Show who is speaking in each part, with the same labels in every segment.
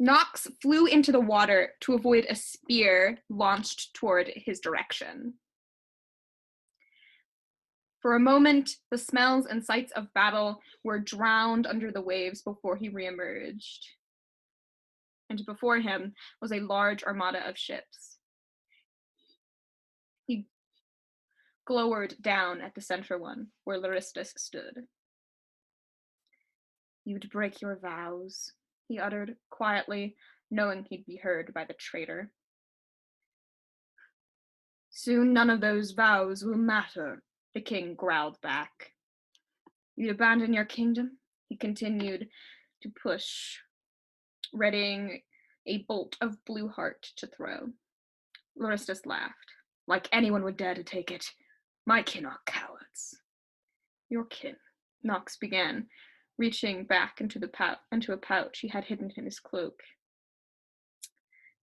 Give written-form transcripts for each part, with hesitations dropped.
Speaker 1: Nox flew into the water to avoid a spear launched toward his direction. For a moment, the smells and sights of battle were drowned under the waves before he reemerged. And before him was a large armada of ships. He glowered down at the center one, where Laristus stood. "You'd break your vows," he uttered quietly, knowing he'd be heard by the traitor. "Soon none of those vows will matter," the king growled back. "You'd abandon your kingdom?" He continued to push, readying a bolt of blue heart to throw. Laristus laughed. "Like anyone would dare to take it. My kin are cowards." "Your kin," Nox began, reaching back into a pouch he had hidden in his cloak,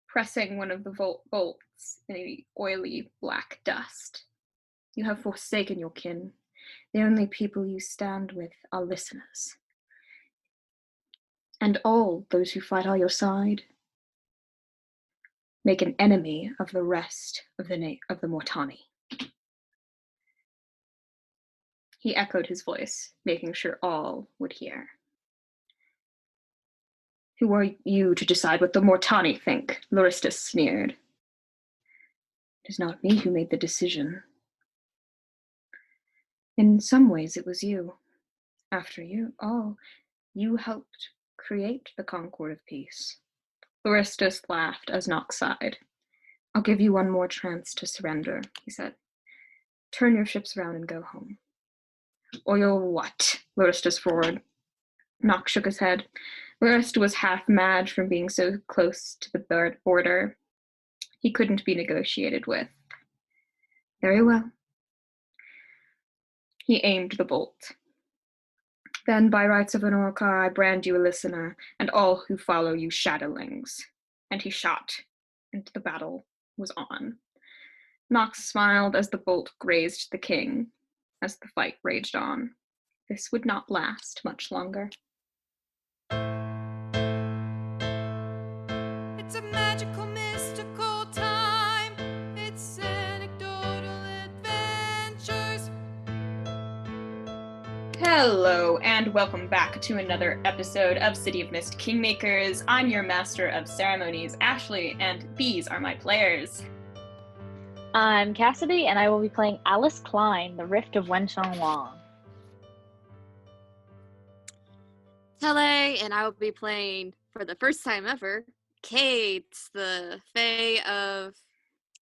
Speaker 1: pressing one of the bolts in a oily black dust. "You have forsaken your kin. The only people you stand with are listeners. And all those who fight on your side make an enemy of the rest of the Mortani." He echoed his voice, making sure all would hear. "Who are you to decide what the Mortani think?" Laristus sneered. "It is not me who made the decision. In some ways it was you. After all, you helped create the Concord of Peace." Laristus laughed as Nox sighed. "I'll give you one more chance to surrender," he said. "Turn your ships around and go home." "Or you'll what?" Laristus roared. Nox shook his head. Laristus was half mad from being so close to the border. He couldn't be negotiated with. "Very well." He aimed the bolt. "Then, by rights of an Orcar, I brand you a listener, and all who follow you shadowlings." And he shot, and the battle was on. Nox smiled as the bolt grazed the king, as the fight raged on. This would not last much longer.
Speaker 2: It's a magical, mystical time. It's anecdotal adventures.
Speaker 1: Hello, and welcome back to another episode of City of Mist Kingmakers. I'm your Master of Ceremonies, Ashley, and these are my players.
Speaker 3: I'm Cassidy, and I will be playing Alice Klein, the Rift of Wensheng Wang.
Speaker 4: Tele, and I will be playing, for the first time ever, Kate, the Fae of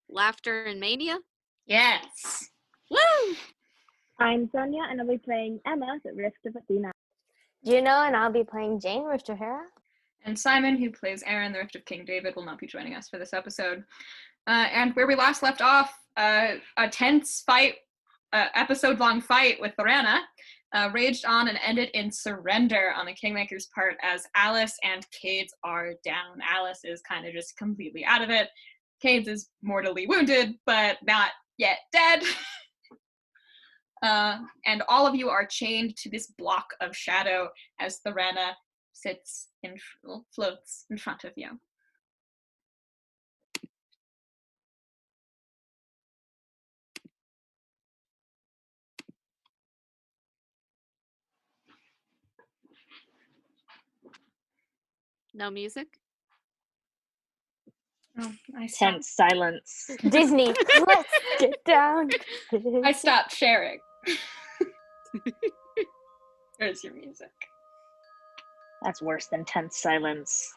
Speaker 4: Laughter and Mania.
Speaker 1: Yes!
Speaker 4: Woo!
Speaker 5: I'm Sonya, and I'll be playing Emma, the Rift of Athena.
Speaker 6: Juno, and I'll be playing Jane, Rift of Hera.
Speaker 1: And Simon, who plays Aron, the Rift of King David, will not be joining us for this episode. And where we last left off, a tense fight, episode-long fight with Lorena, raged on and ended in surrender on the Kingmakers' part as Alice and Cades are down. Alice is kind of just completely out of it. Cades is mortally wounded, but not yet dead. And all of you are chained to this block of shadow as Lorena floats in front of you.
Speaker 4: No music?
Speaker 1: Oh,
Speaker 3: Tense silence.
Speaker 6: Disney, let's get down.
Speaker 1: I stopped sharing. There's your music.
Speaker 3: That's worse than tense silence.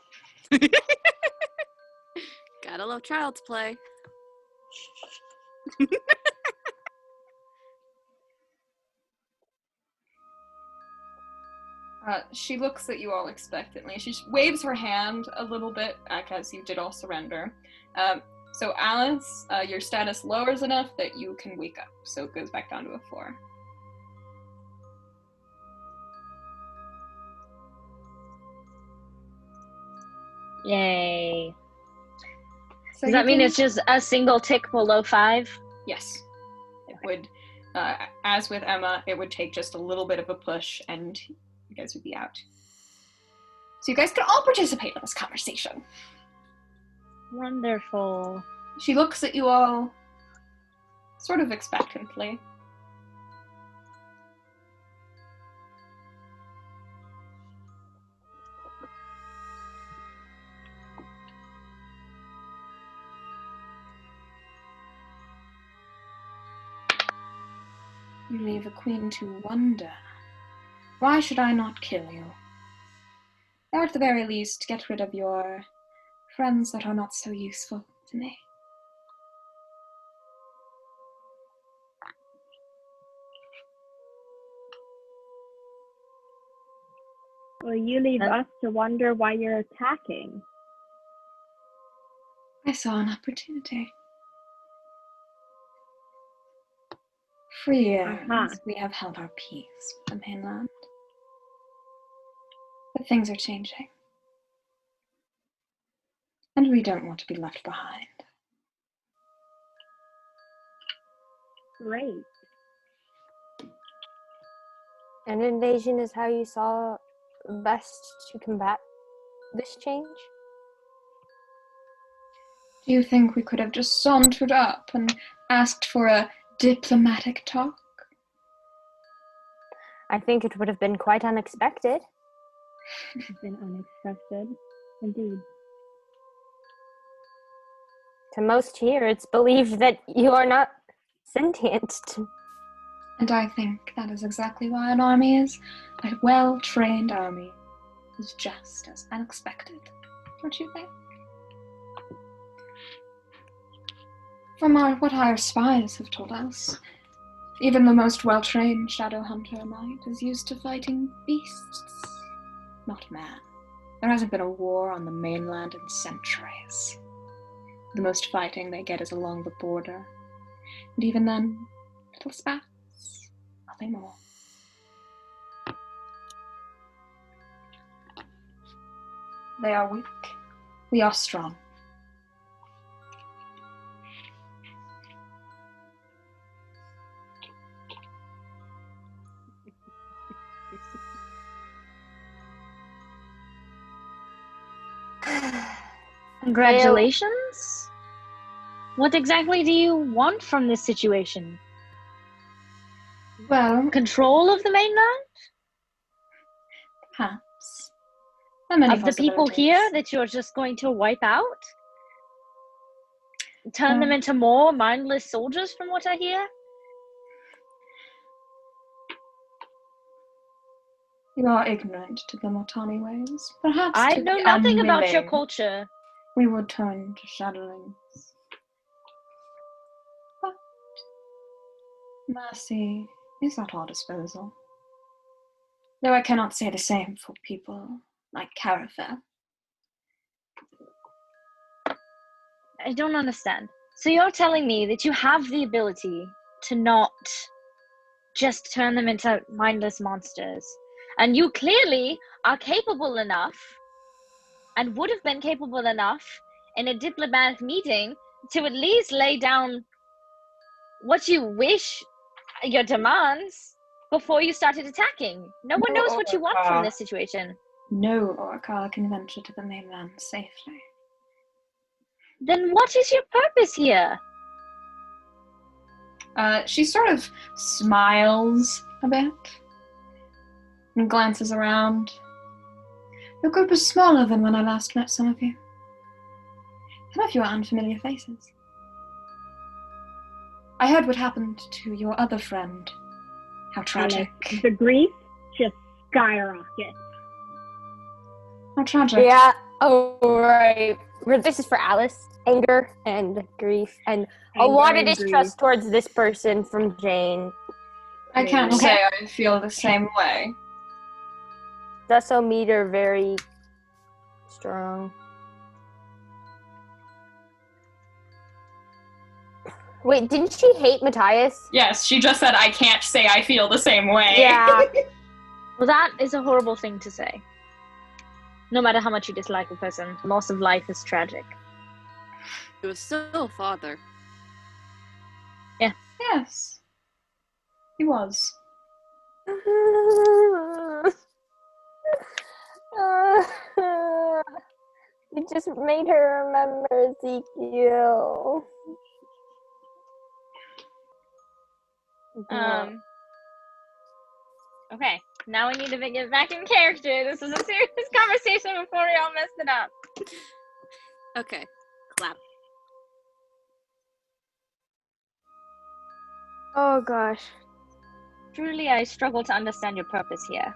Speaker 4: Gotta love Child's Play.
Speaker 1: She looks at you all expectantly. She waves her hand a little bit, as you did all surrender. So Alice, your status lowers enough that you can wake up, so it goes back down to a 4.
Speaker 3: Yay.
Speaker 1: So
Speaker 3: Does that mean it's just a single tick below 5?
Speaker 1: Yes. It would, as with Emma, it would take just a little bit of a push and you guys would be out. So you guys can all participate in this conversation.
Speaker 3: Wonderful.
Speaker 1: She looks at you all sort of expectantly. You leave a queen to wonder. Why should I not kill you? Or at the very least, get rid of your friends that are not so useful to me.
Speaker 5: Well, you leave us to wonder why you're attacking.
Speaker 1: I saw an opportunity. For years, we have held our peace with the mainland. But things are changing. And we don't want to be left behind.
Speaker 5: Great.
Speaker 6: An invasion is how you saw best to combat this change?
Speaker 1: Do you think we could have just sauntered up and asked for a diplomatic talk?
Speaker 6: I think it would have been quite unexpected.
Speaker 5: It's been unexpected, indeed.
Speaker 6: To most here, it's believed that you are not sentient.
Speaker 1: And I think that is exactly why an army is, a well-trained army, is just as unexpected. Don't you think? From what our spies have told us, even the most well-trained shadow hunter might is used to fighting beasts, not man. There hasn't been a war on the mainland in centuries. The most fighting they get is along the border. And even then, little spats, nothing more. They are weak. We are strong.
Speaker 3: Congratulations. What exactly do you want from this situation?
Speaker 1: Well,
Speaker 3: Control of the mainland?
Speaker 1: perhaps. There are many
Speaker 3: Of the people here
Speaker 1: possibilities.
Speaker 3: that you're just going to wipe out? Turn them into more mindless soldiers, from what I hear?
Speaker 1: You are ignorant to the Motani ways. Perhaps
Speaker 3: I
Speaker 1: to
Speaker 3: know
Speaker 1: be
Speaker 3: nothing about your
Speaker 1: unwilling,
Speaker 3: culture.
Speaker 1: we would turn to shadowlings. But mercy is at our disposal. Though I cannot say the same for people like Carafer.
Speaker 3: I don't understand. So you're telling me that you have the ability to not just turn them into mindless monsters. And you clearly are capable enough, and would have been capable enough in a diplomatic meeting to at least lay down what you wish, your demands, before you started attacking. No one knows what you want from this situation.
Speaker 1: No Orca can venture to the mainland safely.
Speaker 3: Then what is your purpose here?
Speaker 1: She sort of smiles a bit and glances around. Your group is smaller than when I last met some of you. Some of you are unfamiliar faces. I heard what happened to your other friend. How tragic.
Speaker 5: The grief just skyrockets.
Speaker 1: How tragic.
Speaker 6: Yeah, oh right. This is for Alice. Anger and grief and a lot of distrust towards this person from Jane.
Speaker 1: I can't say I feel the same way.
Speaker 6: That's meter very strong. Wait, didn't she hate Matthias?
Speaker 1: Yes, she just said I can't say I feel the same way.
Speaker 6: Yeah.
Speaker 3: Well, that is a horrible thing to say. No matter how much you dislike a person, loss of life is tragic.
Speaker 4: It was still father.
Speaker 1: Yes. He was.
Speaker 6: It just made her remember Ezekiel.
Speaker 3: Okay, now we need to get back in character. This was a serious conversation before we all messed it up.
Speaker 4: Okay, clap.
Speaker 6: Oh gosh.
Speaker 3: Truly, I struggle to understand your purpose here.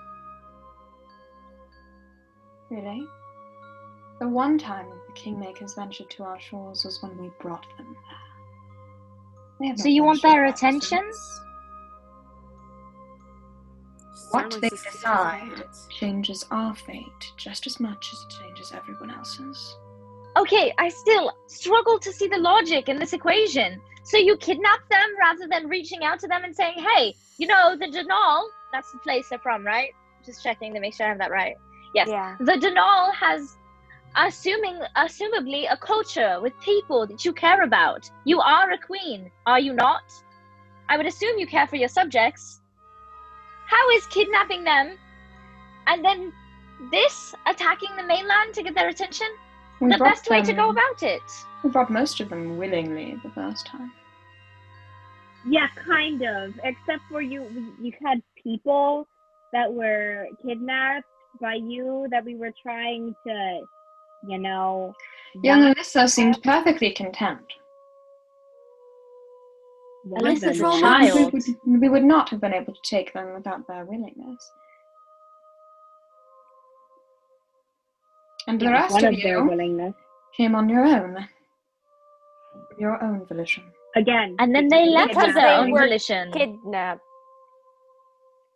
Speaker 1: Really? The one time the Kingmakers ventured to our shores was when we brought them there. They have
Speaker 3: So
Speaker 1: not
Speaker 3: you want
Speaker 1: ventured
Speaker 3: their
Speaker 1: back
Speaker 3: attention?
Speaker 1: since. What
Speaker 4: Sound
Speaker 1: they
Speaker 4: like suspicious
Speaker 1: decide
Speaker 4: habits.
Speaker 1: changes our fate just as much as it changes everyone else's.
Speaker 3: Okay, I still struggle to see the logic in this equation. So you kidnap them rather than reaching out to them and saying, hey, you know, the Denal, that's the place they're from, right? Just checking to make sure I have that right. Yes.
Speaker 6: Yeah.
Speaker 3: The Denal has assumably a culture with people that you care about. You are a queen, are you not? I would assume you care for your subjects. How is kidnapping them and then this attacking the mainland to get their attention
Speaker 1: We
Speaker 3: the
Speaker 1: brought
Speaker 3: best way to go
Speaker 1: them-
Speaker 3: about it?
Speaker 1: We brought most of them willingly the first time.
Speaker 5: Yeah, kind of. Except for you had people that were kidnapped by you that we were trying to, you know.
Speaker 1: Young
Speaker 5: not-
Speaker 1: Alyssa seemed perfectly content.
Speaker 5: One of
Speaker 3: Alyssa's
Speaker 5: them
Speaker 3: a
Speaker 5: was-
Speaker 3: child.
Speaker 1: We would not have been able to take them without their willingness. And the rest
Speaker 5: one
Speaker 1: of
Speaker 5: of their
Speaker 1: you
Speaker 5: willingness.
Speaker 1: came on your own volition.
Speaker 5: Again.
Speaker 3: And then they left
Speaker 6: Because
Speaker 3: of their
Speaker 6: they
Speaker 3: own
Speaker 6: were
Speaker 3: volition.
Speaker 6: Kidnapped.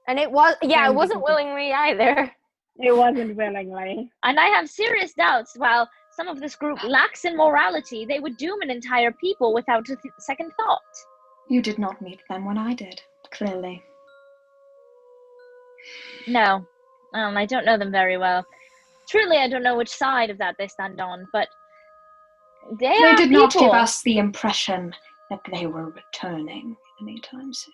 Speaker 6: And it was, yeah, it
Speaker 5: And
Speaker 6: wasn't
Speaker 5: because-
Speaker 6: willingly either.
Speaker 5: It wasn't willingly.
Speaker 3: And I have serious doubts. While some of this group lacks in morality, they would doom an entire people without a second thought.
Speaker 1: You did not meet them when I did, clearly.
Speaker 3: No, I don't know them very well. Truly, I don't know which side of that they stand on, but they
Speaker 1: They
Speaker 3: are
Speaker 1: did not give
Speaker 3: people.
Speaker 1: us the impression that they were returning anytime soon.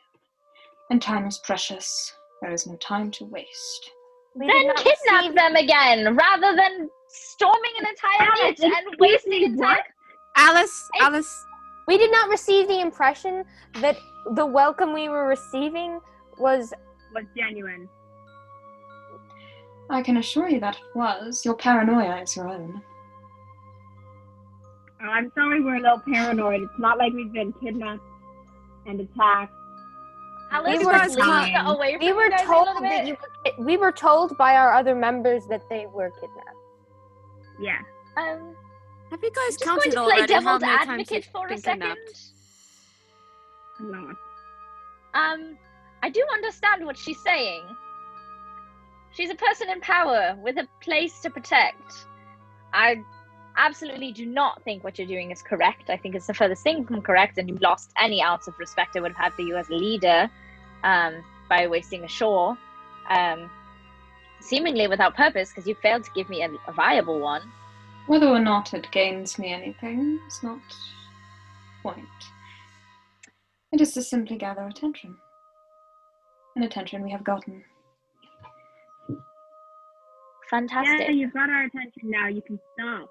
Speaker 1: And time is precious. There is no time to waste.
Speaker 6: We did
Speaker 3: Then
Speaker 6: not
Speaker 3: kidnap
Speaker 6: receive-
Speaker 3: them again, rather than storming an entire
Speaker 5: Alice,
Speaker 3: pit and
Speaker 5: excuse
Speaker 3: wasting
Speaker 5: me,
Speaker 3: entire.
Speaker 5: what?
Speaker 4: Alice.
Speaker 6: We did not receive the impression that the welcome we were receiving was
Speaker 5: Was genuine.
Speaker 1: I can assure you that it was. Your paranoia is your own.
Speaker 5: Oh, I'm sorry we're a little paranoid. It's not like we've been kidnapped and attacked.
Speaker 3: Alice
Speaker 6: We
Speaker 3: was
Speaker 6: were
Speaker 3: fleeing
Speaker 5: told-
Speaker 3: away from
Speaker 6: we
Speaker 3: you
Speaker 6: were
Speaker 3: guys a
Speaker 6: told
Speaker 3: little
Speaker 6: that
Speaker 3: bit.
Speaker 6: we were told by our other members that they were kidnapped.
Speaker 5: Yeah.
Speaker 4: Have you guys
Speaker 3: Just going
Speaker 4: counted
Speaker 3: to play
Speaker 4: already how
Speaker 3: devil's
Speaker 4: many times
Speaker 3: advocate
Speaker 4: you've
Speaker 3: for a
Speaker 4: been
Speaker 3: second.
Speaker 4: kidnapped?
Speaker 5: No.
Speaker 3: I do understand what she's saying. She's a person in power with a place to protect. I absolutely do not think what you're doing is correct. I think it's the furthest thing from correct, and you've lost any ounce of respect I would have had for you as a leader by wasting a shore, seemingly without purpose, because you failed to give me a viable one.
Speaker 1: Whether or not it gains me anything is not the point. It is to simply gather attention. And attention we have gotten.
Speaker 3: Fantastic.
Speaker 5: Yeah, you've got our attention now. You can stop.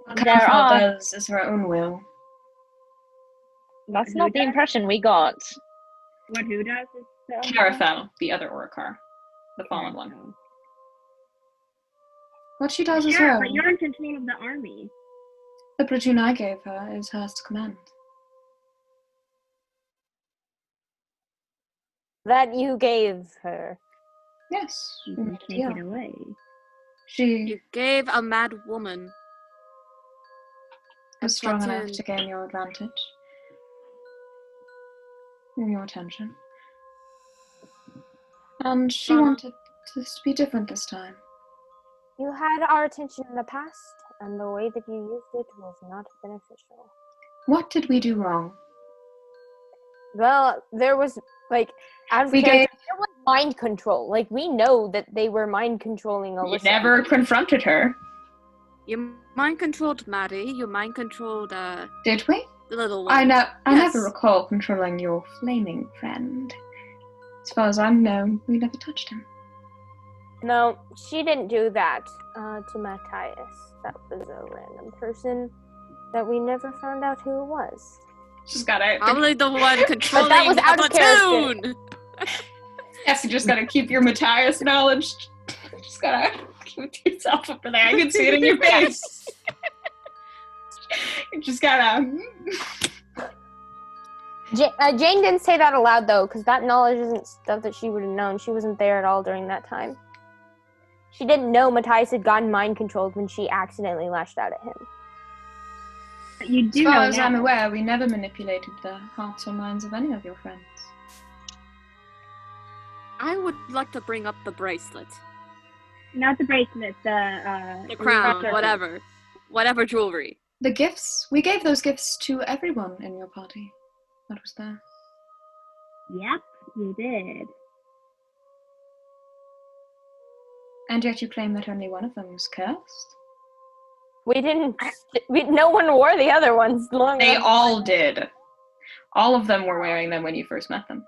Speaker 1: What
Speaker 3: There
Speaker 1: Carafel
Speaker 3: are-
Speaker 1: does is her own will.
Speaker 3: That's
Speaker 5: Who
Speaker 3: not the
Speaker 5: does?
Speaker 3: impression we got.
Speaker 5: What who does is
Speaker 1: Carafel, the other Orcar, the fallen one. What she does is her
Speaker 5: Yeah,
Speaker 1: own.
Speaker 5: but you're in control of the army.
Speaker 1: The platoon I gave her is hers to command.
Speaker 6: That you gave her.
Speaker 1: Yes,
Speaker 5: You
Speaker 1: we
Speaker 5: can
Speaker 1: made a
Speaker 5: take
Speaker 1: deal.
Speaker 5: it away.
Speaker 1: She
Speaker 4: You gave a mad woman.
Speaker 1: was strong enough
Speaker 4: platoon.
Speaker 1: to gain your advantage. And your attention. And she wanted this to be different this time.
Speaker 6: You had our attention in the past, and the way that you used it was not beneficial.
Speaker 1: What did we do wrong?
Speaker 6: Well, there was, like, out of
Speaker 1: We
Speaker 6: character, there was mind control. Like, we know that they were mind controlling
Speaker 1: You
Speaker 6: Alyssa.
Speaker 1: never confronted her,
Speaker 4: You mind controlled Maddie. You mind controlled
Speaker 1: did we?
Speaker 4: the little one.
Speaker 1: I
Speaker 4: Yes.
Speaker 1: never recall controlling your flaming friend. As far as I know, we never touched him.
Speaker 6: No, she didn't do that to Matthias. That was a random person that we never found out who it was.
Speaker 1: Just gotta...
Speaker 4: Probably the one controlling
Speaker 6: that was out
Speaker 4: the
Speaker 6: of character.
Speaker 4: platoon!
Speaker 1: Yes, you just gotta keep your Matthias knowledge. Just gotta keep it to yourself over there. I can see it in your face. You just gotta...
Speaker 6: Jane didn't say that aloud, though, because that knowledge isn't stuff that she would have known. She wasn't there at all during that time. She didn't know Matthias had gotten mind-controlled when she accidentally lashed out at him.
Speaker 5: You do
Speaker 1: As far
Speaker 5: know
Speaker 1: as I'm
Speaker 5: now.
Speaker 1: aware, we never manipulated the hearts or minds of any of your friends.
Speaker 4: I would like to bring up the bracelet.
Speaker 5: Not the bracelet, the
Speaker 4: crown,
Speaker 5: necklace.
Speaker 4: whatever. Whatever jewelry.
Speaker 1: The gifts, we gave those gifts to everyone in your party that was there.
Speaker 5: Yep, you did.
Speaker 1: And yet you claim that only one of them was cursed?
Speaker 6: We didn't. No one wore the other ones long
Speaker 1: They
Speaker 6: enough.
Speaker 1: all did. All of them were wearing them when you first met them.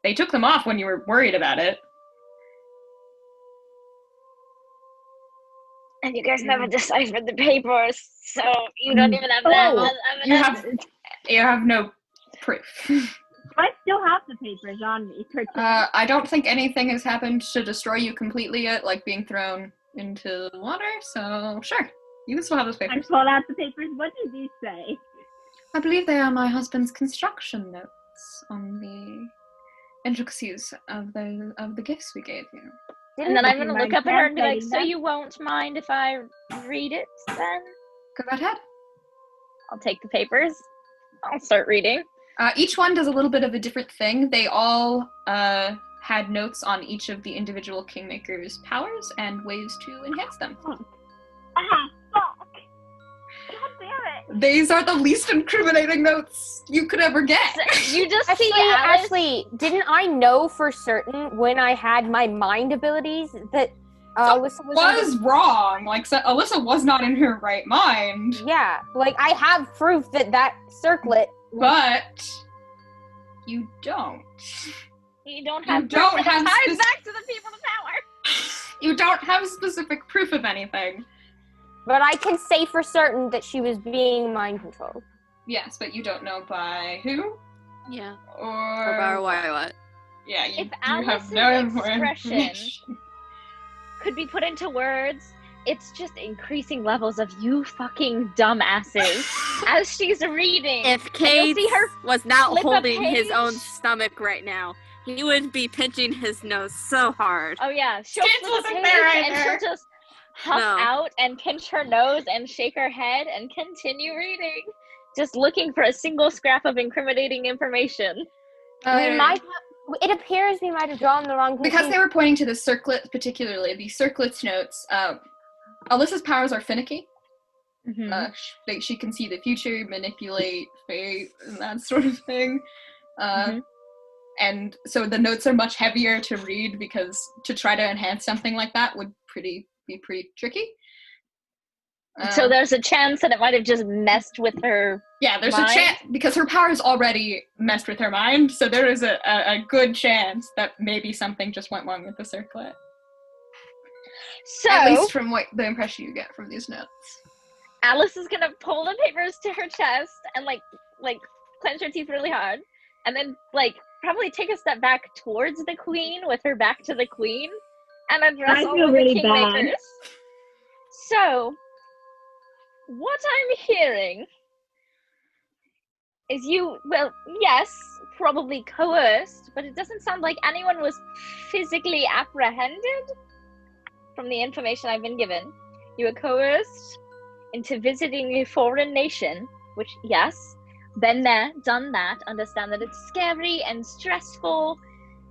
Speaker 1: They took them off when you were worried about it.
Speaker 3: And you guys never deciphered the papers, so you don't even have that
Speaker 5: Oh,
Speaker 3: much evidence.
Speaker 1: You have no proof.
Speaker 5: I still have the papers on me.
Speaker 1: I don't think anything has happened to destroy you completely yet, like being thrown into the water, so sure. You can still have those
Speaker 5: I
Speaker 1: papers.
Speaker 5: pulled out the papers. What did these say?
Speaker 1: I believe they are my husband's construction notes on the intricacies of the gifts we gave you.
Speaker 3: And then I'm
Speaker 5: Would you
Speaker 3: gonna look
Speaker 5: mind
Speaker 3: up at her and be like,
Speaker 5: translating
Speaker 3: so
Speaker 5: that?
Speaker 3: you won't mind if I read it then?
Speaker 1: Go right ahead.
Speaker 3: I'll take the papers. I'll start reading.
Speaker 1: Each one does a little bit of a different thing. They all had notes on each of the individual Kingmakers' powers and ways to enhance them.
Speaker 5: Fuck. God damn it.
Speaker 1: These are the least incriminating notes you could ever get.
Speaker 3: You just
Speaker 6: Actually,
Speaker 3: see Alice.
Speaker 6: Ashley, didn't I know for certain when I had my mind abilities that Alyssa
Speaker 1: Was wrong. Like, so Alyssa was not in her right mind,
Speaker 6: Yeah, like I have proof that circlet.
Speaker 1: but you don't.
Speaker 3: You don't have
Speaker 1: You don't
Speaker 3: proof that
Speaker 1: have
Speaker 3: ties
Speaker 1: spec-
Speaker 3: back to the people of power.
Speaker 1: You don't have specific proof of anything.
Speaker 6: But I can say for certain that she was being mind controlled.
Speaker 1: Yes, but you don't know by who
Speaker 4: Yeah.
Speaker 1: or
Speaker 4: Or by why what?
Speaker 1: Yeah, you
Speaker 3: If
Speaker 1: have
Speaker 3: Alice's
Speaker 1: no more
Speaker 3: expression-
Speaker 1: information.
Speaker 3: Could be put into words. It's just increasing levels of you fucking dumbasses as she's reading.
Speaker 4: If
Speaker 3: you'll
Speaker 4: Kate
Speaker 3: see her
Speaker 4: was not
Speaker 3: flip a
Speaker 4: holding his own
Speaker 3: page.
Speaker 4: stomach right now, he would be pinching his nose so hard.
Speaker 3: Oh yeah, she'll
Speaker 1: Kids
Speaker 3: flip a
Speaker 1: wasn't
Speaker 3: page
Speaker 1: there
Speaker 3: and
Speaker 1: either.
Speaker 3: she'll just huff
Speaker 4: No.
Speaker 3: out and pinch her nose and shake her head and continue reading, just looking for a single scrap of incriminating information.
Speaker 6: It appears we might have drawn the wrong
Speaker 1: Because
Speaker 6: conclusion.
Speaker 1: they were pointing to the circlet, particularly the circlet's notes. Alyssa's powers are finicky.
Speaker 3: Mm-hmm.
Speaker 1: She can see the future, manipulate fate, and that sort of thing.
Speaker 3: Mhm.
Speaker 1: And so the notes are much heavier to read because to try to enhance something like that would be pretty tricky.
Speaker 3: So there's a chance that it might have just messed with her.
Speaker 1: Yeah, there's
Speaker 3: mind?
Speaker 1: a chance because her powers already messed with her mind, so there is a good chance that maybe something just went wrong with the circlet.
Speaker 3: So
Speaker 1: At least from what the impression you get from these notes.
Speaker 3: Alice is gonna pull the papers to her chest and like clench her teeth really hard, and then probably take a step back towards the queen with her back to the queen, and address
Speaker 5: I
Speaker 3: all
Speaker 5: feel
Speaker 3: of
Speaker 5: really
Speaker 3: the
Speaker 5: bad.
Speaker 3: Kingmakers. So, what I'm hearing is yes, probably coerced, but it doesn't sound like anyone was physically apprehended from the information I've been given. You were coerced into visiting a foreign nation, which, yes, been there, done that, understand that it's scary and stressful,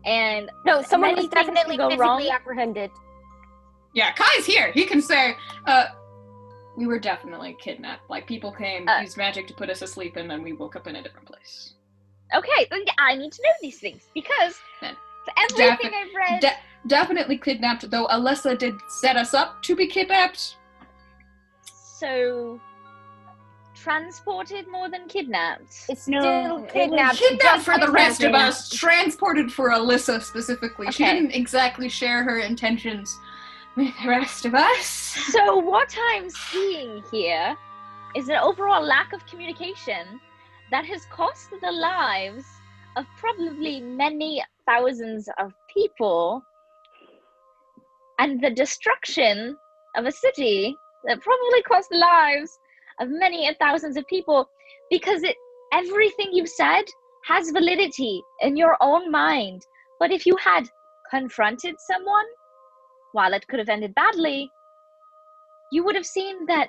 Speaker 3: and
Speaker 6: No, someone
Speaker 3: many
Speaker 6: was
Speaker 3: things
Speaker 6: definitely
Speaker 3: can go
Speaker 6: physically
Speaker 3: wrong.
Speaker 6: apprehended.
Speaker 1: Yeah, Kai's here. He can say, we were definitely kidnapped. Like, people came, used magic to put us asleep, and then we woke up in a different place.
Speaker 3: Okay, then I need to know these things, because
Speaker 1: Then
Speaker 3: for everything I've read...
Speaker 1: Definitely kidnapped, though Alyssa did set us up to be kidnapped.
Speaker 3: So, transported more than kidnapped?
Speaker 6: It's
Speaker 5: No,
Speaker 6: still
Speaker 5: it was
Speaker 6: kidnapped.
Speaker 1: Kidnapped
Speaker 6: just
Speaker 1: for the rest of
Speaker 5: kidnapping.
Speaker 1: us, transported for Alyssa specifically. She
Speaker 3: Okay.
Speaker 1: didn't exactly share her intentions with the rest of us.
Speaker 3: So what I'm seeing here is an overall lack of communication that has cost the lives of probably many thousands of people, and the destruction of a city that probably cost the lives of many thousands of people, because everything you've said has validity in your own mind. But if you had confronted someone, while it could have ended badly, you would have seen that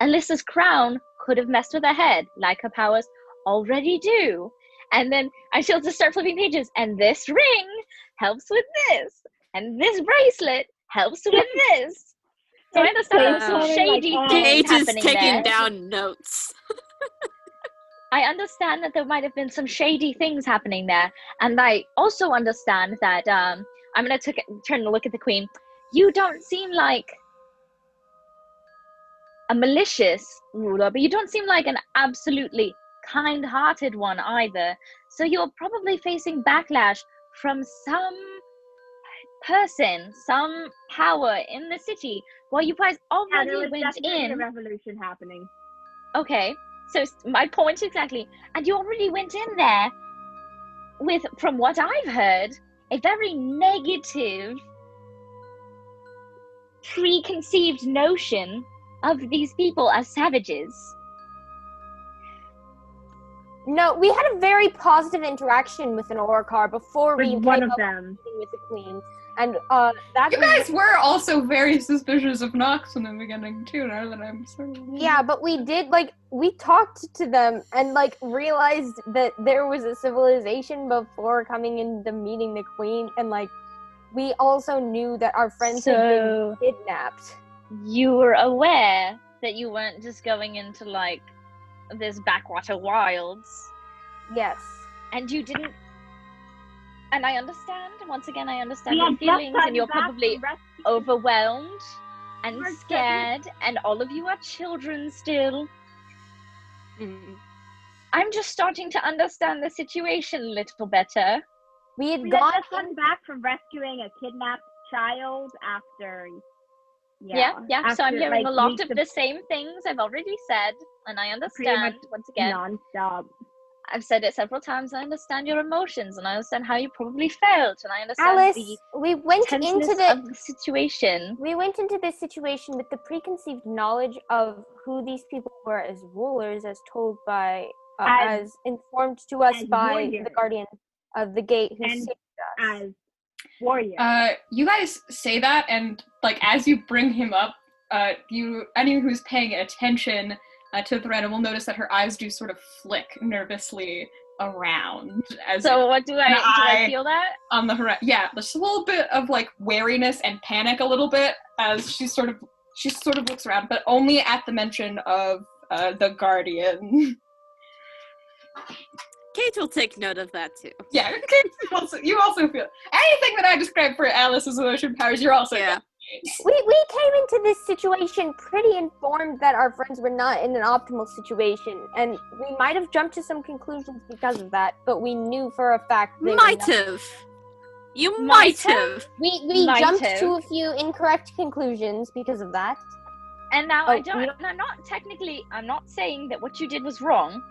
Speaker 3: Alyssa's crown could have messed with her head, like her powers already do. And then she'll just start flipping pages, and this ring helps with this, and this bracelet helps with this. So I understand there's some
Speaker 5: totally
Speaker 3: shady
Speaker 5: like,
Speaker 3: things
Speaker 4: Gage is
Speaker 3: happening
Speaker 4: taking
Speaker 3: there.
Speaker 4: down notes.
Speaker 3: I understand that there might have been some shady things happening there, and I also understand that I'm going to turn to look at the queen. You don't seem like a malicious ruler, but you don't seem like an absolutely kind-hearted one either. So you're probably facing backlash from some person, some power in the city. Well, you guys
Speaker 5: Yeah,
Speaker 3: already
Speaker 5: there was
Speaker 3: went
Speaker 5: definitely a
Speaker 3: in.
Speaker 5: revolution happening.
Speaker 3: Okay, so my point exactly. And you already went in there with, from what I've heard, a very negative, preconceived notion of these people as savages.
Speaker 6: No, we had a very positive interaction with an Orcar before we
Speaker 5: With one
Speaker 6: came
Speaker 5: of
Speaker 6: up
Speaker 5: them.
Speaker 6: with the queen, and that
Speaker 1: You
Speaker 6: was
Speaker 1: guys were also very suspicious of Nox in the beginning too, now that I'm sort of...
Speaker 6: yeah, but we did we talked to them and realized that there was a civilization before coming into meeting the queen, and we also knew that our friends had been
Speaker 3: So
Speaker 6: kidnapped.
Speaker 3: you were aware that you weren't just going into this backwater wilds,
Speaker 6: Yes.
Speaker 3: and you didn't. And I understand. Once again, I understand
Speaker 5: We
Speaker 3: your
Speaker 5: had just
Speaker 3: feelings, and
Speaker 5: gotten
Speaker 3: you're
Speaker 5: back
Speaker 3: probably
Speaker 5: from rescue.
Speaker 3: overwhelmed and
Speaker 5: We're
Speaker 3: scared, and all of you are children still.
Speaker 4: Mhm.
Speaker 3: I'm just starting to understand the situation a little better.
Speaker 6: We had
Speaker 5: We
Speaker 6: gone
Speaker 5: had just gotten back from rescuing a kidnapped child after.
Speaker 3: Yeah. So I'm
Speaker 5: after,
Speaker 3: hearing a lot
Speaker 5: weeks
Speaker 3: of the same things I've already said, and I
Speaker 5: pretty much
Speaker 3: understand. Once again,
Speaker 5: non-stop.
Speaker 3: I've said it several times. I understand your emotions, and I understand how you probably felt, and I understand
Speaker 6: Alice,
Speaker 3: the
Speaker 6: we went
Speaker 3: tenseness
Speaker 6: into
Speaker 3: of the situation.
Speaker 6: We went into this situation with the preconceived knowledge of who these people were as rulers, as told by, as informed to us
Speaker 5: as
Speaker 6: by
Speaker 5: warriors.
Speaker 6: the guardian of the gate who
Speaker 5: And
Speaker 6: saved us.
Speaker 5: As warriors.
Speaker 1: You guys say that, and as you bring him up, anyone who's paying attention to Thorena will notice that her eyes do sort of flick nervously around.
Speaker 3: So what do I feel that?
Speaker 1: On the horizon, yeah, there's a little bit of wariness and panic, a little bit, as she sort of looks around, but only at the mention of the guardian.
Speaker 4: Kate will take note of that too.
Speaker 1: Yeah, you also feel anything that I describe for Alice's emotion powers. You're also
Speaker 6: We came into this situation pretty informed that our friends were not in an optimal situation, and we might have jumped to some conclusions because of that, but we knew for a fact they
Speaker 4: Might
Speaker 6: were not.
Speaker 4: have. You might have.
Speaker 6: We
Speaker 3: Might
Speaker 6: jumped
Speaker 3: have.
Speaker 6: to a few incorrect conclusions because of that.
Speaker 3: And now
Speaker 6: Oh,
Speaker 3: I'm not saying that what you did was wrong.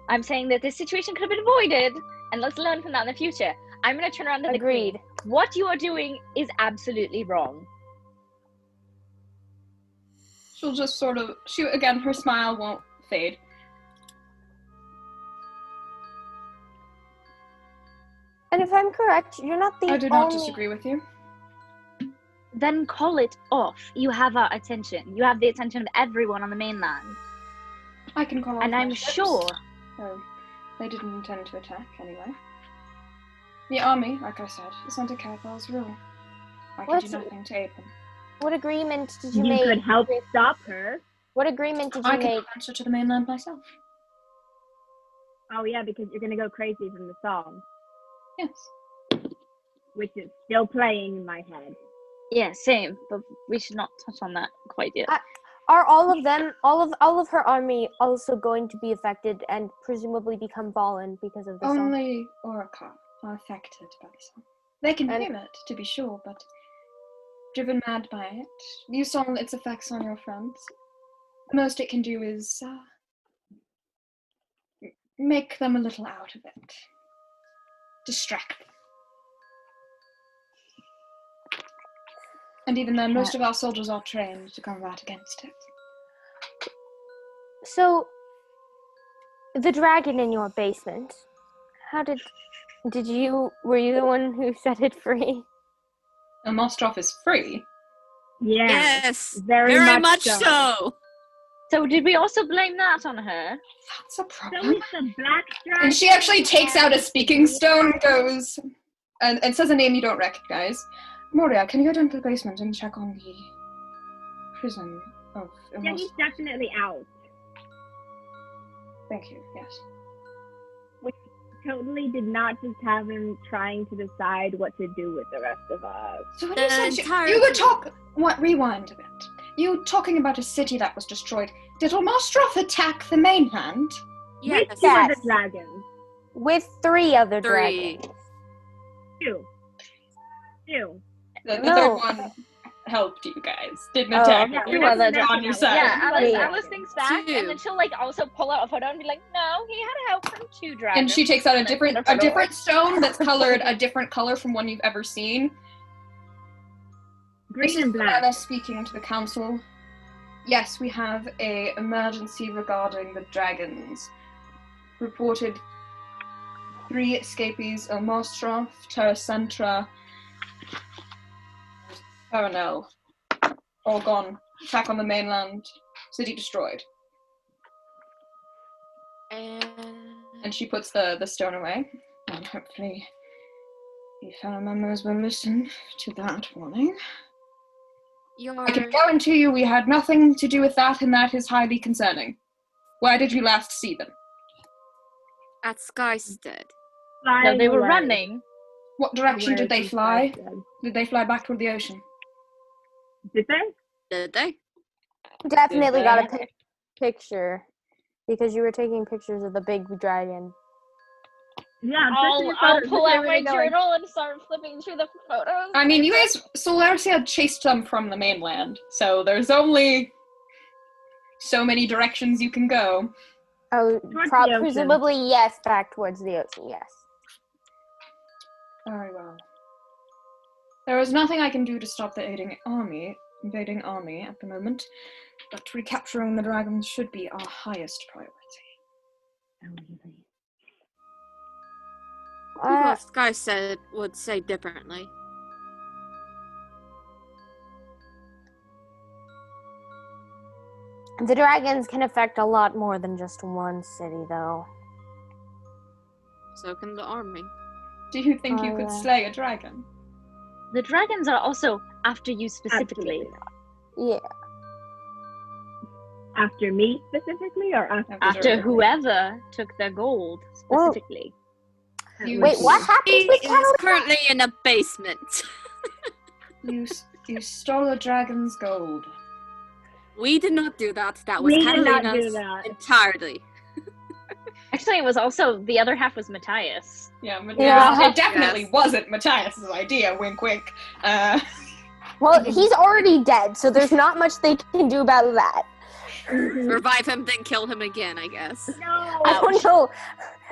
Speaker 3: I'm saying that this situation could have been avoided, and let's learn from that in the future. I'm going to turn around to the
Speaker 6: Agreed.
Speaker 3: queen. What you are doing is absolutely wrong.
Speaker 1: She'll just again, her smile won't fade.
Speaker 6: And if I'm correct, you're not the
Speaker 1: I do not disagree with you.
Speaker 3: Then call it off. You have our attention. You have the attention of everyone on the mainland.
Speaker 1: I can call off
Speaker 3: And
Speaker 1: my
Speaker 3: I'm
Speaker 1: ships.
Speaker 3: sure.
Speaker 1: They didn't intend to attack anyway. The army, like I said, is under Cathal's rule. I can do nothing to aid them.
Speaker 6: What agreement did you
Speaker 5: You
Speaker 6: make?
Speaker 5: could help stop her.
Speaker 6: What agreement did
Speaker 1: I
Speaker 6: you
Speaker 1: can
Speaker 6: make?
Speaker 1: answer to the mainland myself.
Speaker 5: Oh yeah, because you're gonna go crazy from the song,
Speaker 1: Yes.
Speaker 5: which is still playing in my head.
Speaker 3: Yeah, same. But we should not touch on that quite yet.
Speaker 6: are all of them, all of her army also going to be affected and presumably become fallen because of the sun?
Speaker 1: Only Orca are affected by the sun. They can
Speaker 6: And-
Speaker 1: feel it, to be sure, but driven mad by it. You saw its effects on your friends. The most it can do is make them a little out of it. Distract them. And even then, most of our soldiers are trained to combat against it.
Speaker 6: So, the dragon in your basement, were you the one who set it free?
Speaker 1: A Master of is free.
Speaker 5: Yeah.
Speaker 4: Yes,
Speaker 5: Very much
Speaker 4: so.
Speaker 3: So did we also blame that on her?
Speaker 1: That's a
Speaker 5: So
Speaker 1: problem.
Speaker 5: is the black dragon.
Speaker 1: And she actually takes out a speaking stone, goes, and says a name you don't recognize. Moria, can you go down to the basement and check on the prison of
Speaker 5: Yeah, he's definitely out.
Speaker 1: Thank you, yes.
Speaker 5: Which totally did not just have him trying to decide what to do with the rest of us.
Speaker 1: So when
Speaker 4: The
Speaker 1: you said
Speaker 4: entire
Speaker 1: you were
Speaker 4: team.
Speaker 1: rewind a bit. You talking about a city that was destroyed. Did Olmostroth attack the mainland?
Speaker 4: Yes.
Speaker 5: With two
Speaker 6: Yes.
Speaker 5: other dragons.
Speaker 6: With 3 other
Speaker 4: Three.
Speaker 6: dragons.
Speaker 5: Two.
Speaker 1: The
Speaker 6: No.
Speaker 1: third one helped you guys. Didn't
Speaker 6: Oh,
Speaker 1: attack
Speaker 5: yeah,
Speaker 1: you.
Speaker 6: two other
Speaker 1: On your
Speaker 6: dragons.
Speaker 1: side.
Speaker 3: Yeah,
Speaker 6: Wait.
Speaker 3: Alice thinks back,
Speaker 4: Two.
Speaker 3: and then she'll like also pull out a photo and be like, "No, he had help from 2 dragons."
Speaker 1: And she takes out a
Speaker 3: And then
Speaker 1: different
Speaker 3: put her photo
Speaker 1: stone that's colored a different color from one you've ever seen.
Speaker 5: Green
Speaker 1: This is
Speaker 5: and black.
Speaker 1: Anna speaking to the council. Yes, we have a emergency regarding the dragons. Reported 3 escapees: Olmostroth, Terracentra, Paranel. All gone. Attack on the mainland. City destroyed. And she puts the stone away. And hopefully the fellow members will listen to that warning. I can guarantee you we had nothing to do with that, and that is highly concerning. Where did you last see them?
Speaker 4: At Skystead.
Speaker 3: No, they were
Speaker 5: away.
Speaker 3: running.
Speaker 1: What direction
Speaker 5: Where
Speaker 1: did they
Speaker 5: is
Speaker 1: fly?
Speaker 5: this person?
Speaker 1: Did they fly back toward the ocean?
Speaker 5: Did they?
Speaker 4: Did they?
Speaker 6: Definitely
Speaker 1: Did
Speaker 6: got a
Speaker 1: they?
Speaker 6: picture because you were taking pictures of the big dragon.
Speaker 5: Yeah, I'm
Speaker 3: I'll
Speaker 5: pushing
Speaker 3: I'll
Speaker 5: photos.
Speaker 3: pull
Speaker 5: Look at
Speaker 3: out
Speaker 5: where
Speaker 3: my
Speaker 5: they're going.
Speaker 3: journal and start flipping through the photos.
Speaker 1: I mean, you guys, Solarity had chased them from the mainland, so there's only so many directions you can go.
Speaker 6: Oh,
Speaker 5: Towards the ocean.
Speaker 6: presumably yes, back towards the ocean. Yes.
Speaker 1: Very well. There is nothing I can do to stop the invading army at the moment, but recapturing the dragons should be our highest priority.
Speaker 4: People of Skystead would say differently.
Speaker 6: The dragons can affect a lot more than just one city, though.
Speaker 4: So can the army.
Speaker 1: Do you think you
Speaker 6: Oh,
Speaker 1: could
Speaker 6: yeah.
Speaker 1: slay a dragon?
Speaker 3: The dragons are also after you specifically.
Speaker 5: Absolutely not.
Speaker 6: Yeah.
Speaker 5: After me specifically, or after?
Speaker 3: After whoever took their gold
Speaker 6: Well-
Speaker 3: specifically.
Speaker 1: You-
Speaker 6: Wait, what
Speaker 4: He
Speaker 6: happens with
Speaker 4: is
Speaker 6: Tele?
Speaker 4: currently in a basement.
Speaker 1: You stole a dragon's gold.
Speaker 4: We did not do that. That was
Speaker 5: We did not do
Speaker 4: Catalina's
Speaker 5: that.
Speaker 4: entirely.
Speaker 3: Actually, it was also the other half was Matthias.
Speaker 1: Yeah,
Speaker 6: Yeah.
Speaker 1: it definitely
Speaker 4: Yes.
Speaker 1: wasn't Matthias's idea. Wink, wink.
Speaker 6: Well, he's already dead, so there's not much they can do about that.
Speaker 4: Revive him, then kill him again, I guess.
Speaker 5: No.
Speaker 6: I don't know.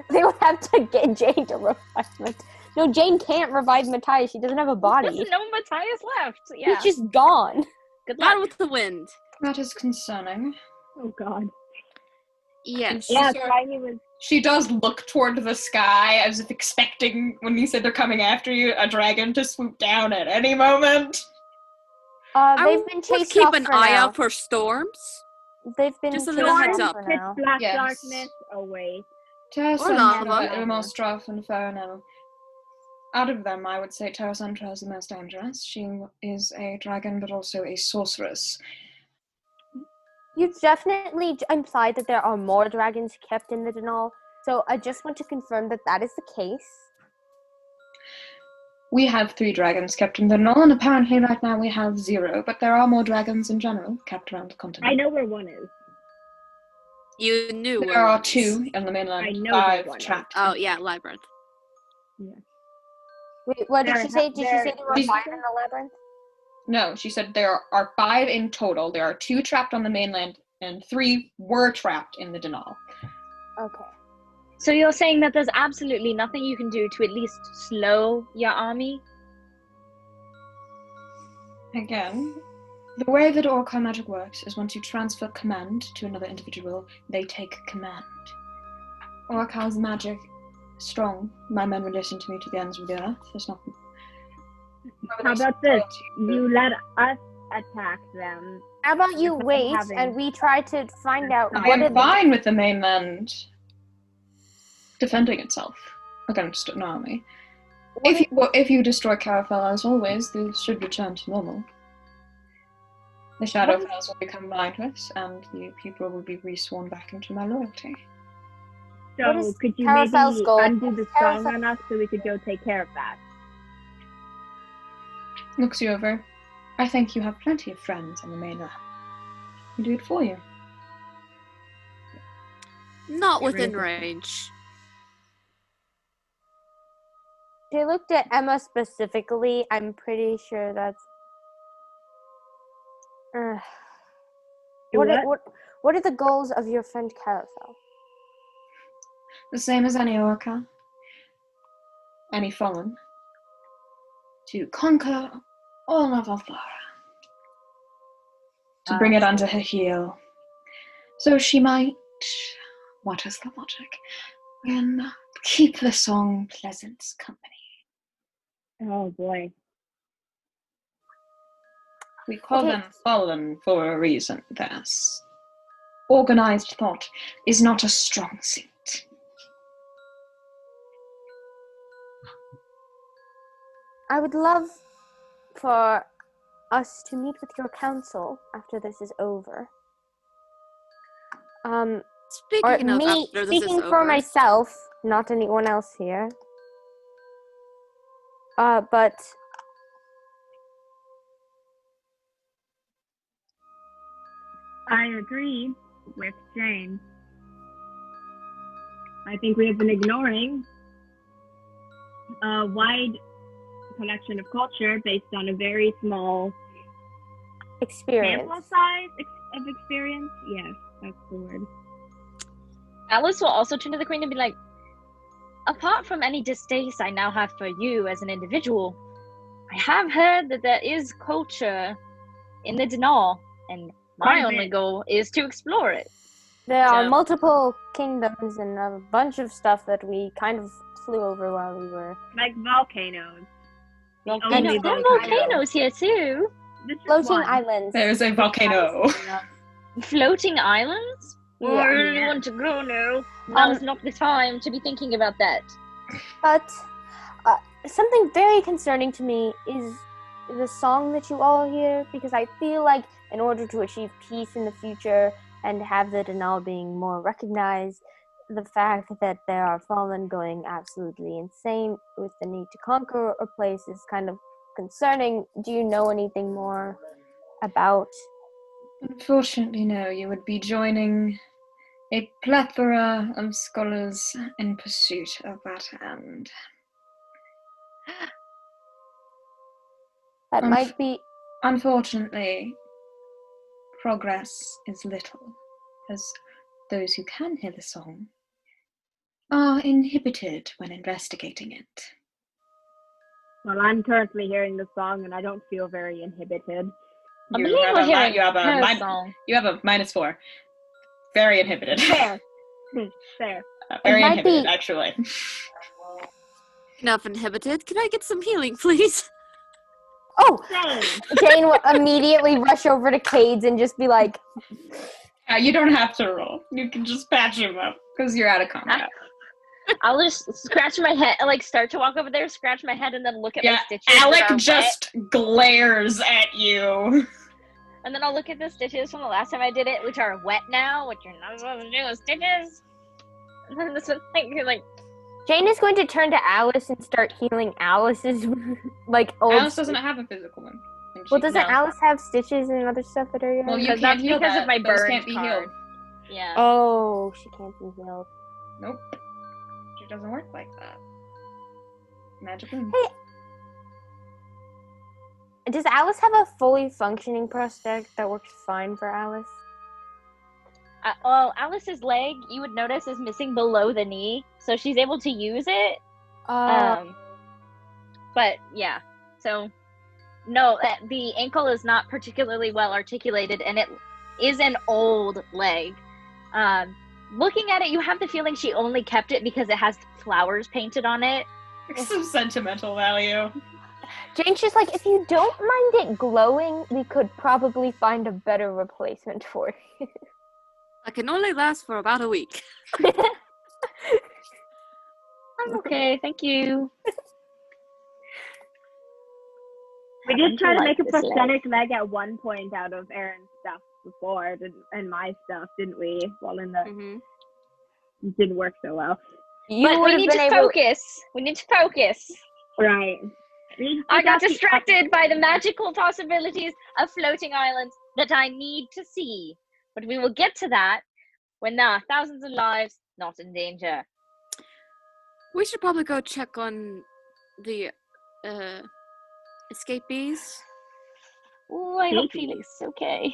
Speaker 6: They would have to get Jane to revive Matthias. No, Jane can't revive Matthias. She doesn't have a body.
Speaker 3: There's no Matthias left. Yeah.
Speaker 6: He's just gone.
Speaker 3: Good luck.
Speaker 4: Gone with the wind.
Speaker 1: That is concerning.
Speaker 5: Oh God.
Speaker 4: Yes.
Speaker 5: Yeah,
Speaker 1: Sure.
Speaker 5: Tiny was.
Speaker 1: She does look toward the sky as if expecting, when you said they're coming after you, a dragon to swoop down at any moment.
Speaker 6: They've been
Speaker 4: would
Speaker 6: chased
Speaker 4: keep
Speaker 6: off
Speaker 4: an
Speaker 6: for
Speaker 4: eye
Speaker 6: now.
Speaker 4: out for storms.
Speaker 6: They've been
Speaker 4: Just a
Speaker 6: chased
Speaker 4: little
Speaker 6: off
Speaker 4: heads up.
Speaker 6: for
Speaker 5: Pitch
Speaker 6: now.
Speaker 5: black
Speaker 1: Yes.
Speaker 5: darkness. Oh wait.
Speaker 1: Terracentra,
Speaker 4: lava.
Speaker 1: Ilmostroth, and Farinel. Out of them, I would say Terracentra is the most dangerous. She is a dragon, but also a sorceress.
Speaker 6: You definitely implied that there are more dragons kept in the Denal, so I just want to confirm that that is the case.
Speaker 1: We have 3 dragons kept in the null, and apparently right now we have 0, but there are more dragons in general kept around the continent.
Speaker 5: I know where one is.
Speaker 4: You knew
Speaker 1: There
Speaker 4: where
Speaker 1: are
Speaker 4: one is.
Speaker 1: 2 in the mainland,
Speaker 5: I know where
Speaker 1: 5
Speaker 5: one is.
Speaker 1: trapped.
Speaker 4: Oh, yeah, Labyrinth.
Speaker 6: Wait, what did
Speaker 5: There
Speaker 6: she say? Did she say there were
Speaker 1: She's-
Speaker 6: 5 in the labyrinth?
Speaker 1: No, she said there are 5 in total. There are 2 trapped on the mainland, and 3 were trapped in the Denal.
Speaker 6: Okay.
Speaker 3: So you're saying that there's absolutely nothing you can do to at least slow your army?
Speaker 1: Again, the way that Orca magic works is once you transfer command to another individual, they take command. Orca's magic strong. My men will listen to me to the ends of the earth. There's nothing.
Speaker 5: How about this? You let us attack them.
Speaker 6: How about you
Speaker 5: Instead of
Speaker 6: wait
Speaker 5: having-
Speaker 6: and we try to find out
Speaker 1: I
Speaker 6: what
Speaker 1: am
Speaker 6: did
Speaker 1: fine with the mainland defending itself against an army. If you destroy Carafel as always, this should return to normal. The Shadowfells will become mindless, and the people will be resworn back into my loyalty.
Speaker 6: What
Speaker 5: So
Speaker 6: is
Speaker 5: could you
Speaker 6: Carafel's
Speaker 5: maybe
Speaker 6: goal?
Speaker 5: undo the song
Speaker 6: Carafel-
Speaker 5: on us so we could go take care of that?
Speaker 1: Looks you over. I think you have plenty of friends on the mainland. I'll do it for you.
Speaker 4: Not
Speaker 5: Get rid
Speaker 4: within
Speaker 5: of it.
Speaker 4: range.
Speaker 6: She looked at Emma specifically. I'm pretty sure that's.
Speaker 5: Do
Speaker 6: What are the goals of your friend Carafel?
Speaker 1: The same as any Orca, any fallen, to conquer all of Althara, to bring it under her heel, so she might, what is the logic, keep the song pleasant company.
Speaker 5: Oh boy.
Speaker 1: We call
Speaker 6: Okay.
Speaker 1: them fallen for a reason. Thus, organized thought is not a strong suit.
Speaker 6: I would love for us to meet with your council after this is over. Or
Speaker 4: Speaking of
Speaker 6: me
Speaker 4: after this is
Speaker 6: speaking for
Speaker 4: over,
Speaker 6: myself, not anyone else here. But
Speaker 5: I agree with Jane. I think we have been ignoring a wide collection of culture based on a very small
Speaker 6: experience.
Speaker 5: sample size of experience. Yes, that's the word.
Speaker 3: Alice will also turn to the queen and be like, apart from any distaste I now have for you as an individual, I have heard that there is culture in the Denal, and my
Speaker 5: Quite a
Speaker 3: only
Speaker 5: bit.
Speaker 3: goal is to explore it.
Speaker 6: There are
Speaker 3: So-
Speaker 6: multiple kingdoms and a bunch of stuff that we kind of flew over while we were
Speaker 5: Like volcanoes.
Speaker 3: And
Speaker 5: Only
Speaker 3: there are
Speaker 5: volcano.
Speaker 3: volcanoes here too.
Speaker 5: This is
Speaker 6: floating
Speaker 5: one.
Speaker 6: islands.
Speaker 1: There's a volcano.
Speaker 3: Floating islands?
Speaker 6: Yeah.
Speaker 3: Oh, I really
Speaker 5: Yeah.
Speaker 3: want to go now. Now is not the time to be thinking about that.
Speaker 6: But something very concerning to me is the song that you all hear, because I feel like in order to achieve peace in the future and have the Denal being more recognized, the fact that there are fallen going absolutely insane with the need to conquer a place is kind of concerning. Do you know anything more about?
Speaker 1: Unfortunately, no. You would be joining a plethora of scholars in pursuit of that end.
Speaker 6: That might be.
Speaker 1: Unfortunately, progress is little, as those who can hear the song are inhibited when investigating it.
Speaker 5: Well, I'm currently hearing the song and I don't feel very inhibited.
Speaker 3: I
Speaker 1: You
Speaker 3: believe
Speaker 1: have
Speaker 3: we're
Speaker 1: a
Speaker 3: hearing
Speaker 1: you have a
Speaker 3: her
Speaker 1: min-
Speaker 3: song.
Speaker 1: you have a -4. Very inhibited.
Speaker 5: Fair. Fair.
Speaker 1: Very
Speaker 6: might
Speaker 1: inhibited,
Speaker 6: be-
Speaker 1: actually.
Speaker 4: enough inhibited. Can I get some healing, please?
Speaker 6: Oh,
Speaker 5: Same.
Speaker 6: Jane will immediately rush over to Cades and just be like,
Speaker 1: You don't have to roll. You can just patch him up because you're out of combat.
Speaker 3: I'll just scratch my head, like start to walk over there, scratch my head, and then look at my
Speaker 1: Yeah,
Speaker 3: stitches. that
Speaker 1: Alec
Speaker 3: are
Speaker 1: just glares at you.
Speaker 3: wet. And then I'll look at the stitches from the last time I did it, which are wet now, which you're not supposed to do with stitches. And then this one's like, you're like,
Speaker 6: Jane is going to turn to Alice and start healing Alice's like old.
Speaker 1: Alice doesn't have a physical one. And
Speaker 6: Well,
Speaker 1: she-
Speaker 6: doesn't
Speaker 1: no.
Speaker 6: Alice have stitches and other stuff that are?
Speaker 1: Well, you
Speaker 3: Because
Speaker 1: can't
Speaker 3: that's
Speaker 1: heal
Speaker 3: because
Speaker 1: that.
Speaker 3: of my
Speaker 1: Those
Speaker 3: burn
Speaker 1: can't be
Speaker 3: card.
Speaker 1: healed.
Speaker 3: Yeah.
Speaker 6: Oh, she can't be healed.
Speaker 1: Nope. It doesn't work like that. Magic wound.
Speaker 6: Hey, does Alice have a fully functioning prosthetic that works fine for Alice?
Speaker 3: Well, Alice's leg, you would notice, is missing below the knee, so she's able to use it. But yeah, so no, the ankle is not particularly well articulated, and it is an old leg. Looking at it, you have the feeling she only kept it because it has flowers painted on it.
Speaker 1: Some sentimental value.
Speaker 6: Jane's just like, if you don't mind it glowing, we could probably find a better replacement for it.
Speaker 4: I can only last for about a week.
Speaker 3: I'm okay, thank you.
Speaker 5: We did try to make a
Speaker 3: Like this leg.
Speaker 5: prosthetic leg at one point out of Aaron's stuff before, and my stuff, didn't we? Well, in the
Speaker 4: Mm-hmm.
Speaker 5: it didn't work so well.
Speaker 6: You
Speaker 3: But
Speaker 6: would
Speaker 3: we
Speaker 6: have
Speaker 3: need
Speaker 6: been
Speaker 3: to
Speaker 6: able.
Speaker 3: focus. We need to focus.
Speaker 5: Right.
Speaker 3: I got distracted by the magical possibilities of floating islands that I need to see. But we will get to that when there are thousands of lives not in danger.
Speaker 4: We should probably go check on the escapees,
Speaker 3: Oh, I hope Felix is okay.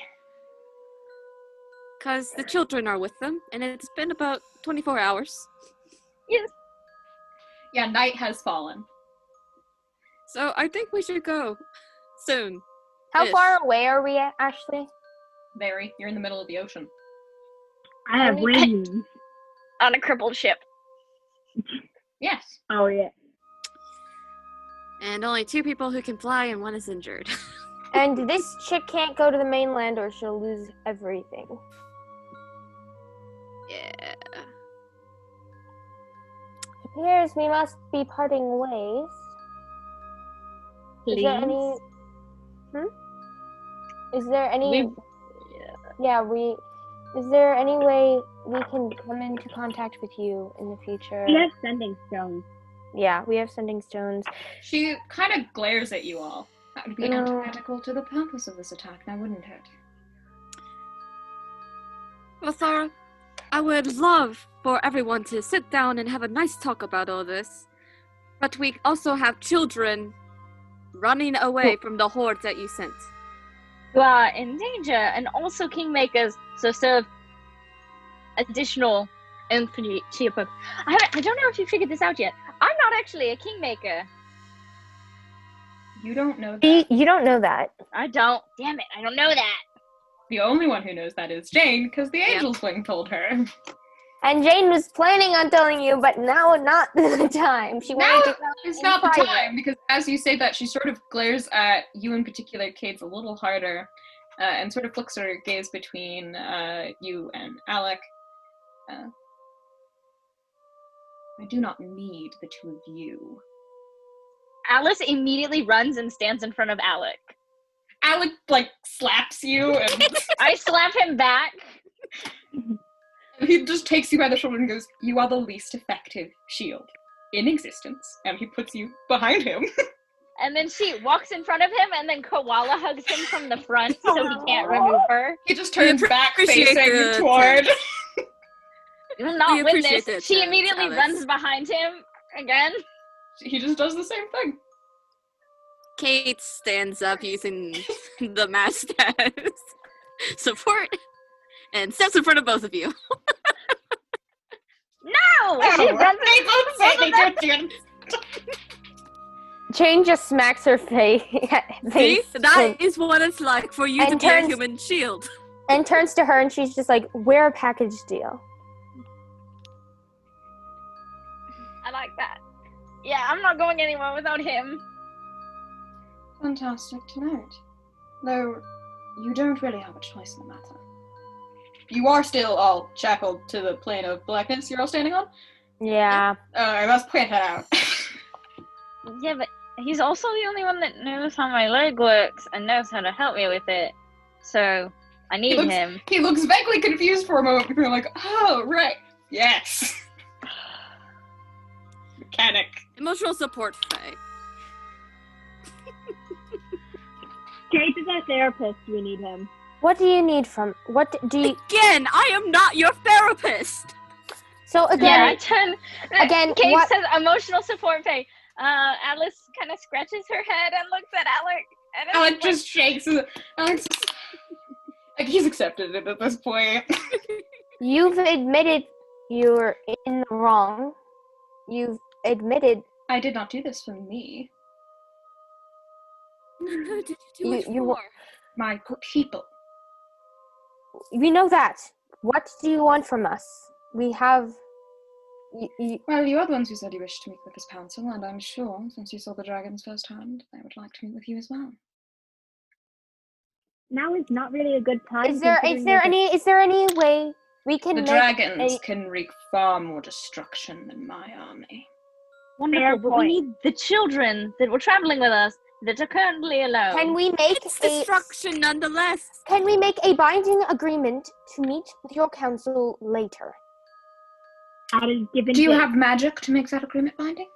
Speaker 4: because the children are with them, and it's been about 24 hours.
Speaker 3: Yes.
Speaker 1: Yeah, night has fallen.
Speaker 4: So I think we should go soon.
Speaker 6: How
Speaker 4: Ish.
Speaker 6: far away are we at, Ashley?
Speaker 1: Very. You're in the middle of the ocean.
Speaker 5: I have wings.
Speaker 3: On a crippled ship.
Speaker 1: Yes.
Speaker 5: Oh yeah.
Speaker 4: And only 2 people who can fly, and 1 is injured.
Speaker 6: And this chick can't go to the mainland or she'll lose everything.
Speaker 4: Yeah.
Speaker 6: It appears we must be parting ways. Is there any? Is there any? Is there any way we can come into contact with you in the future?
Speaker 5: We have sending stones.
Speaker 6: Yeah, we have sending stones.
Speaker 1: She kind of glares at you all. That would be
Speaker 6: No.
Speaker 1: antithetical to the purpose of this attack, now wouldn't it?
Speaker 4: Well, Thora, I would love for everyone to sit down and have a nice talk about all this. But we also have children running away from the hordes that you sent.
Speaker 3: You are in danger, and also Kingmakers, so serve additional infantry. I don't know if you figured this out yet. I'm not actually a Kingmaker.
Speaker 1: You don't know that.
Speaker 6: You don't know that.
Speaker 3: I don't. Damn it, I don't know that.
Speaker 1: The only one who knows that is Jane, because the Angel's Wing told her.
Speaker 6: And Jane was planning on telling you, but now not the time. She wanted to tell
Speaker 1: It's
Speaker 6: in
Speaker 1: not the
Speaker 6: private.
Speaker 1: time, because as you say that, she sort of glares at you in particular, Kate, a little harder, and sort of flicks her gaze between you and Alec. I do not need the 2 of you.
Speaker 3: Alice immediately runs and stands in front of Alec.
Speaker 1: Alec, slaps you, and
Speaker 3: I slap him back.
Speaker 1: he just takes you by the shoulder and goes, "You are the least effective shield in existence." And he puts you behind him.
Speaker 3: And then she walks in front of him, and then Koala hugs him from the front so he can't remove her.
Speaker 1: He just turns back
Speaker 4: appreciate
Speaker 1: facing
Speaker 4: the
Speaker 1: toward.
Speaker 3: You will not
Speaker 4: We
Speaker 3: win
Speaker 4: appreciate
Speaker 3: this.
Speaker 4: it,
Speaker 3: She immediately
Speaker 4: Alice.
Speaker 3: runs behind him again.
Speaker 1: He just does the same thing.
Speaker 4: Kate stands up using the mast as support and steps in front of both of you.
Speaker 3: No! She runs in front of them.
Speaker 6: Jane just smacks her face.
Speaker 4: See? That is what it's like for you to
Speaker 6: And
Speaker 4: be a
Speaker 6: turns-
Speaker 4: human shield.
Speaker 6: and turns to her and she's just like, "We're a package deal."
Speaker 3: I like that. Yeah, I'm not going anywhere without him.
Speaker 1: Fantastic to note. Though, you don't really have a choice in the matter. You are still all shackled to the plane of blackness you're all standing on?
Speaker 6: Yeah.
Speaker 1: I must point that out.
Speaker 3: Yeah, but he's also the only one that knows how my leg works and knows how to help me with it. So, I need him.
Speaker 1: He looks vaguely confused for a moment before like, "Oh, right, yes." mechanic.
Speaker 4: Emotional support, Faye.
Speaker 5: Kate is our therapist. We need him.
Speaker 6: What do you need from? What do you?
Speaker 4: Again, I am not your therapist.
Speaker 6: So
Speaker 3: Yeah,
Speaker 6: again,
Speaker 3: I turn.
Speaker 6: again,
Speaker 3: Kate
Speaker 6: what?
Speaker 3: says emotional support pay. Alice kind of scratches her head and looks at Alec. And it's
Speaker 1: Alec
Speaker 3: like,
Speaker 1: just shakes. Alex just, like, he's accepted it at this point.
Speaker 6: You've admitted you're in the wrong. You've admitted
Speaker 1: I did not do this for me.
Speaker 4: Who did you do it
Speaker 6: You-
Speaker 4: for?
Speaker 1: My people.
Speaker 6: we know that. What do you want from us? We have.
Speaker 1: Well, you are the ones who said you wished to meet with this council, and I'm sure, since you saw the dragons firsthand, they would like to meet with you as well.
Speaker 5: Now is not really a good time.
Speaker 6: Is there any way we can
Speaker 1: The
Speaker 6: make
Speaker 1: dragons
Speaker 6: a,
Speaker 1: can wreak far more destruction than my army.
Speaker 3: wonderful,
Speaker 5: Fair
Speaker 3: but we
Speaker 5: point.
Speaker 3: need the children that were traveling with us that are currently alone.
Speaker 6: Can we make
Speaker 4: It's
Speaker 6: a
Speaker 4: destruction nonetheless.
Speaker 6: Can we make a binding agreement to meet with your council later?
Speaker 1: Do you have magic to make that agreement binding?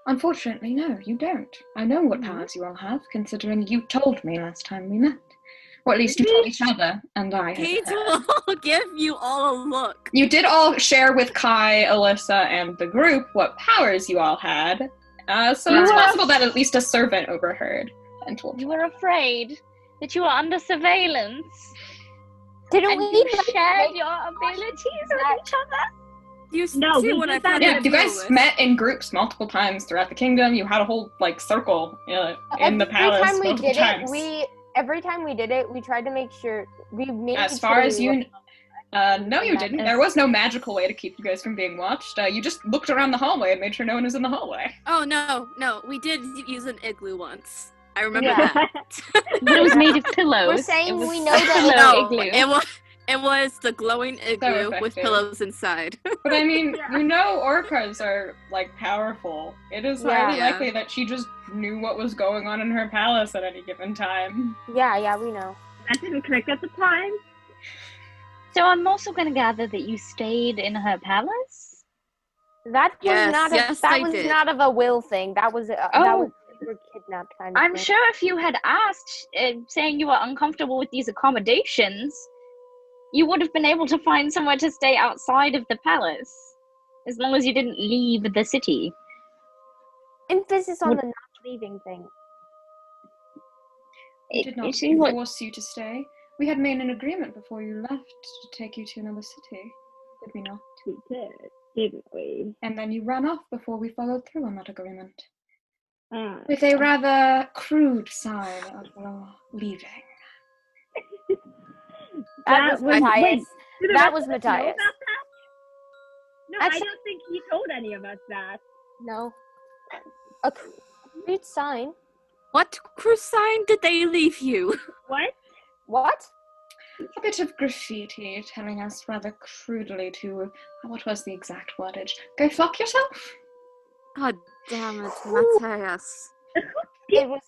Speaker 1: Unfortunately, no, you don't. I know what powers you all have, considering you told me last time we met. Or at least you told each other, and I had
Speaker 4: Kate
Speaker 1: heard.
Speaker 4: will give you all a look.
Speaker 1: You did all share with Kai, Alyssa, and the group what powers you all had, so it's possible that at least a servant overheard and told
Speaker 3: You
Speaker 1: you.
Speaker 3: were afraid that you were under surveillance.
Speaker 6: Didn't
Speaker 3: And
Speaker 6: we
Speaker 3: you
Speaker 6: like,
Speaker 3: shared
Speaker 6: make
Speaker 3: your abilities with
Speaker 6: that-
Speaker 3: each other?
Speaker 4: You
Speaker 5: No,
Speaker 4: see
Speaker 5: we
Speaker 4: what
Speaker 5: did
Speaker 4: I've
Speaker 5: that
Speaker 4: had
Speaker 1: Yeah,
Speaker 4: to
Speaker 1: you
Speaker 4: deal
Speaker 1: guys
Speaker 4: with.
Speaker 1: met in groups multiple times throughout the kingdom. You had a whole circle in the palace
Speaker 6: Every time we
Speaker 1: multiple
Speaker 6: did
Speaker 1: times.
Speaker 6: every time we did it, we tried to make sure we made
Speaker 1: As
Speaker 6: it
Speaker 1: far
Speaker 6: so
Speaker 1: as
Speaker 6: we
Speaker 1: you,
Speaker 6: looked-
Speaker 1: no, you didn't. There was no magical way to keep you guys from being watched. You just looked around the hallway and made sure no one was in the hallway.
Speaker 4: Oh no, we did use an igloo once. I remember
Speaker 6: Yeah.
Speaker 4: that.
Speaker 3: But it was made of pillows.
Speaker 6: We're saying
Speaker 3: It was
Speaker 6: we know
Speaker 3: a
Speaker 6: that-
Speaker 3: pillow
Speaker 4: No,
Speaker 3: igloo.
Speaker 4: it was the glowing igloo with
Speaker 1: effective.
Speaker 4: pillows inside.
Speaker 1: But I mean,
Speaker 5: Yeah.
Speaker 1: you know, orcas are powerful. It is highly
Speaker 4: Yeah.
Speaker 1: likely that she just knew what was going on in her palace at any given time.
Speaker 6: Yeah, we know.
Speaker 5: That didn't click at the time.
Speaker 3: So I'm also going to gather that you stayed in her palace?
Speaker 6: That was
Speaker 4: Yes,
Speaker 6: not a,
Speaker 4: yes,
Speaker 6: that
Speaker 4: I
Speaker 6: was
Speaker 4: did.
Speaker 6: not of a will thing. That was that was we were kidnapped kind of
Speaker 3: I'm
Speaker 6: thing.
Speaker 3: sure if you had asked, saying you were uncomfortable with these accommodations, you would have been able to find somewhere to stay outside of the palace. As long as you didn't leave the city.
Speaker 6: Emphasis on the not leaving thing.
Speaker 1: We did not
Speaker 3: It seems like
Speaker 1: force you to stay. We had made an agreement before you left to take you to another city. Did we not?
Speaker 5: We did, didn't we?
Speaker 1: And then you ran off before we followed through on that agreement.
Speaker 5: Uh,
Speaker 1: With a rather crude sign of leaving.
Speaker 6: That was Matthias.
Speaker 5: wait, did the
Speaker 6: That
Speaker 5: rest
Speaker 6: was
Speaker 5: of us know
Speaker 6: Matthias.
Speaker 5: about that? No,
Speaker 6: Actually-
Speaker 5: I don't think he told any of us that.
Speaker 6: No. A crude sign.
Speaker 4: What cruise sign did they leave you?
Speaker 5: What?
Speaker 6: What?
Speaker 1: A bit of graffiti telling us rather crudely to, what was the exact wordage? Go fuck yourself?
Speaker 4: God damn it, Matthias.
Speaker 6: It was.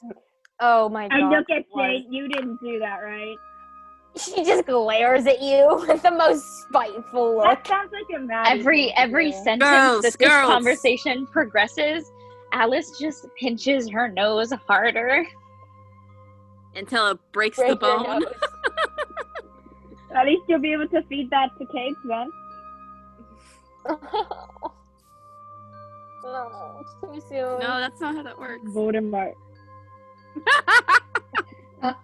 Speaker 6: Oh my god.
Speaker 5: And look at
Speaker 6: it was.
Speaker 5: Jane, you didn't do that, right?
Speaker 6: She just glares at you with the most spiteful look.
Speaker 5: That sounds like a mad.
Speaker 3: every sentence
Speaker 4: Girls,
Speaker 3: that this
Speaker 4: girls.
Speaker 3: conversation progresses, Alice just pinches her nose harder.
Speaker 4: Until it breaks
Speaker 6: Break
Speaker 4: the
Speaker 6: your
Speaker 4: bone.
Speaker 6: nose.
Speaker 5: At least you'll be able to feed that to Kate then.
Speaker 6: No, too soon.
Speaker 4: No, that's not how that works.
Speaker 5: Voldemort.
Speaker 1: But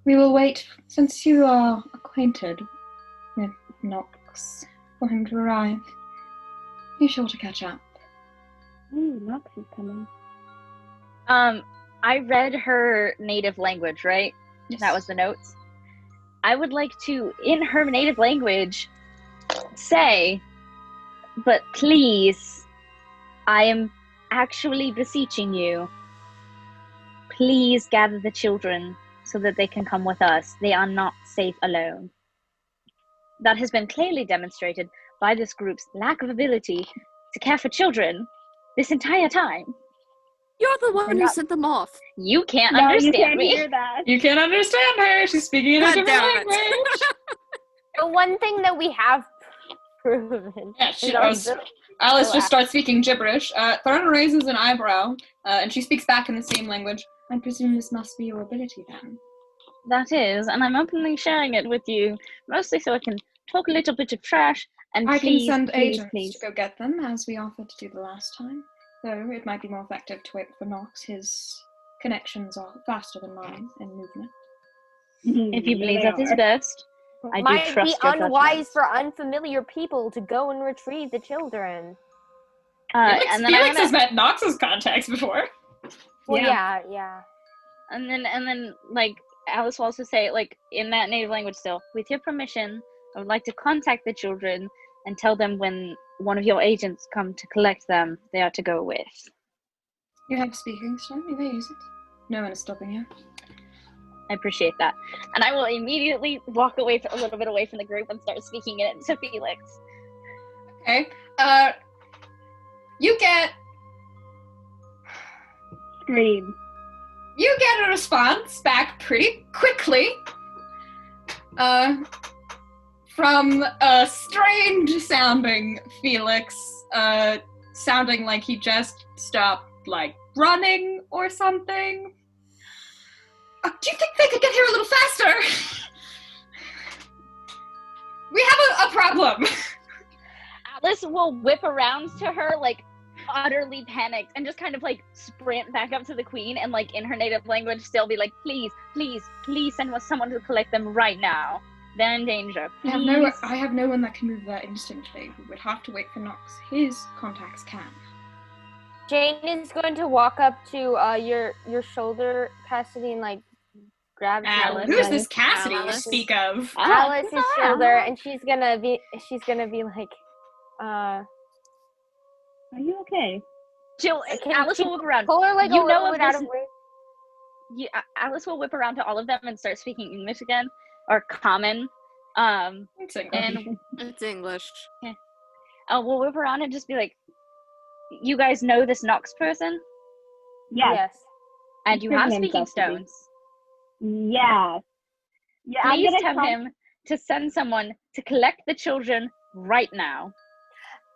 Speaker 1: we will wait, since you are acquainted with Nox, for him to arrive. Be sure to catch up.
Speaker 5: Ooh, Nox is coming.
Speaker 3: I read her native language, right?
Speaker 1: Yes.
Speaker 3: That was the notes. I would like to, in her native language, say, but please, I am actually beseeching you, please gather the children so that they can come with us. They are not safe alone. That has been clearly demonstrated by this group's lack of ability to care for children this entire time.
Speaker 4: You're the one who
Speaker 3: not-
Speaker 4: sent them off.
Speaker 3: You can't
Speaker 5: No, you
Speaker 3: understand
Speaker 5: can't
Speaker 3: me.
Speaker 5: hear that.
Speaker 1: You can't understand her. She's speaking in a
Speaker 4: God
Speaker 1: different
Speaker 4: damn it.
Speaker 1: language.
Speaker 6: The one thing that we have proven
Speaker 1: Yeah,
Speaker 6: is our ability
Speaker 1: Alice just starts speaking gibberish. Thorna raises an eyebrow, and she speaks back in the same language. I presume this must be your ability, then.
Speaker 3: That is, and I'm openly sharing it with you, mostly so I can talk a little bit of trash, and
Speaker 1: I
Speaker 3: please,
Speaker 1: can send
Speaker 3: please,
Speaker 1: agents
Speaker 3: please.
Speaker 1: to go get them, as we offered to do the last time. Though it might be more effective to wait for Nox. His connections are faster than mine in movement.
Speaker 3: If you believe that is best, I do
Speaker 6: Might
Speaker 3: trust
Speaker 6: be
Speaker 3: your
Speaker 6: unwise
Speaker 3: judgment.
Speaker 6: for unfamiliar people to go and retrieve the children.
Speaker 3: And then
Speaker 1: Felix has met Nox's contacts before.
Speaker 6: Well,
Speaker 5: Yeah.
Speaker 6: yeah.
Speaker 3: And then, like, Alice will also say, like, in that native language still, with your permission, I would like to contact the children and tell them when one of your agents come to collect them, they are to go with.
Speaker 1: You have speaking stone, you may use it. No one is stopping you.
Speaker 3: I appreciate that. And I will immediately walk away a little bit away from the group and start speaking it to Felix.
Speaker 1: Okay. You get
Speaker 5: Scream.
Speaker 1: You get a response back pretty quickly. From a strange sounding Felix, sounding like he just stopped, like, running or something. Do you think they could get here a little faster? We have a problem.
Speaker 3: Alice will whip around to her, like, utterly panicked, and just kind of, like, sprint back up to the queen and, like, in her native language still be like, please, please, please send us someone to collect them right now. They're in danger. Please.
Speaker 1: I have no one that can move that instantly. We would have to wait for Nox. His contacts can.
Speaker 6: Jane is going to walk up to your shoulder, Cassidy, and like grab
Speaker 3: Alice.
Speaker 1: Who is this Cassidy you
Speaker 4: Alice.
Speaker 1: speak of?
Speaker 6: Alice's shoulder, and she's gonna be like,
Speaker 5: Are you okay?
Speaker 3: Alice will whip around.
Speaker 6: pull her like
Speaker 3: You
Speaker 6: a
Speaker 3: know
Speaker 6: little
Speaker 3: of
Speaker 6: bit out
Speaker 3: this-
Speaker 6: of way.
Speaker 3: Alice will whip around to all of them and start speaking English again, or common.
Speaker 1: It's English.
Speaker 3: And
Speaker 4: It's English.
Speaker 3: we'll whip around and just be like, you guys know this Nox person?
Speaker 5: Yes.
Speaker 3: And you have
Speaker 5: His name's
Speaker 3: speaking
Speaker 5: Cassidy.
Speaker 3: stones.
Speaker 5: Yes. Yeah, I'm
Speaker 3: Please
Speaker 5: gonna
Speaker 3: tell
Speaker 5: come-
Speaker 3: him to send someone to collect the children right now.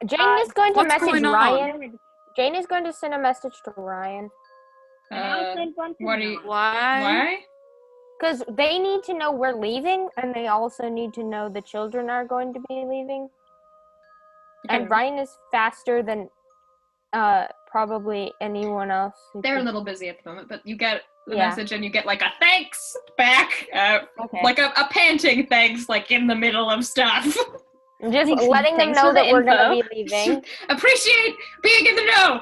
Speaker 6: Jane is going to
Speaker 4: what's
Speaker 6: message
Speaker 4: going on?
Speaker 6: Ryan. Jane is going to send a message to Ryan
Speaker 5: I'll send one to
Speaker 1: what do you-
Speaker 5: Nox.
Speaker 1: Why?
Speaker 6: because they need to know we're leaving, and they also need to know the children are going to be leaving.
Speaker 1: Okay.
Speaker 6: And Ryan is faster than probably anyone else.
Speaker 1: They're a little busy at the moment, but you get the
Speaker 6: Yeah.
Speaker 1: message and you get like a thanks back,
Speaker 6: Okay.
Speaker 1: like a panting thanks, like in the middle of stuff.
Speaker 6: Just
Speaker 3: Thanks-
Speaker 6: letting them
Speaker 3: thanks
Speaker 6: know
Speaker 3: for
Speaker 6: that
Speaker 3: the
Speaker 6: we're going
Speaker 3: info.
Speaker 6: to be leaving.
Speaker 1: Appreciate being in the know.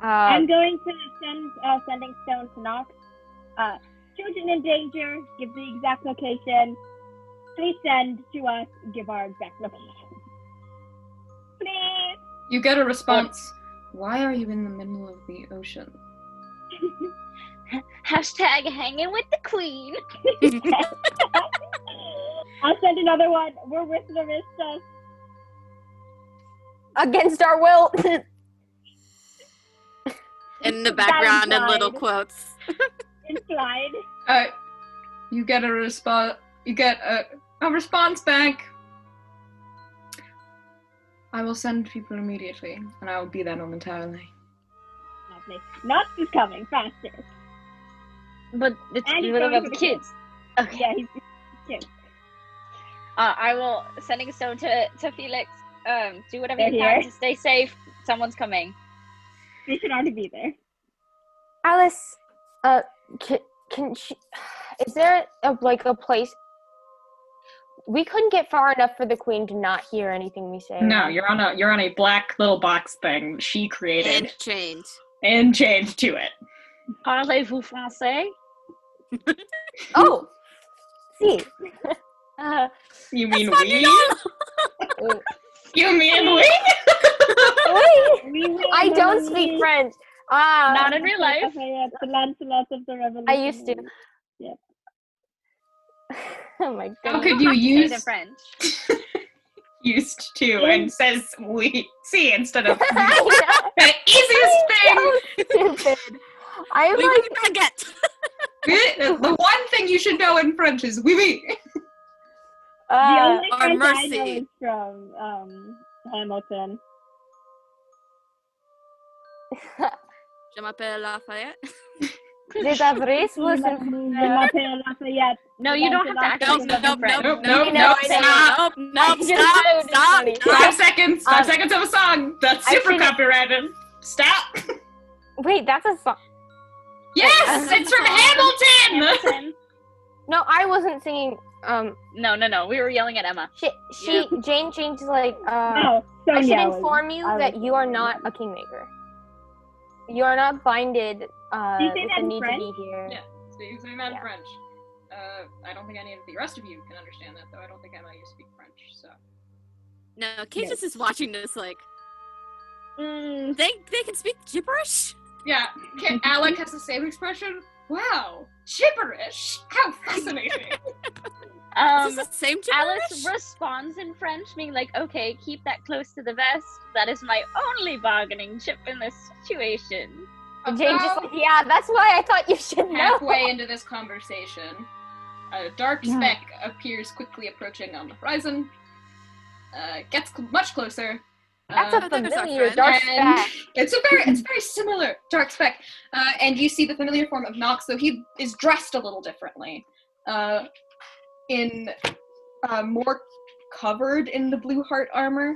Speaker 5: I'm going to send sending stone to Nox. Children in danger. Give the exact location. Please send to us. Give our exact location. Please.
Speaker 1: You get a response. Why are you in the middle of the ocean?
Speaker 3: Hashtag hanging with the queen.
Speaker 5: I'll send another one. We're with Larissa.
Speaker 6: Against our will.
Speaker 4: In the background in little
Speaker 5: implied.
Speaker 4: quotes.
Speaker 5: Implied.
Speaker 1: You get a response. You get a response back. I will send people immediately, and I will be there momentarily.
Speaker 5: Lovely. Nox is coming faster.
Speaker 3: But it's
Speaker 5: And he's
Speaker 3: what
Speaker 5: going
Speaker 3: about
Speaker 5: for
Speaker 3: the
Speaker 5: the
Speaker 3: kids? Okay.
Speaker 5: Yeah, he's cute.
Speaker 3: I will sending a stone to Felix. Do whatever
Speaker 5: They're
Speaker 3: you can
Speaker 5: here.
Speaker 3: to stay safe. Someone's coming.
Speaker 5: They should already be there.
Speaker 6: Alice, can she? Is there a place? We couldn't get far enough for the queen to not hear anything we say.
Speaker 1: No,
Speaker 6: right?
Speaker 1: you're on a black little box thing she created
Speaker 4: And change.
Speaker 1: and changed to it.
Speaker 3: Parlez-vous français?
Speaker 6: Oh, see.
Speaker 1: You mean
Speaker 4: That's
Speaker 1: we?
Speaker 6: Wait,
Speaker 1: You mean we?
Speaker 6: I don't speak French.
Speaker 3: Not in real life.
Speaker 5: The Lancelot of the Revolution.
Speaker 6: I used to.
Speaker 5: Yeah.
Speaker 6: Oh my
Speaker 1: How
Speaker 6: god.
Speaker 1: could you
Speaker 3: Say
Speaker 1: use
Speaker 3: the French.
Speaker 1: used to and says we see instead of we?
Speaker 6: I
Speaker 1: The easiest thing.
Speaker 6: know. So stupid. I'm
Speaker 4: We
Speaker 6: like,
Speaker 4: baguette.
Speaker 1: The one thing you should know in French is oui oui.
Speaker 5: The only
Speaker 4: Our
Speaker 5: French I know
Speaker 4: mercy.
Speaker 5: is from Hamilton.
Speaker 4: Je m'appelle Lafayette.
Speaker 6: Did that race was
Speaker 5: Je m'appelle Lafayette.
Speaker 3: No, you don't have to actually
Speaker 4: Nope,
Speaker 3: speak in French.
Speaker 1: Nope, stop.
Speaker 4: Nope,
Speaker 6: just
Speaker 4: stop,
Speaker 6: thought it was
Speaker 4: stop,
Speaker 6: funny.
Speaker 4: stop.
Speaker 1: 5 seconds. 5 seconds of a song. That's
Speaker 6: I
Speaker 1: super
Speaker 6: should've-
Speaker 1: copyrighted. Stop.
Speaker 6: Wait, that's a song.
Speaker 1: Yes, it's from Hamilton.
Speaker 3: Hamilton.
Speaker 6: No, I wasn't singing.
Speaker 3: No. We were yelling at Emma.
Speaker 6: Jane changed like.
Speaker 5: No,
Speaker 6: I should
Speaker 5: Sonya was-
Speaker 6: inform you
Speaker 5: I
Speaker 6: that
Speaker 5: was-
Speaker 6: you are not a kingmaker. You are not binded
Speaker 5: you say
Speaker 6: with
Speaker 5: that
Speaker 6: the
Speaker 5: in
Speaker 6: need
Speaker 5: French?
Speaker 6: to be here.
Speaker 1: Yeah, speaking that in
Speaker 6: Yeah.
Speaker 1: French. I don't think any of the rest of you can understand that, though. I don't think Emma, you speak French, so.
Speaker 4: No, Kate just is watching this like, they can speak gibberish?
Speaker 1: Yeah, Alec has the same expression. Wow, gibberish! How fascinating!
Speaker 4: Is this the same gibberish?
Speaker 3: Alice responds in French, being like, okay, keep that close to the vest. That is my only bargaining chip in this situation.
Speaker 6: And Jane's just like, yeah, that's why I thought you should know.
Speaker 1: Halfway into this conversation, a dark speck appears quickly approaching on the horizon. Gets much closer.
Speaker 6: That's a
Speaker 4: there's our
Speaker 6: familiar
Speaker 4: friend.
Speaker 6: dark
Speaker 1: And
Speaker 6: speck.
Speaker 1: it's very similar dark speck. And you see the familiar form of Nox, though he is dressed a little differently. In more covered in the blue heart armor.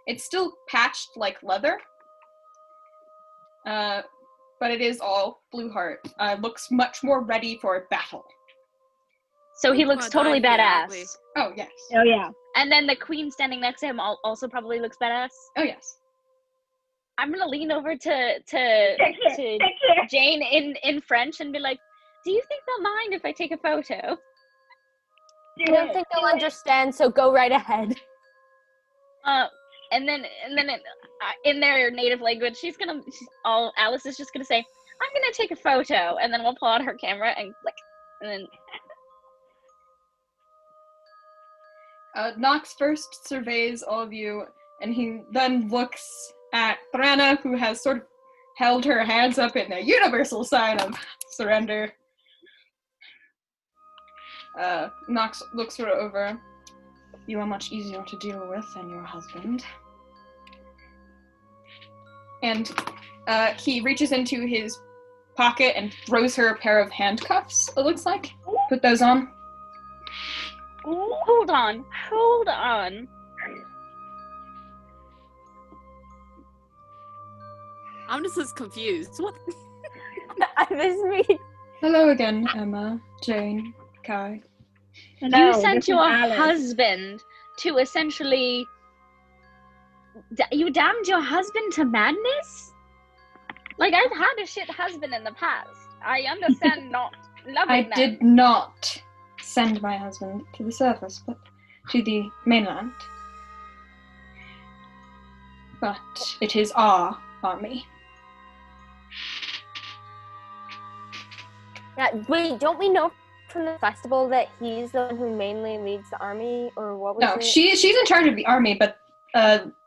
Speaker 1: It's still patched like leather. But it is all blue heart. Looks much more ready for battle.
Speaker 3: So he looks totally badass.
Speaker 1: Oh, yes.
Speaker 5: Oh yeah.
Speaker 3: And then the queen standing next to him also probably looks badass.
Speaker 1: Oh, yes.
Speaker 3: I'm gonna lean over to
Speaker 5: Take care.
Speaker 3: Jane in French and be like, do you think they'll mind if I take a photo?
Speaker 6: I don't think they'll understand, so go right ahead.
Speaker 3: And then in their native language, Alice is just gonna say, I'm gonna take a photo, and then we'll pull out her camera and click, and then
Speaker 1: Nox first surveys all of you, and he then looks at Thranna, who has sort of held her hands up in a universal sign of surrender. Nox looks her over. You are much easier to deal with than your husband. And he reaches into his pocket and throws her a pair of handcuffs, it looks like. Put those on.
Speaker 3: hold on.
Speaker 4: I'm just as confused. What?
Speaker 6: This means
Speaker 1: Hello again, Emma, Jane, Kai.
Speaker 5: Hello,
Speaker 3: You
Speaker 5: this
Speaker 3: sent
Speaker 5: is
Speaker 3: your
Speaker 5: Alice.
Speaker 3: husband to essentially. You damned your husband to madness? Like, I've had a shit husband in the past. I understand not loving
Speaker 1: I
Speaker 3: them.
Speaker 1: did not send my husband to the surface, but to the mainland. But it is our army.
Speaker 6: Yeah, wait, don't we know from the festival that he's the one who mainly leads the army, or what was
Speaker 1: No,
Speaker 6: it?
Speaker 1: she's in charge of the army, but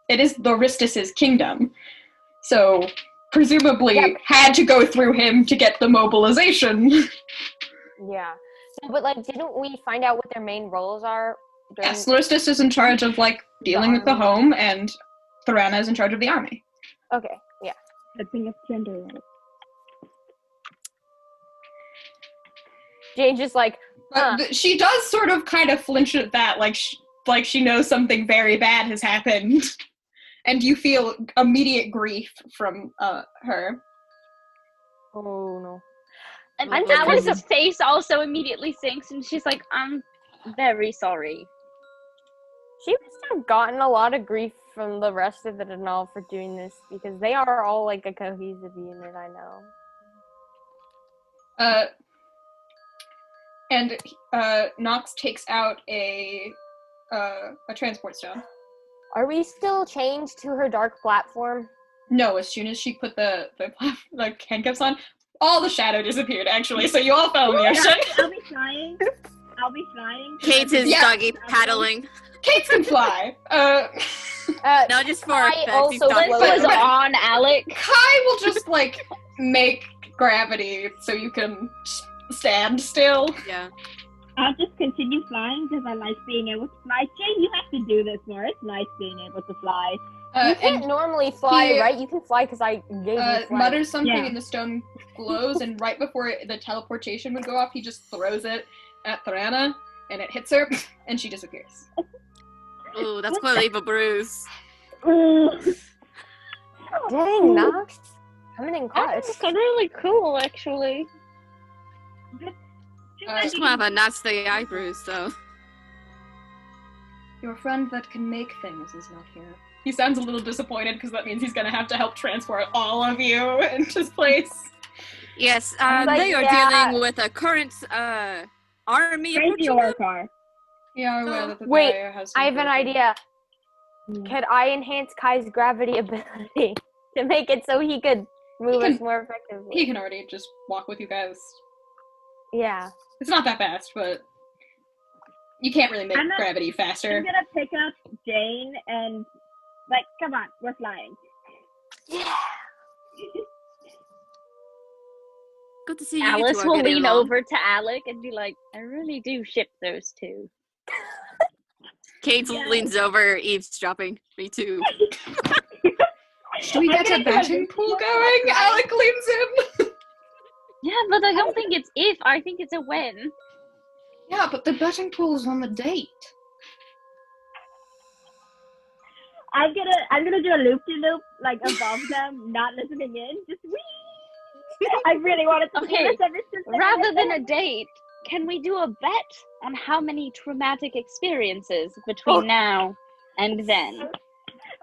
Speaker 1: it is Doristus' kingdom. So presumably
Speaker 6: Yep.
Speaker 1: had to go through him to get the mobilization.
Speaker 6: Yeah. So, but like, didn't we find out what their main roles are? during-
Speaker 1: Yes, Doristus is in charge of like dealing with the
Speaker 6: army.
Speaker 1: home, and Thranna is in charge of the army.
Speaker 6: Okay, yeah.
Speaker 5: I think it's gender right.
Speaker 6: Jane's just like,
Speaker 1: But she does sort of kind of flinch at that, like she knows something very bad has happened, and you feel immediate grief from her.
Speaker 6: oh no.
Speaker 3: And
Speaker 4: I'm
Speaker 6: just
Speaker 3: Alice's face also immediately sinks, and she's like, I'm very sorry.
Speaker 6: She must have gotten a lot of grief from the rest of the Denal for doing this, because they are all like a cohesive unit, I know.
Speaker 1: And Nox takes out a transport stone.
Speaker 6: Are we still changed to her dark platform?
Speaker 1: No, as soon as she put the handcuffs on, all the shadow disappeared, actually, so you all fell in the ocean.
Speaker 5: I'll be flying.
Speaker 4: Kate is
Speaker 1: Yeah.
Speaker 4: doggy paddling.
Speaker 1: Kate can fly.
Speaker 4: No, just for
Speaker 6: I
Speaker 4: effect,
Speaker 6: also
Speaker 4: he's doggy
Speaker 6: float.
Speaker 3: Was
Speaker 4: paddling.
Speaker 3: on Alec.
Speaker 1: Kai will just, make gravity so you can stand still.
Speaker 4: Yeah.
Speaker 5: I'll just continue flying because I like being able to fly. Jane, you have to do this more. It's nice being able to fly.
Speaker 6: You can't normally fly,
Speaker 1: he,
Speaker 6: right? You can fly because I gave you flight.
Speaker 1: mutters something
Speaker 5: Yeah.
Speaker 1: and the stone glows, and right before the teleportation would go off, he just throws it at Thorana, and it hits her, and she disappears.
Speaker 4: Ooh, that's gonna leave a bruise.
Speaker 6: Dang, Nox. Coming in clutch.
Speaker 3: That's really cool, actually.
Speaker 4: She's gonna have a nasty eye bruise, though.
Speaker 1: Your friend that can make things is not here. He sounds a little disappointed because that means he's gonna have to help transport all of you into this place.
Speaker 4: Yes,
Speaker 6: like,
Speaker 4: they are
Speaker 6: yeah.
Speaker 4: dealing with a current army
Speaker 5: Crazy
Speaker 4: approaching them.
Speaker 5: car.
Speaker 1: Yeah, I'm aware that the
Speaker 6: Wait,
Speaker 1: barrier has
Speaker 6: I have an
Speaker 1: broken.
Speaker 6: idea. Could I enhance Kai's gravity ability to make it so he could move
Speaker 1: He
Speaker 6: us
Speaker 1: can-
Speaker 6: more effectively?
Speaker 1: He can already just walk with you guys.
Speaker 6: Yeah.
Speaker 1: It's not that fast, but you can't really make
Speaker 5: I'm not-
Speaker 1: gravity faster.
Speaker 5: I'm gonna pick up Jane and, like, come on, we're flying.
Speaker 6: Yeah.
Speaker 4: Good to see you
Speaker 3: Alice
Speaker 4: two are
Speaker 3: will
Speaker 4: getting
Speaker 3: lean
Speaker 4: along.
Speaker 3: over to Alec and be like, I really do ship those two.
Speaker 4: Kate
Speaker 5: Yeah.
Speaker 4: leans over, eavesdropping. Me too.
Speaker 1: Should we
Speaker 5: I'm
Speaker 1: get
Speaker 5: gonna
Speaker 1: a
Speaker 5: do a
Speaker 1: betting
Speaker 5: big
Speaker 1: pool
Speaker 5: flip
Speaker 1: going?
Speaker 5: flop.
Speaker 1: Alec leans in.
Speaker 3: Yeah, but I don't think it's if, I think it's a when.
Speaker 1: Yeah, but the betting pool is on the date.
Speaker 5: I'm gonna do a loop-de-loop, like, above them, not listening in, just wee! I really wanted to do
Speaker 3: Okay,
Speaker 5: this ever since I
Speaker 3: Rather
Speaker 5: met
Speaker 3: than
Speaker 5: them.
Speaker 3: a date, can we do a bet on how many traumatic experiences between now and then?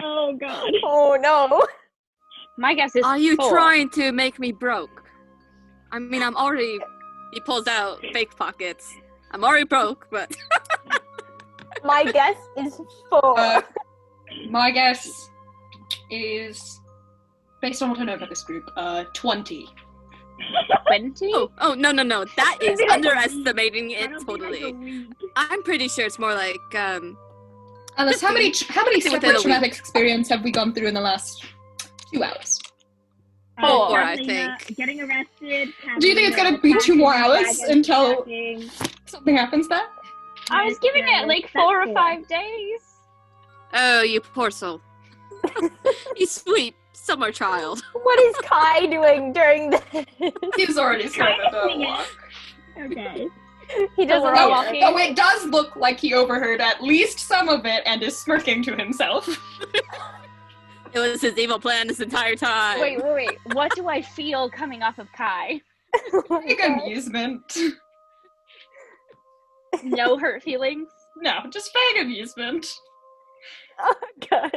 Speaker 5: Oh, God.
Speaker 6: Oh no.
Speaker 3: My guess is
Speaker 4: Are you
Speaker 3: 4.
Speaker 4: trying to make me broke? I mean, I'm already... He pulls out fake pockets. I'm already broke, but...
Speaker 6: My guess is 4.
Speaker 1: My guess is, based on what I know about this group, 20.
Speaker 3: 20?
Speaker 4: Oh, no. That is
Speaker 5: Maybe like a
Speaker 4: underestimating
Speaker 5: week.
Speaker 4: it
Speaker 5: That'll be like
Speaker 4: totally.
Speaker 5: a week.
Speaker 4: I'm pretty sure it's more like,
Speaker 1: Alice, how many
Speaker 4: Within
Speaker 1: separate
Speaker 4: a
Speaker 1: traumatic experiences have we gone through in the last 2 hours?
Speaker 4: 4, I
Speaker 5: Having,
Speaker 4: think.
Speaker 5: Getting arrested.
Speaker 1: Do you think it's gonna be 2 more hours until something happens there?
Speaker 3: I was giving it like 4 or 5 days.
Speaker 4: Oh, you poor soul. You sweet summer child.
Speaker 6: What is Kai doing during this?
Speaker 1: He's already started to walk.
Speaker 5: Okay.
Speaker 6: He doesn't
Speaker 3: we're
Speaker 6: know.
Speaker 3: all
Speaker 1: Oh,
Speaker 3: walking.
Speaker 1: oh, it does look like he overheard at least some of it and is smirking to himself.
Speaker 4: It was his evil plan this entire time.
Speaker 3: Wait. What do I feel coming off of Kai?
Speaker 1: Big amusement.
Speaker 3: No hurt feelings?
Speaker 1: No, just vague amusement.
Speaker 6: Oh gosh.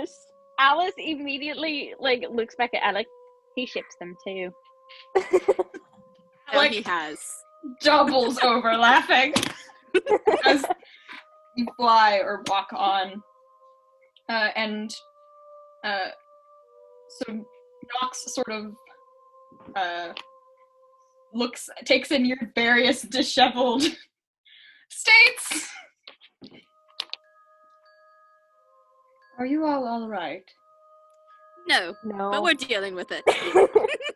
Speaker 3: Alice immediately looks back at Alec. He ships them too.
Speaker 4: No,
Speaker 1: Like-
Speaker 4: he has.
Speaker 1: Doubles over laughing as you fly or walk on, and so Nox sort of takes in your various disheveled states. Are you all right?
Speaker 4: No,
Speaker 6: No.
Speaker 4: but we're dealing with it.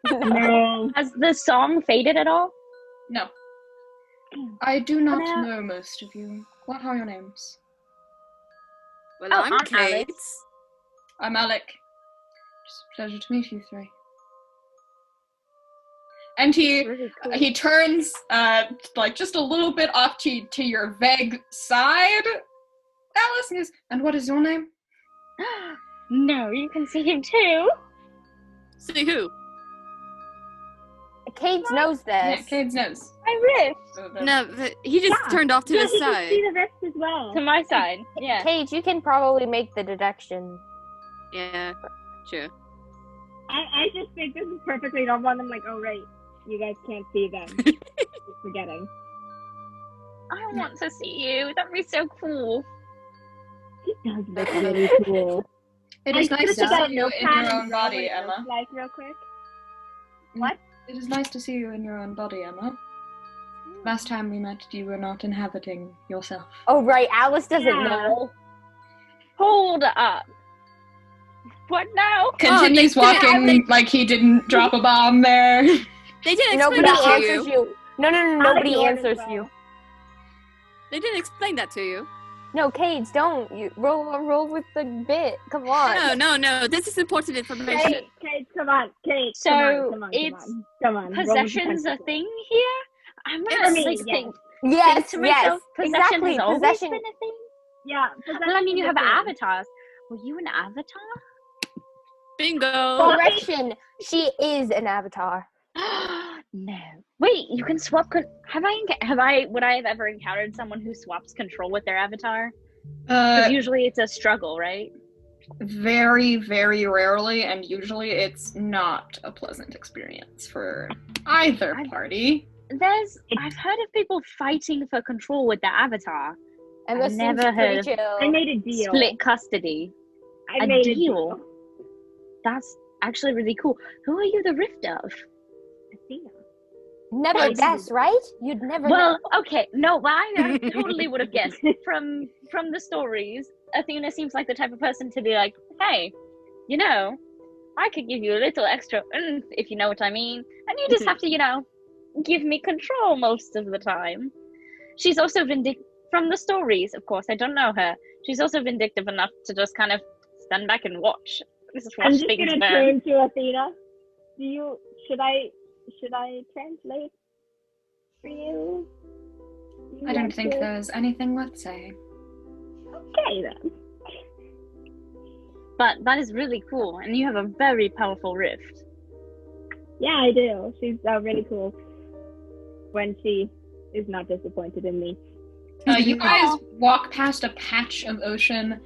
Speaker 5: No.
Speaker 3: Has the song faded at all?
Speaker 1: No. I do not
Speaker 3: Hello?
Speaker 1: know most of you. What are your names?
Speaker 4: Well,
Speaker 3: Oh,
Speaker 4: I'm
Speaker 3: I'm
Speaker 4: Kate.
Speaker 3: Alice.
Speaker 1: I'm Alec. Just a pleasure to meet you three. And
Speaker 3: Really cool.
Speaker 1: he turns like just a little bit off to your vague side, Alice, and goes, and what is your name?
Speaker 3: No, you can see him too.
Speaker 4: See who?
Speaker 6: Kate knows
Speaker 1: Yeah,
Speaker 6: this.
Speaker 1: Cade's nose.
Speaker 3: My wrist.
Speaker 1: So the-
Speaker 4: No, he just
Speaker 5: Yeah.
Speaker 4: turned off to
Speaker 5: Yeah,
Speaker 4: the
Speaker 5: he can
Speaker 4: side.
Speaker 5: see the rest as well.
Speaker 3: To my side. Yeah.
Speaker 6: Kate, you can probably make the deduction.
Speaker 4: Yeah, sure.
Speaker 5: I just think this is perfectly normal, and I'm like, oh, right. You guys can't see them. Just forgetting.
Speaker 3: I want to see you. That'd be so cool.
Speaker 5: He does look really cool.
Speaker 1: It is
Speaker 5: I
Speaker 1: nice to
Speaker 5: just got
Speaker 1: see
Speaker 5: a
Speaker 1: you in
Speaker 5: notepad
Speaker 1: your
Speaker 5: and
Speaker 1: own
Speaker 5: draw what
Speaker 1: body,
Speaker 5: it looks
Speaker 1: Emma.
Speaker 5: like real quick. What?
Speaker 1: It is nice to see you in your own body, Emma. Last time we met, you were not inhabiting yourself.
Speaker 6: Oh right, Alice doesn't
Speaker 5: Yeah.
Speaker 6: know.
Speaker 3: Hold up. What now?
Speaker 1: Continues
Speaker 4: they did-
Speaker 1: walking like he didn't drop a bomb there.
Speaker 4: They didn't explain
Speaker 6: Nobody
Speaker 4: that to
Speaker 6: answers
Speaker 4: you.
Speaker 6: you. No, nobody
Speaker 5: ignored as
Speaker 6: answers
Speaker 5: well.
Speaker 6: you.
Speaker 4: They didn't explain that to you.
Speaker 6: No, Cades, don't. You roll with the bit. Come on.
Speaker 4: No. This is important information.
Speaker 5: Kate, come on. Kate,
Speaker 3: So
Speaker 5: come on.
Speaker 3: it's
Speaker 5: Come on.
Speaker 3: Possession's a thing here? I'm
Speaker 5: For
Speaker 3: gonna
Speaker 5: me,
Speaker 3: like
Speaker 5: yes.
Speaker 3: think
Speaker 6: Yes,
Speaker 3: to myself, possession
Speaker 6: exactly.
Speaker 3: has always
Speaker 6: Possession.
Speaker 3: been a thing?
Speaker 5: Yeah.
Speaker 3: Well, I mean, you have
Speaker 5: possession
Speaker 3: avatars. Were you an avatar?
Speaker 4: Bingo.
Speaker 6: Correction. She is an avatar.
Speaker 3: No. Wait, you can swap. Would I have ever encountered someone who swaps control with their avatar? Because usually it's a struggle, right?
Speaker 1: Very, very rarely, and usually it's not a pleasant experience for either party.
Speaker 3: I've heard of people fighting for control with their avatar.
Speaker 6: And
Speaker 3: I've never heard of
Speaker 5: I made a deal.
Speaker 3: split custody.
Speaker 5: I made a deal.
Speaker 3: That's actually really cool. Who are you the Rift of?
Speaker 5: Athena.
Speaker 6: Never guess, right? You'd never
Speaker 3: Well,
Speaker 6: know.
Speaker 3: okay, no, I totally would have guessed from the stories. Athena seems like the type of person to be like, hey, you know, I could give you a little extra, if you know what I mean, and you just have to, you know, give me control most of the time. She's also vindictive from the stories, of course. I don't know her. She's also vindictive enough to just kind of stand back and watch.
Speaker 5: I'm just gonna turn to Athena. Should I translate for you?
Speaker 1: I don't think there's anything worth saying.
Speaker 5: Okay then.
Speaker 3: But that is really cool, and you have a very powerful rift.
Speaker 5: Yeah, I do. She's really cool when she is not disappointed in me.
Speaker 1: You guys walk past a patch of ocean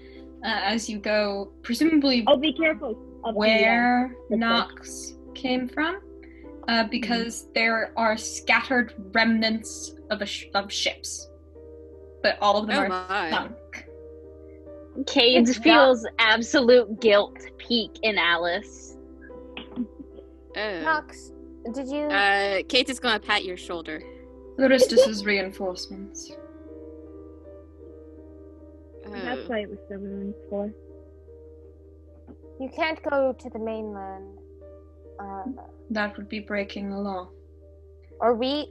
Speaker 1: as you go, presumably
Speaker 5: Oh, be careful of
Speaker 1: where
Speaker 5: the
Speaker 1: Nox came from, because there are scattered remnants of ships, but all of them are sunk.
Speaker 3: Cades feels absolute guilt peak in Alice.
Speaker 6: Nox, did you?
Speaker 4: Kate is gonna pat your shoulder.
Speaker 1: Loristus's reinforcements.
Speaker 5: That's why it was so ruined for.
Speaker 6: You can't go to the mainland.
Speaker 1: That would be breaking the law.
Speaker 6: Are we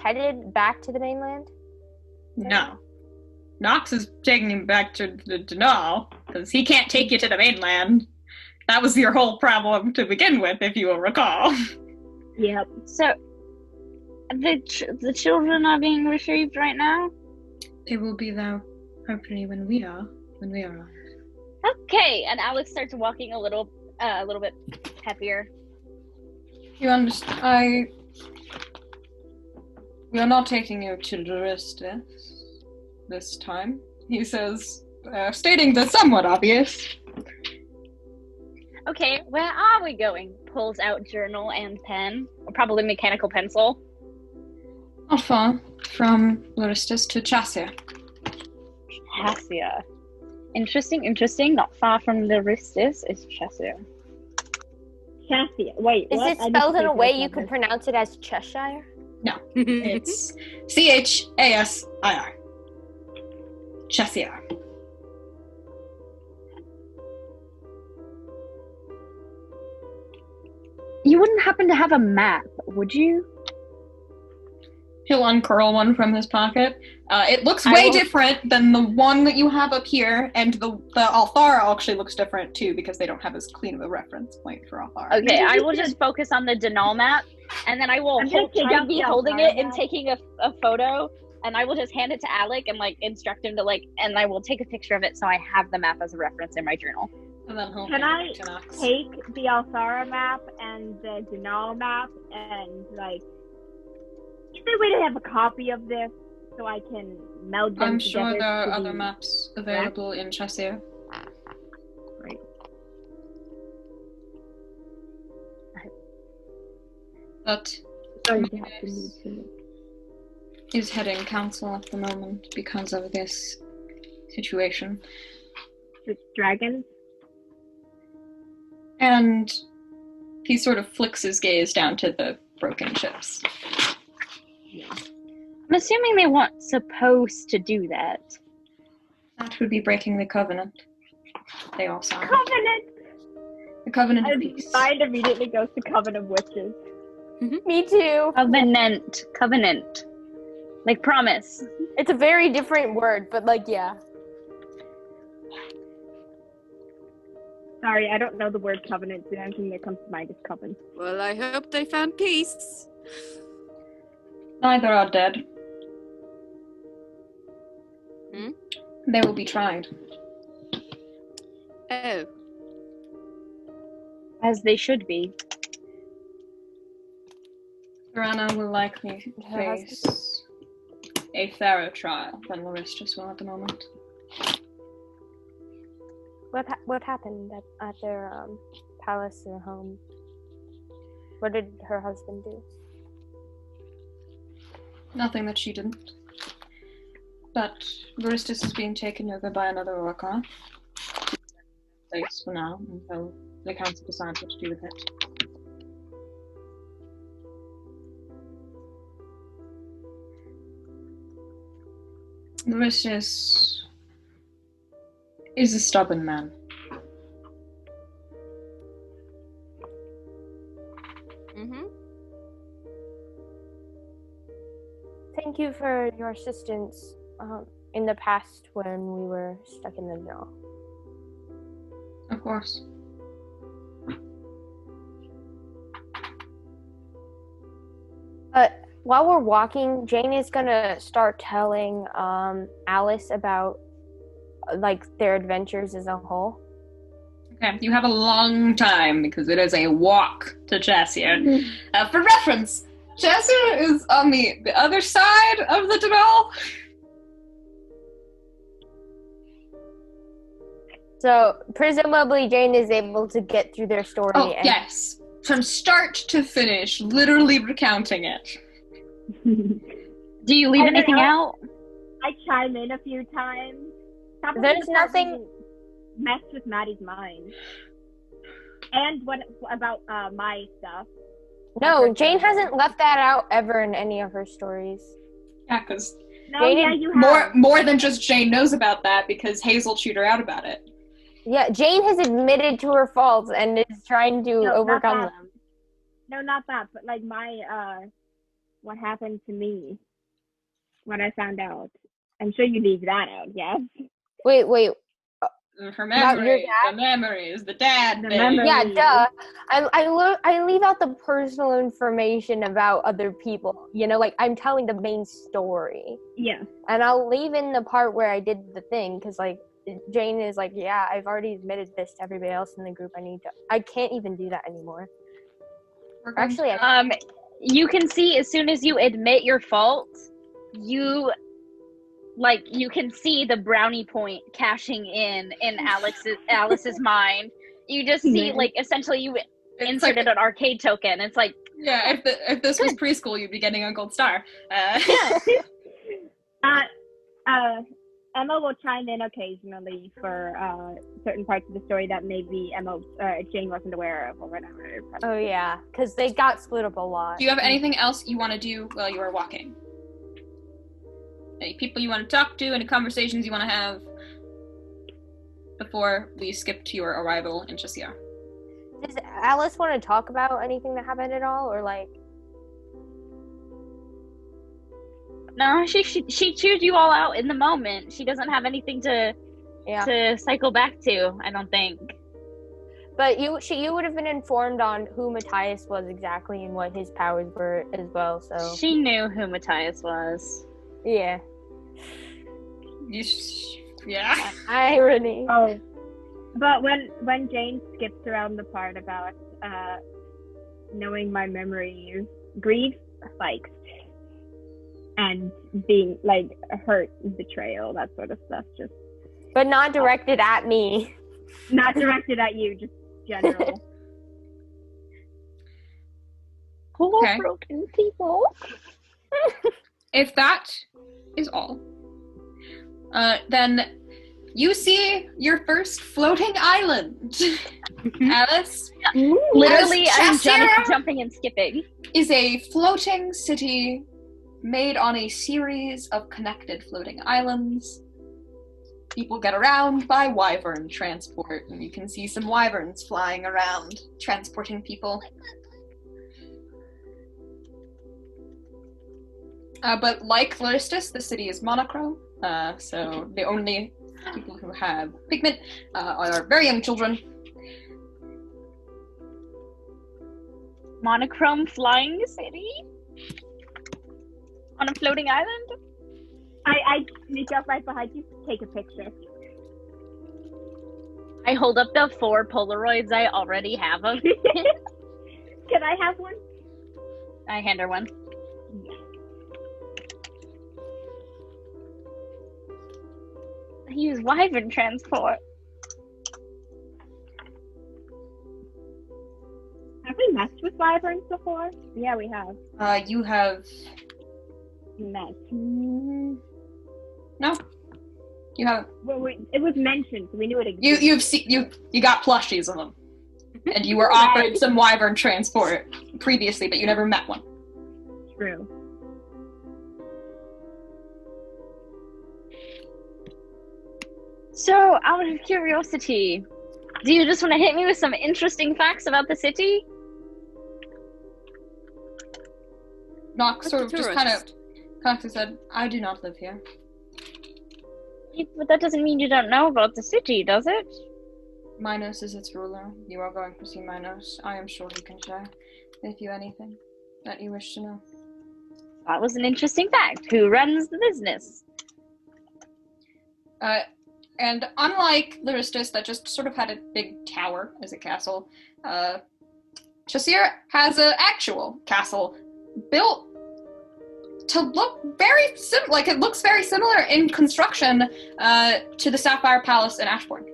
Speaker 6: headed back to the mainland?
Speaker 1: No. Nox is taking him back to the Denal, because he can't take you to the mainland. That was your whole problem to begin with, if you will recall.
Speaker 5: Yep.
Speaker 3: So, the children are being retrieved right now?
Speaker 1: They will be there, hopefully, when we arrive.
Speaker 3: Okay, and Alex starts walking a little bit happier.
Speaker 1: You understand? We are not taking you to Loristus this time, he says, stating the somewhat obvious.
Speaker 3: Okay, where are we going? Pulls out journal and pen, or probably mechanical pencil.
Speaker 1: Not far from Loristus to Chassia.
Speaker 3: Chassia. Interesting. Not far from Loristus is Chassia.
Speaker 5: Chassia. Wait,
Speaker 6: Is
Speaker 5: what?
Speaker 6: it spelled in a way you could pronounce it as Cheshire?
Speaker 1: No, it's Chasir. Chassia.
Speaker 3: You wouldn't happen to have a map, would you?
Speaker 1: He'll uncurl one from his pocket. It looks way different than the one that you have up here, and the Althara actually looks different too, because they don't have as clean of a reference point for Althara.
Speaker 3: Okay, I will just focus on the Denal map, and then I will try to be holding it and taking a photo, and I will just hand it to Alec and instruct him to and I will take a picture of it so I have the map as a reference in my journal.
Speaker 1: And then
Speaker 5: Can I take the Althara map and the Denal map and is there a way to have a copy of this so I can meld them
Speaker 1: I'm
Speaker 5: together?
Speaker 1: sure there are other maps available in Chassia.
Speaker 5: Right.
Speaker 1: But he's heading council at the moment because of this situation.
Speaker 5: With dragons?
Speaker 1: And he sort of flicks his gaze down to the broken ships.
Speaker 3: I'm assuming they weren't supposed to do that.
Speaker 1: That would be breaking the covenant. They all signed.
Speaker 5: Covenant!
Speaker 1: The covenant of peace.
Speaker 5: My mind immediately goes to Covenant of Witches.
Speaker 6: Me too.
Speaker 3: Covenant. Like promise.
Speaker 6: It's a very different word, but like, yeah.
Speaker 5: Sorry, I don't know the word covenant. The only thing that comes to mind is coven.
Speaker 4: Well, I hope they found peace.
Speaker 1: Neither are dead.
Speaker 4: Hmm?
Speaker 1: They will be tried.
Speaker 4: Oh.
Speaker 3: As they should be.
Speaker 1: Serana will likely
Speaker 6: Her
Speaker 1: face a fairer trial than Laristus will at the moment.
Speaker 6: What happened at their palace and home? What did her husband do?
Speaker 1: Nothing that she didn't. But Laristus is being taken over by another Orca. Place for now, until the council decides what to do with it. Laristus is a stubborn man.
Speaker 4: Mm-hmm.
Speaker 6: Thank you for your assistance in the past when we were stuck in the jail.
Speaker 1: Of course.
Speaker 6: While we're walking, Jane is gonna start telling Alice about like their adventures as a whole.
Speaker 1: Okay, you have a long time because it is a walk to Chassier. For reference, Chassier is on the other side of the tunnel.
Speaker 6: So presumably Jane is able to get through their story.
Speaker 1: Oh, yes. From start to finish, literally recounting it.
Speaker 3: Do you leave anything out?
Speaker 5: I chime in a few times. Probably
Speaker 6: There's
Speaker 5: because
Speaker 6: nothing-
Speaker 5: it messed with Maddie's mind. And what about my stuff?
Speaker 6: No, Jane hasn't left that out ever in any of her stories.
Speaker 1: Yeah, because
Speaker 5: No,
Speaker 6: Jane-
Speaker 5: yeah, you have.
Speaker 1: more than just Jane knows about that because Hazel chewed her out about it.
Speaker 6: Yeah, Jane has admitted to her faults and is trying to
Speaker 5: No, not
Speaker 6: overcome
Speaker 5: that.
Speaker 6: them.
Speaker 5: No, not that, but like my what happened to me when I found out. I'm sure you leave that out, yes?
Speaker 6: Wait.
Speaker 1: Her
Speaker 6: About your
Speaker 1: memories, the memories, the dad
Speaker 5: The
Speaker 1: thing.
Speaker 5: memories.
Speaker 6: Yeah, duh. I leave out the personal information about other people. You know, like I'm telling the main story.
Speaker 5: Yeah.
Speaker 6: And I'll leave in the part where I did the thing, because like Jane is like, yeah, I've already admitted this to everybody else in the group. I can't even do that anymore. Actually,
Speaker 3: You can see as soon as you admit your fault, you can see the brownie point cashing in Alice's mind. You just see like essentially you inserted an arcade token. It's like,
Speaker 1: yeah, if this was preschool, you'd be getting a gold star.
Speaker 5: Emma will chime in occasionally for certain parts of the story that maybe Jane wasn't aware of or whatever.
Speaker 6: oh yeah, because they got split up a lot.
Speaker 1: Do you have anything else you want to do while you are walking? Any people you want to talk to? Any conversations you want to have before we skip to your arrival in Chassier?
Speaker 6: Does Alice want to talk about anything that happened at all, or like?
Speaker 3: no, she chewed you all out in the moment. She doesn't have anything to cycle back to, I don't think.
Speaker 6: But you would have been informed on who Matthias was exactly and what his powers were as well. So
Speaker 3: She knew who Matthias was.
Speaker 6: yeah,
Speaker 1: Yeah.
Speaker 6: irony.
Speaker 5: Oh, but when Jane skips around the part about knowing my memories, grief spikes, and being like hurt, betrayal, that sort of stuff, just
Speaker 6: But not directed at me.
Speaker 5: not directed at you, just general.
Speaker 3: Poor
Speaker 1: Okay.
Speaker 3: broken people.
Speaker 1: If that is all, then you see your first floating island. Alice,
Speaker 3: Literally, I'm
Speaker 1: Chassier
Speaker 3: jumping and skipping.
Speaker 1: is a floating city made on a series of connected floating islands. People get around by wyvern transport, and you can see some wyverns flying around, transporting people. But like Loristus, the city is monochrome, so the only people who have pigment are very young children.
Speaker 3: Monochrome flying city? On a floating island?
Speaker 5: I sneak up right behind you, take a picture.
Speaker 3: I hold up the 4 Polaroids I already have of it.
Speaker 5: Can I have one?
Speaker 3: I hand her one. I use Wyvern transport.
Speaker 5: Have we messed with wyverns before? Yeah, we have.
Speaker 1: You have...
Speaker 5: Met.
Speaker 1: No. You haven't.
Speaker 5: Well, it was mentioned, so we knew it existed.
Speaker 1: You got plushies of them. And you were offered some wyvern transport previously, but you never met one.
Speaker 5: True.
Speaker 3: So, out of curiosity, do you just want to hit me with some interesting facts about the city?
Speaker 1: Nox sort of just kind of said, I do not live here.
Speaker 3: But that doesn't mean you don't know about the city, does it?
Speaker 1: Minos is its ruler. You are going to see Minos. I am sure he can share with you anything that you wish to know.
Speaker 3: That was an interesting fact. Who runs the business?
Speaker 1: And unlike Loristus, that just sort of had a big tower as a castle, Chasir has an actual castle built to look very it looks very similar in construction to the Sapphire Palace in Ashbourne.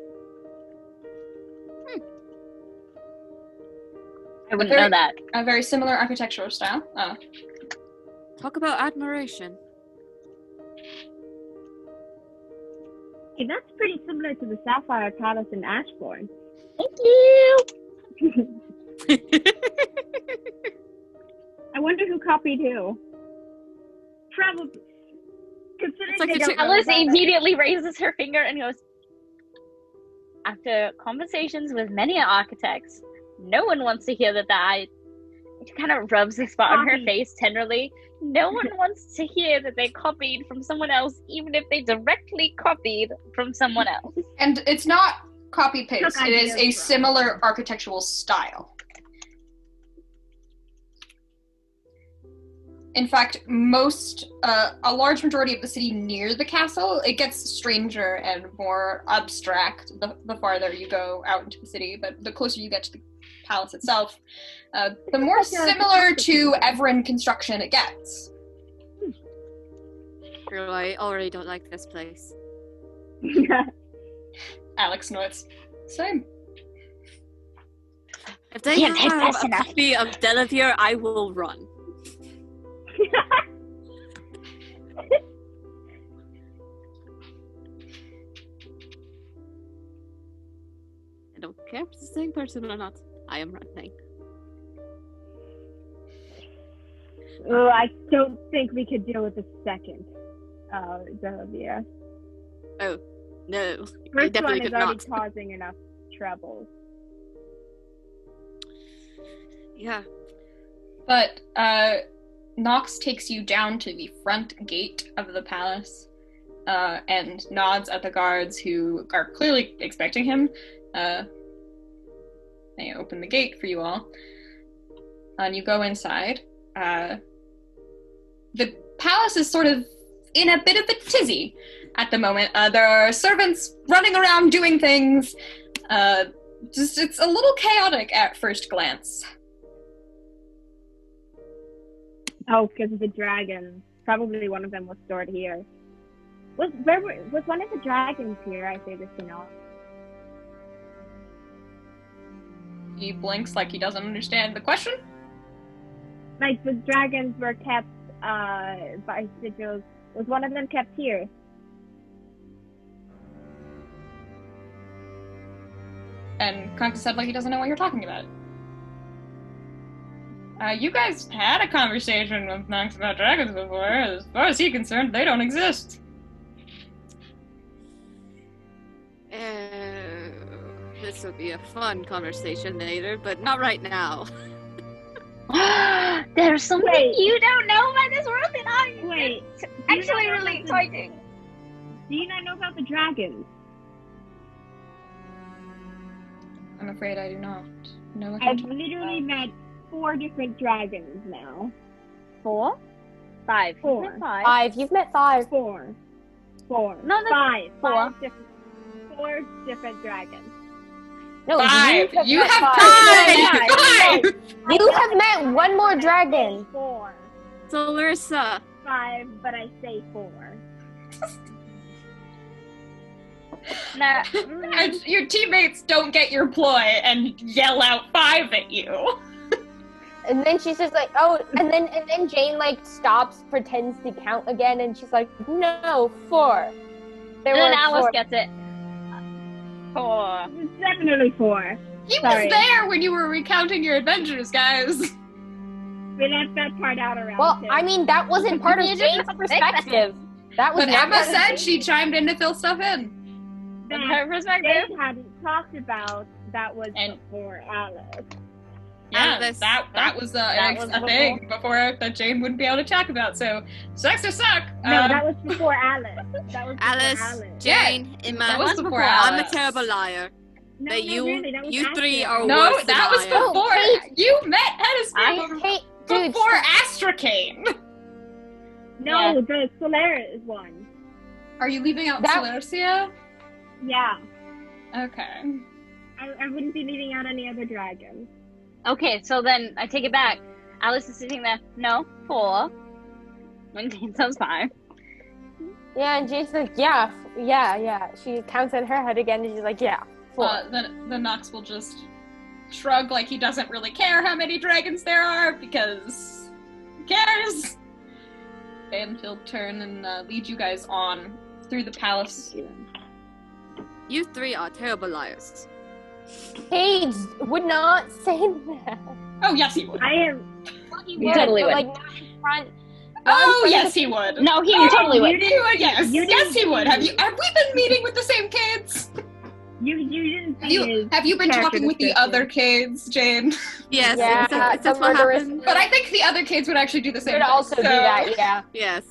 Speaker 3: I wouldn't know that.
Speaker 1: A very similar architectural style.
Speaker 4: Talk about admiration.
Speaker 5: Hey, that's pretty similar to the Sapphire Palace in Ashbourne.
Speaker 3: Thank you!
Speaker 5: I wonder who copied who. Probably. Considering
Speaker 4: like
Speaker 5: they
Speaker 4: the
Speaker 5: don't
Speaker 4: chick-
Speaker 5: know
Speaker 3: Alice
Speaker 5: about it.
Speaker 3: immediately raises her finger and goes, after conversations with many architects, no one wants to hear that it kind of rubs the spot on her
Speaker 5: Copied.
Speaker 3: face tenderly. No one wants to hear that they copied from someone else, even if they directly copied from someone else.
Speaker 1: And it's not copy-paste.
Speaker 5: Took
Speaker 1: It is
Speaker 5: ideas
Speaker 1: a
Speaker 5: from.
Speaker 1: similar architectural style. In fact, a large majority of the city near the castle, it gets stranger and more abstract the farther you go out into the city, but the closer you get to the palace itself, the more similar to Everin construction it gets.
Speaker 4: Girl, I already don't like this place.
Speaker 1: Alex nods. Same.
Speaker 4: If they
Speaker 3: Can't take
Speaker 4: have
Speaker 3: this
Speaker 4: a
Speaker 3: enough.
Speaker 4: copy of Delavier, I will run. I don't care if it's the same person or not. I am running.
Speaker 5: Oh, I don't think we could deal with the second. Delavia.
Speaker 4: Oh, no. I
Speaker 5: First one
Speaker 4: definitely
Speaker 5: is
Speaker 4: could
Speaker 5: already
Speaker 4: not.
Speaker 5: causing enough trouble.
Speaker 4: Yeah.
Speaker 1: But Nox takes you down to the front gate of the palace and nods at the guards who are clearly expecting him. They open the gate for you all. And you go inside. The palace is sort of in a bit of a tizzy at the moment. There are servants running around doing things. It's a little chaotic at first glance.
Speaker 5: Oh, because of the dragons. Probably one of them was stored here. Was one of the dragons here? I say this to know.
Speaker 1: He blinks like he doesn't understand the question.
Speaker 5: Like the dragons were kept by sigils. Was one of them kept here?
Speaker 1: And Conka said like he doesn't know what you're talking about. You guys had a conversation with Nox about dragons before. As far as he's concerned, they don't exist.
Speaker 4: This will be a fun conversation later, but not right now.
Speaker 3: There's something
Speaker 5: Wait.
Speaker 3: you don't know about this world that I
Speaker 5: Wait.
Speaker 3: actually really exciting.
Speaker 5: Do you not know about the dragons?
Speaker 1: I'm afraid I do not. No,
Speaker 5: I've literally met 4 different dragons now.
Speaker 3: 4? 5.
Speaker 5: 4.
Speaker 3: Isn't it 5?
Speaker 6: 5. You've met 5.
Speaker 5: 4.
Speaker 3: No, that's
Speaker 5: 5.
Speaker 3: 4.
Speaker 5: 4 different dragons.
Speaker 6: No,
Speaker 1: 5. You
Speaker 6: met
Speaker 1: have
Speaker 6: 5.
Speaker 1: 5.
Speaker 6: You have met one more dragon.
Speaker 5: 4.
Speaker 4: So Larissa,
Speaker 5: 5, but I say 4.
Speaker 3: Nah.
Speaker 1: And your teammates don't get your ploy and yell out 5 at you.
Speaker 6: And then she's just like, oh, and then Jane like stops, pretends to count again, and she's like, no, 4. There
Speaker 3: And then
Speaker 6: were
Speaker 3: Alice
Speaker 6: 4.
Speaker 3: gets it. 4.
Speaker 5: It's definitely 4.
Speaker 1: He
Speaker 5: Sorry.
Speaker 1: was there when you were recounting your adventures, guys.
Speaker 5: We left that part out around
Speaker 6: Well,
Speaker 5: too.
Speaker 6: I mean, that wasn't part of
Speaker 3: You didn't
Speaker 6: Jane's
Speaker 3: have to say that.
Speaker 6: perspective. That was
Speaker 1: But
Speaker 6: not
Speaker 1: Emma
Speaker 6: part of
Speaker 1: said
Speaker 6: Jane's-
Speaker 1: she chimed in to fill stuff in.
Speaker 3: From
Speaker 5: that
Speaker 3: her perspective.
Speaker 5: Jane hadn't talked about that was
Speaker 1: And-
Speaker 5: before Alice.
Speaker 1: Yeah,
Speaker 4: Alice.
Speaker 1: that was
Speaker 3: That was
Speaker 1: a thing before that Jane wouldn't be able to talk about. So sucks to suck.
Speaker 5: No, that was before Alice. That was before
Speaker 4: Alice,
Speaker 5: Alice.
Speaker 4: Jane,
Speaker 1: that
Speaker 4: Emma.
Speaker 1: was before
Speaker 4: I'm a
Speaker 1: Alice.
Speaker 4: terrible liar.
Speaker 5: No,
Speaker 4: That
Speaker 5: no,
Speaker 4: you-
Speaker 5: really, that was
Speaker 4: you 3
Speaker 5: after.
Speaker 4: are
Speaker 1: No,
Speaker 4: worse than
Speaker 1: that was
Speaker 4: I am.
Speaker 1: before
Speaker 6: Kate.
Speaker 1: you met Hedda
Speaker 6: Hey, dude,
Speaker 1: before Astracane.
Speaker 5: No, the Solaris one.
Speaker 1: Are you leaving out
Speaker 6: That-
Speaker 1: Celercia?
Speaker 5: Yeah.
Speaker 1: Okay.
Speaker 5: I wouldn't be leaving out any other dragons.
Speaker 3: Okay, so then I take it back. Alice is sitting there. No, 4. When Jane says 5.
Speaker 6: yeah, and Jane's like, yeah. She counts in her head again, and she's like, yeah, 4.
Speaker 1: Then Nox will just shrug like he doesn't really care how many dragons there are because who cares? And he'll turn and lead you guys on through the palace.
Speaker 4: You 3 are terrible liars.
Speaker 6: Paige would not say that.
Speaker 1: Oh yes, he would.
Speaker 5: I am.
Speaker 3: He
Speaker 6: Would,
Speaker 3: totally
Speaker 6: but,
Speaker 3: would.
Speaker 6: like, not in front.
Speaker 1: Oh yes, he would.
Speaker 3: No, he
Speaker 1: Oh,
Speaker 3: totally
Speaker 1: you
Speaker 3: would.
Speaker 1: do? Yes,
Speaker 5: You
Speaker 1: yes, he
Speaker 5: didn't
Speaker 1: would.
Speaker 5: see
Speaker 1: Have we been meeting with the same kids?
Speaker 5: You didn't see his
Speaker 1: Have you been
Speaker 5: character
Speaker 1: talking with the
Speaker 5: description.
Speaker 1: other kids, Jane?
Speaker 4: Yes,
Speaker 6: Yeah,
Speaker 4: is that
Speaker 6: the
Speaker 4: what
Speaker 6: murderous-
Speaker 4: happened?
Speaker 1: But I think the other kids would actually do the same.
Speaker 6: Would
Speaker 1: thing,
Speaker 6: also do
Speaker 1: so-
Speaker 6: that, yeah.
Speaker 4: Yes.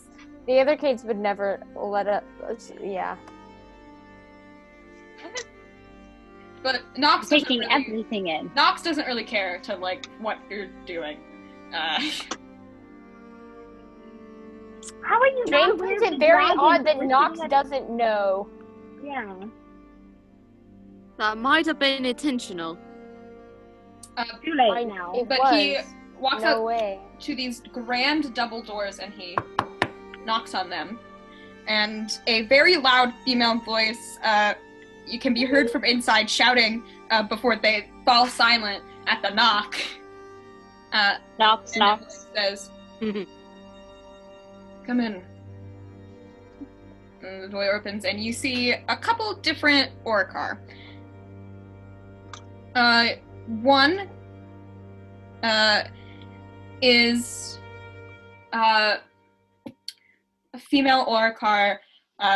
Speaker 6: The other kids would never let us, yeah.
Speaker 1: But Nox doesn't
Speaker 3: Taking
Speaker 1: really,
Speaker 3: everything in.
Speaker 1: Nox doesn't really care to like what you're doing.
Speaker 5: How are you
Speaker 6: Jane
Speaker 5: not aware
Speaker 6: finds
Speaker 5: of
Speaker 6: it
Speaker 5: the
Speaker 6: very
Speaker 5: dragons
Speaker 6: odd that
Speaker 5: were
Speaker 6: Nox
Speaker 5: sitting at-
Speaker 6: doesn't know.
Speaker 5: Yeah.
Speaker 4: That might have been intentional.
Speaker 5: Too late now.
Speaker 6: It
Speaker 1: But
Speaker 6: was.
Speaker 1: he walks
Speaker 6: no
Speaker 1: out
Speaker 6: way.
Speaker 1: to these grand double doors and he knocks on them. And a very loud female voice, you can be heard from inside shouting before they fall silent at the knock.
Speaker 3: Knocks,
Speaker 1: And
Speaker 3: knocks.
Speaker 1: it says, "Come in." And the door opens and you see a couple different Orcar. One is a female Orcar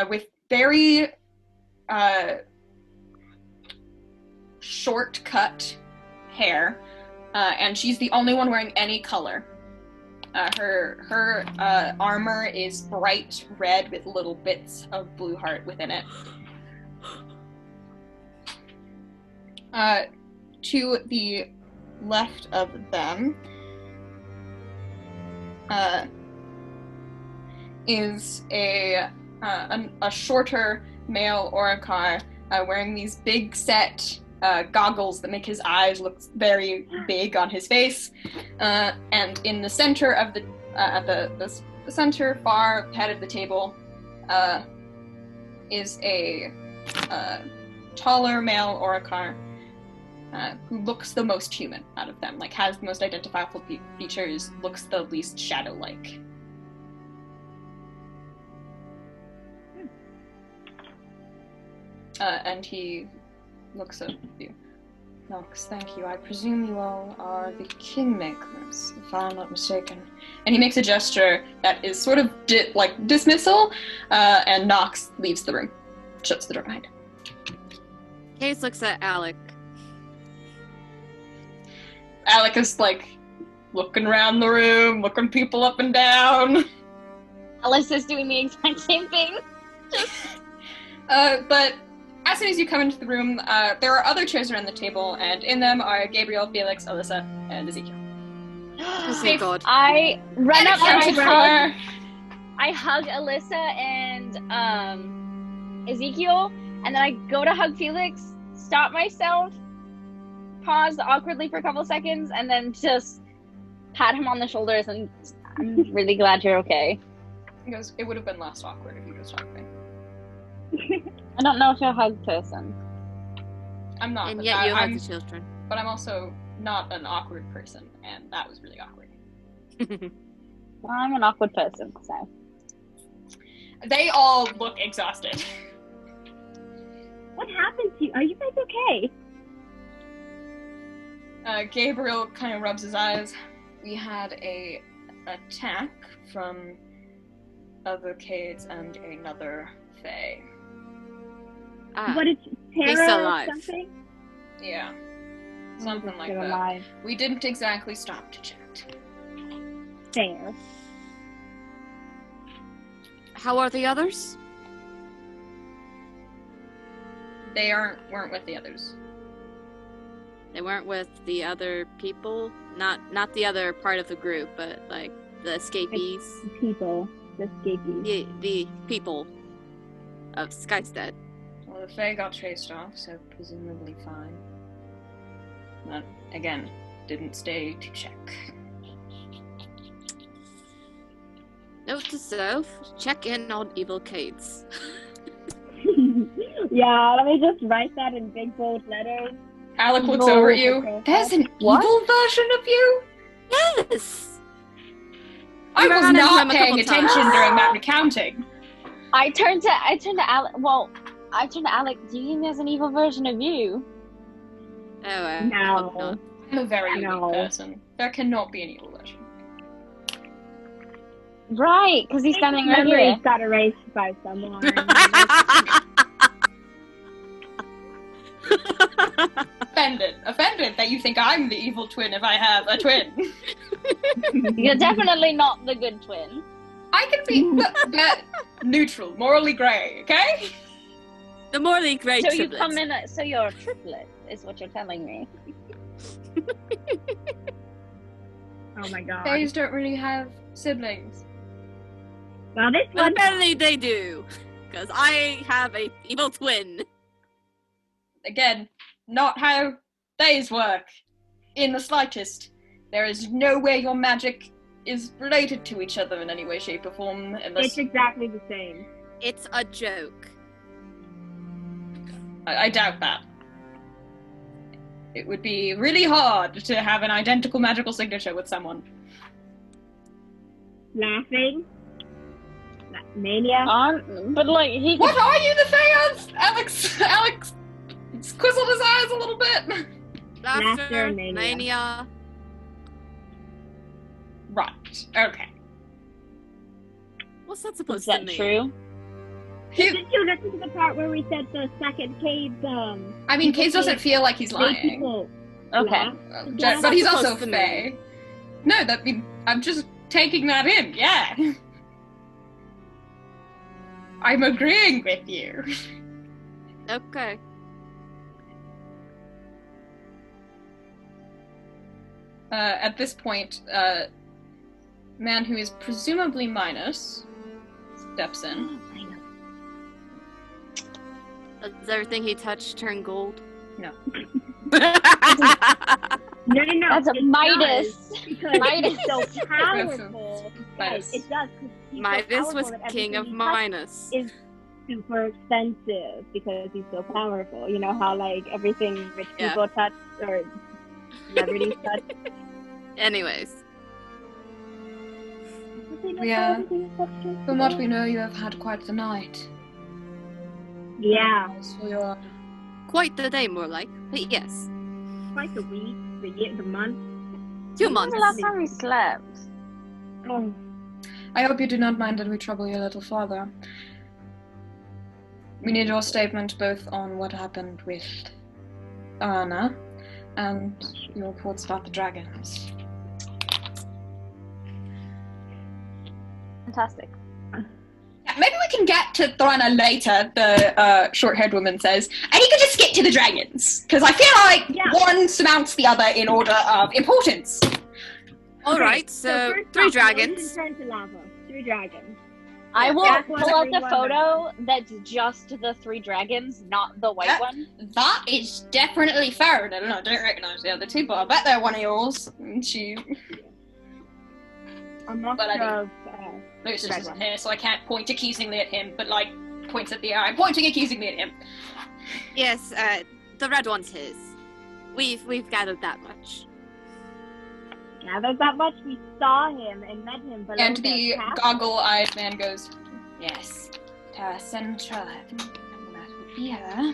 Speaker 1: with very short cut hair, and she's the only one wearing any color. Her armor is bright red with little bits of blue heart within it. To the left of them is a shorter male Orcar wearing these big set goggles that make his eyes look very big on his face. And in the center of the at the center far head of the table is a taller male Orcar who looks the most human out of them, like has the most identifiable features, looks the least shadow-like. And he looks at you. Nox, thank you. I presume you all are the Kingmakers, if I'm not mistaken. And he makes a gesture that is sort of dismissal, and Nox leaves the room, shuts the door behind him.
Speaker 4: Case looks at Alec.
Speaker 1: Alec is like looking around the room, looking people up and down.
Speaker 3: Alyssa's doing the exact same thing.
Speaker 1: But as soon as you come into the room, there are other chairs around the table, and in them are Gabriel, Felix, Alyssa, and Ezekiel.
Speaker 4: Oh, thank God.
Speaker 3: I run up and
Speaker 1: her.
Speaker 3: I hug Alyssa and Ezekiel, and then I go to hug Felix, stop myself, pause awkwardly for a couple seconds, and then just pat him on the shoulders and I'm really glad you're okay.
Speaker 1: He goes, it would have been less awkward if you just hugged me.
Speaker 3: I don't know if you're a hug person.
Speaker 1: I'm not.
Speaker 4: And
Speaker 1: but
Speaker 4: yet you
Speaker 1: I'm,
Speaker 4: have the children.
Speaker 1: But I'm also not an awkward person, and that was really awkward.
Speaker 3: Well, I'm an awkward person, so.
Speaker 1: They all look exhausted.
Speaker 5: What happened to you? Are you guys okay?
Speaker 1: Gabriel kind of rubs his eyes. We had a attack from other Cades and another Fae.
Speaker 5: What is
Speaker 4: he's
Speaker 5: Tara or
Speaker 4: alive.
Speaker 5: something?
Speaker 1: Yeah. Something like
Speaker 5: Still
Speaker 1: that.
Speaker 5: alive.
Speaker 1: We didn't exactly stop to chat.
Speaker 5: Fair.
Speaker 4: How are the others?
Speaker 1: They weren't with the others.
Speaker 4: They weren't with the other people? Not the other part of the group, but like the escapees.
Speaker 5: People. The escapees.
Speaker 4: The people of Skystead.
Speaker 1: Well, the Fae got chased off, so presumably fine. But, again, didn't stay to check.
Speaker 4: Note to self, check in on evil Cades.
Speaker 5: Yeah, let me just write that in big bold letters.
Speaker 1: Alec looks
Speaker 5: No,
Speaker 1: over at you.
Speaker 5: okay.
Speaker 1: There's an
Speaker 6: What?
Speaker 1: evil version of you?
Speaker 4: Yes!
Speaker 1: I
Speaker 4: ran
Speaker 1: was
Speaker 4: into
Speaker 1: not
Speaker 4: him a
Speaker 1: paying
Speaker 4: couple
Speaker 1: attention
Speaker 4: times.
Speaker 1: during that recounting.
Speaker 3: I turned to Alec. Well, I turned to Alec. Do you think there's an evil version of you?
Speaker 4: Oh, I
Speaker 5: No.
Speaker 4: hope not.
Speaker 1: I'm a very
Speaker 5: No.
Speaker 1: unique person. There cannot be an evil version.
Speaker 3: Right, because he's standing right here.
Speaker 5: Memories got erased by someone.
Speaker 1: Offended that you think I'm the evil twin if I have a twin.
Speaker 3: You're definitely not the good twin.
Speaker 1: I can be neutral, morally grey, okay?
Speaker 4: The morally great
Speaker 3: So you
Speaker 4: triplets.
Speaker 3: come in. So you're a triplet, is what you're telling me.
Speaker 5: Oh my god.
Speaker 1: Fays don't really have siblings.
Speaker 5: Well, this
Speaker 4: Well,
Speaker 5: one.
Speaker 4: apparently they do, because I have a evil twin.
Speaker 1: Again, not how days work. In the slightest. There is no way your magic is related to each other in any way, shape, or form, unless...
Speaker 5: It's exactly the same.
Speaker 4: It's a joke.
Speaker 1: I doubt that. It would be really hard to have an identical magical signature with someone.
Speaker 5: Laughing. Mania.
Speaker 3: But like he.
Speaker 1: What are you, the Fayans? Alex squizzled his eyes a little bit.
Speaker 4: Laughter,
Speaker 5: mania.
Speaker 4: mania.
Speaker 1: Right, okay.
Speaker 4: What's that
Speaker 3: Is
Speaker 4: supposed to
Speaker 3: that
Speaker 4: mean?
Speaker 3: true?
Speaker 5: Did you listen to the part where we said the second Cade,
Speaker 1: I mean, Case doesn't feel like he's
Speaker 5: made
Speaker 1: lying.
Speaker 5: people
Speaker 3: Okay.
Speaker 5: laugh?
Speaker 1: But he's
Speaker 4: That's
Speaker 1: also
Speaker 4: supposed to
Speaker 1: Fae. No, I'm just taking that in, yeah. I'm agreeing with you.
Speaker 4: Okay.
Speaker 1: At this point, man who is presumably Minus steps in.
Speaker 4: Does everything he touched turn gold?
Speaker 1: No.
Speaker 5: No.
Speaker 3: That's a
Speaker 5: it
Speaker 3: Midas.
Speaker 5: does, because
Speaker 3: Midas.
Speaker 5: he's so powerful.
Speaker 1: Midas.
Speaker 5: Yes, it does. 'Cause he's so
Speaker 4: Midas was
Speaker 5: powerful that
Speaker 4: king of
Speaker 5: everything he touches
Speaker 4: Minus.
Speaker 5: is super expensive because he's so powerful. You know how like everything rich
Speaker 4: Yeah.
Speaker 5: people touch or celebrities touch.
Speaker 4: Anyways.
Speaker 1: Yeah. From what we know, you have had quite the night.
Speaker 5: Yeah,
Speaker 1: So you're...
Speaker 4: Quite the day, more like. But yes.
Speaker 5: twice a week, the year, the month.
Speaker 4: 2
Speaker 3: When was
Speaker 4: months.
Speaker 3: the last time we slept?
Speaker 5: Oh,
Speaker 1: I hope you do not mind that we trouble you a little further. We need your statement both on what happened with Anna and your reports about the dragons.
Speaker 3: Fantastic.
Speaker 1: can get to Thorana later, the short-haired woman says, and he can just get to the dragons. Because I feel like one surmounts the other in order of importance.
Speaker 4: Alright, so
Speaker 5: first
Speaker 4: 3
Speaker 5: off,
Speaker 4: dragons.
Speaker 5: Turn to lava. 3 dragons.
Speaker 3: I will
Speaker 5: Jack
Speaker 3: pull
Speaker 5: wants
Speaker 3: out the
Speaker 5: everyone
Speaker 3: photo that's just the 3 dragons, not the white one.
Speaker 1: That is definitely fair. I don't know, I don't recognize the other two, but I bet they're one of yours. And she...
Speaker 5: A monster
Speaker 1: But I
Speaker 5: of...
Speaker 1: Lucius
Speaker 5: red
Speaker 1: isn't
Speaker 5: one.
Speaker 1: here, so I can't point accusingly at him, but like, points at the air. I'm pointing accusingly at him.
Speaker 4: Yes, the red one's his. We've gathered that much.
Speaker 5: Yeah, there's that much. We saw him and met him below
Speaker 1: And the
Speaker 5: castle.
Speaker 1: goggle-eyed man goes, yes, Centra, that would be her.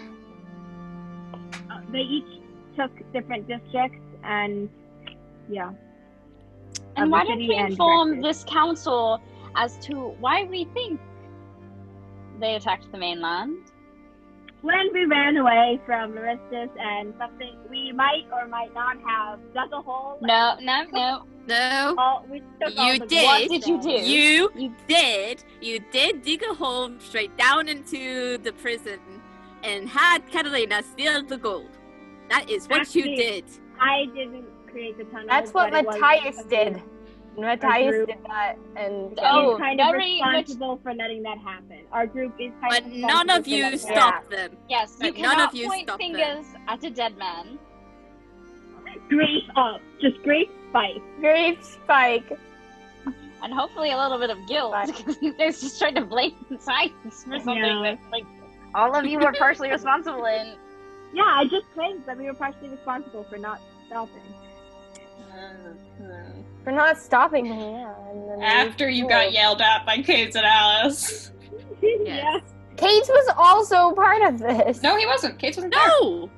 Speaker 5: They each took different districts, and yeah.
Speaker 3: And
Speaker 5: of
Speaker 3: why
Speaker 5: the
Speaker 3: don't
Speaker 5: city
Speaker 3: we
Speaker 5: and
Speaker 3: inform
Speaker 5: directors.
Speaker 3: this council as to why we think they attacked the mainland?
Speaker 5: When we ran away from Laristus and something, we might or might not have dug a hole.
Speaker 3: No.
Speaker 4: No.
Speaker 5: We took all
Speaker 4: You
Speaker 5: the
Speaker 4: did.
Speaker 3: What did you do?
Speaker 4: You did dig a hole straight down into the prison and had Catalina steal the gold. That is what you
Speaker 5: Actually,
Speaker 4: did.
Speaker 5: I didn't create the tunnel.
Speaker 6: That's what
Speaker 5: but it was
Speaker 6: Matthias
Speaker 5: something-
Speaker 6: did. Matthias
Speaker 5: group-
Speaker 6: did that, and
Speaker 3: Oh,
Speaker 5: He's kind of
Speaker 3: very much-
Speaker 5: responsible for letting that happen. Our group is kind
Speaker 4: But
Speaker 5: of
Speaker 4: none of
Speaker 5: responsible for
Speaker 4: you
Speaker 5: letting that
Speaker 4: stopped them.
Speaker 3: Yes, you
Speaker 4: But none
Speaker 3: cannot
Speaker 4: of you
Speaker 3: point
Speaker 4: stopped them.
Speaker 3: fingers at a dead man.
Speaker 5: happen. Grace up. Just Grace fight.
Speaker 6: Grape Spike.
Speaker 3: And hopefully a little bit of guilt,
Speaker 6: Right.
Speaker 3: because they're just trying to blame science for something
Speaker 5: Yeah.
Speaker 3: that, like, all of you were partially responsible in.
Speaker 5: Yeah, I just claimed that we were partially responsible for not stopping.
Speaker 6: For not stopping him, yeah. And then
Speaker 1: After you got yelled at by Kate and Alice.
Speaker 5: Yes.
Speaker 6: Kate was also part of this.
Speaker 1: No, he wasn't. Kate wasn't there.
Speaker 4: No!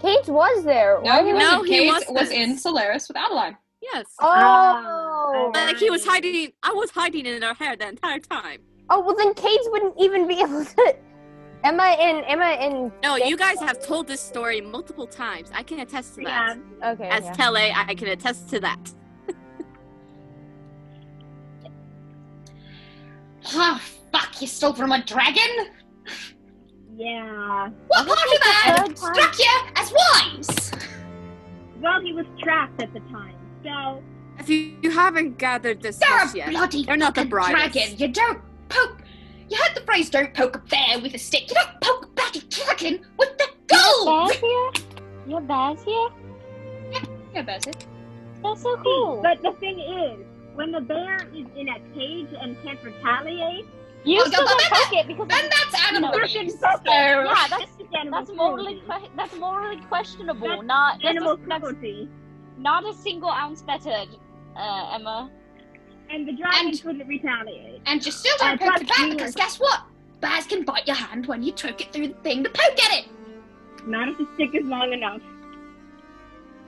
Speaker 6: Kate was there.
Speaker 1: No,
Speaker 6: Why
Speaker 1: he
Speaker 6: did
Speaker 1: wasn't.
Speaker 4: No, he
Speaker 1: Kate
Speaker 4: wasn't.
Speaker 1: was in Solaris with Adalaie.
Speaker 4: Yes.
Speaker 6: Oh.
Speaker 4: Like he was hiding. I was hiding in her hair the entire time.
Speaker 6: Oh, well then Kate wouldn't even be able to. Emma and.
Speaker 4: No, you guys have told this story multiple times. I can attest to
Speaker 5: Yeah.
Speaker 4: that.
Speaker 6: Okay.
Speaker 4: As
Speaker 6: yeah.
Speaker 4: Tele, I can attest to that.
Speaker 1: Oh, fuck, you stole from a dragon?
Speaker 5: Yeah.
Speaker 1: What part of that
Speaker 6: third time.
Speaker 1: struck you as wise?
Speaker 5: Well, he was trapped at the time, so
Speaker 4: If you haven't gathered this
Speaker 1: You're
Speaker 4: much
Speaker 1: a
Speaker 4: yet,
Speaker 1: bloody
Speaker 4: they're not the
Speaker 1: fucking
Speaker 4: brightest.
Speaker 1: dragon. You don't poke. You heard the phrase "don't poke a bear with a stick." You don't poke a bloody dragon with the gold.
Speaker 3: Bears here? Your bears here?
Speaker 1: Yeah, that's it.
Speaker 3: That's so cool.
Speaker 5: But the thing is, when the bear is in a cage and can't retaliate,
Speaker 3: You
Speaker 1: Well,
Speaker 3: still
Speaker 1: then
Speaker 3: don't poke it because
Speaker 1: Then that's animal
Speaker 5: fucking
Speaker 1: abuse.
Speaker 5: poke it.
Speaker 3: yeah, that's
Speaker 5: animal
Speaker 3: morally
Speaker 5: cruelty.
Speaker 3: that's morally questionable.
Speaker 5: That's
Speaker 3: Not
Speaker 5: Animal
Speaker 3: that's
Speaker 5: cruelty.
Speaker 3: not a single ounce better, Emma.
Speaker 5: And the dragon
Speaker 1: And-
Speaker 5: couldn't retaliate.
Speaker 1: And you still don't
Speaker 5: Plus
Speaker 1: poke the bear
Speaker 5: you-
Speaker 1: because guess what? Bears can bite your hand when you choke it through the thing to poke at it.
Speaker 5: Not if the stick is long enough.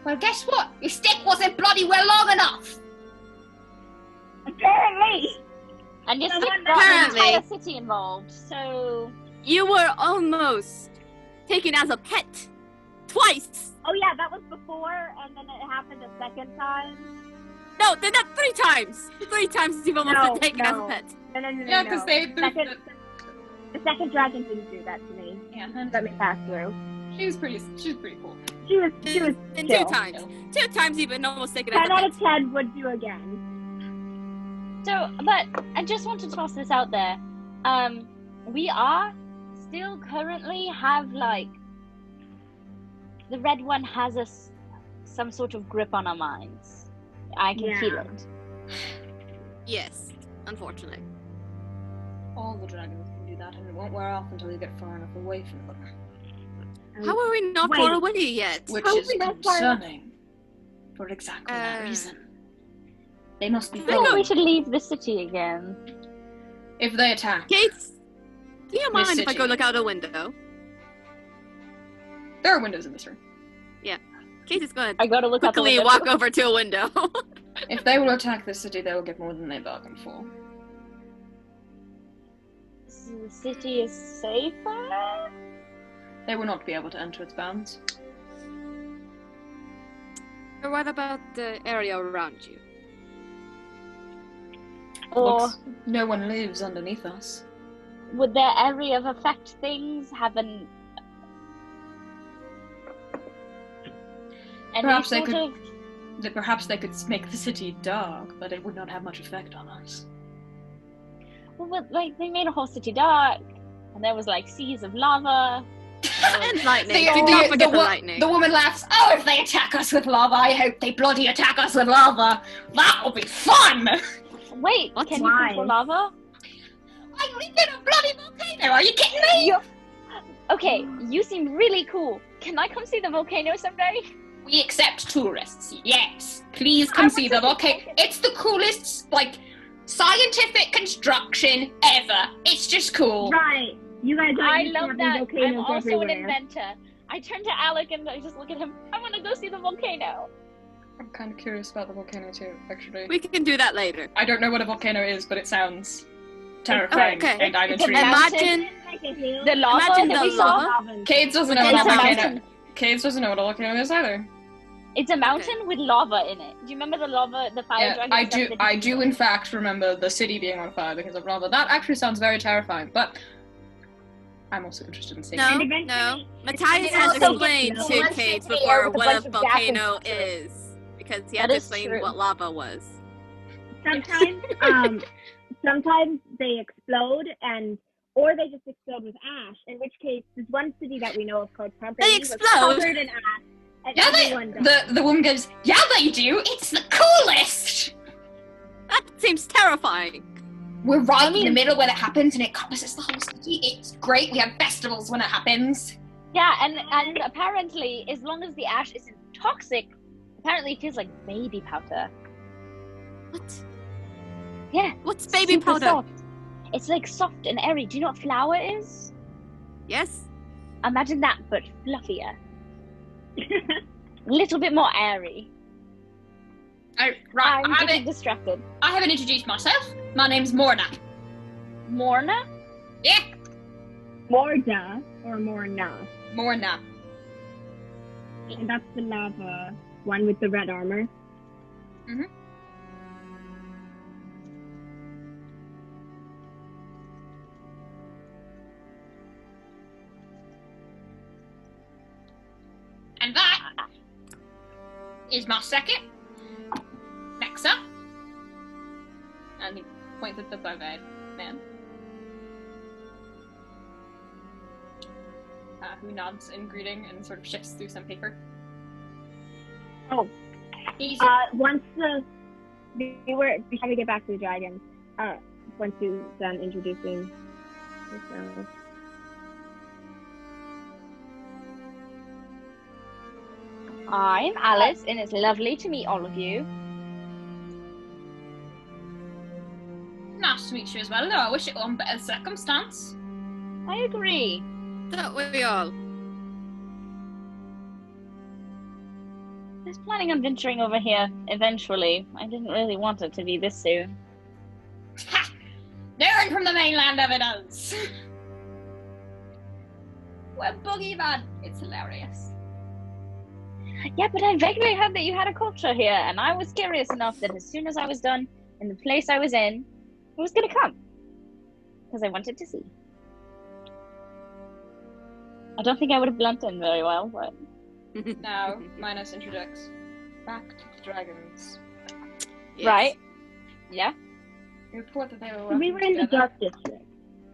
Speaker 1: Well, guess what? Your stick wasn't bloody well long enough.
Speaker 5: Apparently!
Speaker 3: And you
Speaker 5: No,
Speaker 3: still
Speaker 5: no,
Speaker 3: got the
Speaker 4: apparently.
Speaker 3: entire city involved. So
Speaker 4: You were almost taken as a pet twice.
Speaker 5: Oh yeah, that was before, and then it happened a second time.
Speaker 4: No, they're not 3 times. 3 times you've almost
Speaker 5: No,
Speaker 4: been taken as a
Speaker 5: no.
Speaker 4: pet.
Speaker 5: No.
Speaker 1: Yeah, because they.
Speaker 5: The second dragon didn't do that to me.
Speaker 1: Yeah,
Speaker 5: Let me pass through.
Speaker 1: she was pretty cool.
Speaker 5: She was
Speaker 4: And
Speaker 5: chill.
Speaker 4: 2 times. 2 times you've been almost taken as
Speaker 5: 10
Speaker 4: a
Speaker 5: out
Speaker 4: pet.
Speaker 5: of 10 would do again.
Speaker 3: but I just want to toss this out there. We are still currently have like the red one has some sort of grip on our minds. I can feel
Speaker 5: Yeah.
Speaker 3: it.
Speaker 4: Yes, unfortunately.
Speaker 1: All the dragons can do that, and it won't wear off until you get far enough away from them.
Speaker 4: How are we not
Speaker 5: Wait.
Speaker 4: far away yet?
Speaker 1: Which
Speaker 5: How
Speaker 1: is
Speaker 5: is that far enough?
Speaker 1: concerning. For exactly that
Speaker 4: Uh,
Speaker 1: reason. They must be
Speaker 3: I think we
Speaker 1: following.
Speaker 3: should leave the city again.
Speaker 1: If they attack,
Speaker 4: Kate, do you mind if I
Speaker 1: city.
Speaker 4: go look out a window?
Speaker 1: there are windows in this room.
Speaker 4: Kate is going
Speaker 3: I
Speaker 4: to
Speaker 3: gotta look out the
Speaker 4: quickly
Speaker 3: window.
Speaker 4: walk over to a window.
Speaker 1: If they will attack the city, they will get more than they bargained for.
Speaker 3: The city is safer.
Speaker 1: They will not be able to enter its bounds.
Speaker 4: Or what about the area around you?
Speaker 3: Or
Speaker 1: Looks, no one lives underneath us.
Speaker 3: would their area of effect things have any
Speaker 1: Perhaps they
Speaker 3: sort
Speaker 1: could-
Speaker 3: of...
Speaker 1: Perhaps they could make the city dark, but it would not have much effect on us.
Speaker 3: Well, but, like, they made a whole city dark, and there was, like, seas of lava.
Speaker 4: And lightning.
Speaker 1: The-
Speaker 4: Do
Speaker 1: the-
Speaker 4: not forget
Speaker 1: the
Speaker 4: the
Speaker 1: wo-
Speaker 4: lightning.
Speaker 1: The woman laughs. Oh, if they attack us with lava, I hope they bloody attack us with lava. That will be fun!
Speaker 3: Wait,
Speaker 4: What?
Speaker 3: can you
Speaker 5: Why?
Speaker 3: control lava?
Speaker 1: I live in a bloody volcano. Are you kidding me?
Speaker 3: Okay, you seem really cool. Can I come see the volcano someday?
Speaker 1: We accept tourists. Yes, please come see the volcano. It's the coolest, like, scientific construction ever. It's just cool.
Speaker 5: Right. You guys are
Speaker 3: I
Speaker 5: used to
Speaker 3: love
Speaker 5: having
Speaker 3: that. I'm
Speaker 5: volcanoes
Speaker 3: also
Speaker 5: everywhere.
Speaker 3: an inventor. I turn to Alec and I just look at him. I want to go see the volcano.
Speaker 1: I'm kind of curious about the volcano too, actually.
Speaker 4: We can do that later.
Speaker 1: I don't know what a volcano is, but it sounds terrifying,
Speaker 4: Okay.
Speaker 1: and I'm
Speaker 3: It's a
Speaker 1: intrigued.
Speaker 4: Imagine
Speaker 5: Like a hill.
Speaker 3: The lava
Speaker 4: Imagine
Speaker 3: that
Speaker 4: the
Speaker 3: we saw.
Speaker 4: lava.
Speaker 1: Cades doesn't know
Speaker 4: It's
Speaker 1: what a
Speaker 3: It's a
Speaker 1: volcano.
Speaker 3: mountain.
Speaker 1: Cades doesn't know what a volcano is either.
Speaker 3: It's a mountain with lava in it. Do you remember the lava, the fire
Speaker 1: Yeah,
Speaker 3: dragon?
Speaker 1: I
Speaker 3: stuff
Speaker 1: do.
Speaker 3: that
Speaker 1: I
Speaker 3: you-
Speaker 1: do in fact remember the city being on fire because of lava. That actually sounds very terrifying. But I'm also interested in seeing.
Speaker 4: no,
Speaker 5: And eventually-
Speaker 4: no. Matthias
Speaker 5: it
Speaker 4: has
Speaker 5: also
Speaker 4: explained
Speaker 5: gets-
Speaker 4: to
Speaker 6: once
Speaker 4: Cades
Speaker 6: it's in the air
Speaker 4: before
Speaker 6: with a
Speaker 4: what a
Speaker 6: bunch of gas and
Speaker 4: volcano
Speaker 6: stuff.
Speaker 4: is, because he
Speaker 3: That
Speaker 4: had to
Speaker 3: is
Speaker 4: explain
Speaker 3: true.
Speaker 4: what lava was.
Speaker 5: Sometimes they explode or they just explode with ash. In which case, there's one city that we know of called Pompeii.
Speaker 4: They
Speaker 5: was
Speaker 4: explode?
Speaker 5: covered in ash. And
Speaker 1: Yeah,
Speaker 5: everyone died.
Speaker 1: the woman goes, yeah, they do. It's the coolest.
Speaker 4: That seems terrifying.
Speaker 1: We're right in the middle when it happens, and it encompasses the whole city. It's great. We have festivals when it happens.
Speaker 3: Yeah, and apparently, as long as the ash isn't toxic, apparently it feels like baby powder.
Speaker 4: What?
Speaker 3: Yeah.
Speaker 4: What's baby
Speaker 3: Super
Speaker 4: powder?
Speaker 3: soft. It's like soft and airy. Do you know what flour is?
Speaker 4: Yes.
Speaker 3: Imagine that, but fluffier. A little bit more airy.
Speaker 1: Right,
Speaker 3: I'm
Speaker 1: I
Speaker 3: getting distracted.
Speaker 1: haven't introduced myself. My name's Morna.
Speaker 3: Morna?
Speaker 1: Yeah,
Speaker 5: Morda or Morna.
Speaker 1: Morna.
Speaker 5: And that's the lava one with the red armor.
Speaker 1: And that is my second. Nexa. And he points at the bug-eyed man. Who nods in greeting and sort of shifts through some paper.
Speaker 5: Oh.
Speaker 1: He's
Speaker 5: Once before we get back to the dragon, once you're done introducing yourself.
Speaker 3: I'm Alice, and it's lovely to meet all of you.
Speaker 1: nice to meet you as well, though I wish it were in better circumstance.
Speaker 3: I agree.
Speaker 4: Don't we all?
Speaker 3: I was planning on venturing over here eventually. I didn't really want it to be this soon.
Speaker 1: Ha! No one from the mainland ever does. We're boogeyman. It's hilarious.
Speaker 3: Yeah, but I vaguely heard that you had a culture here, and I was curious enough that as soon as I was done in the place I was in, I was gonna come. Because I wanted to see. I don't think I would have blended in very well, but...
Speaker 1: Now, Minos interjects. Back to the dragons.
Speaker 4: Yes.
Speaker 3: Right? Yeah?
Speaker 1: You report that they were
Speaker 5: So
Speaker 1: working
Speaker 5: we were in the
Speaker 1: together.
Speaker 5: Dark District.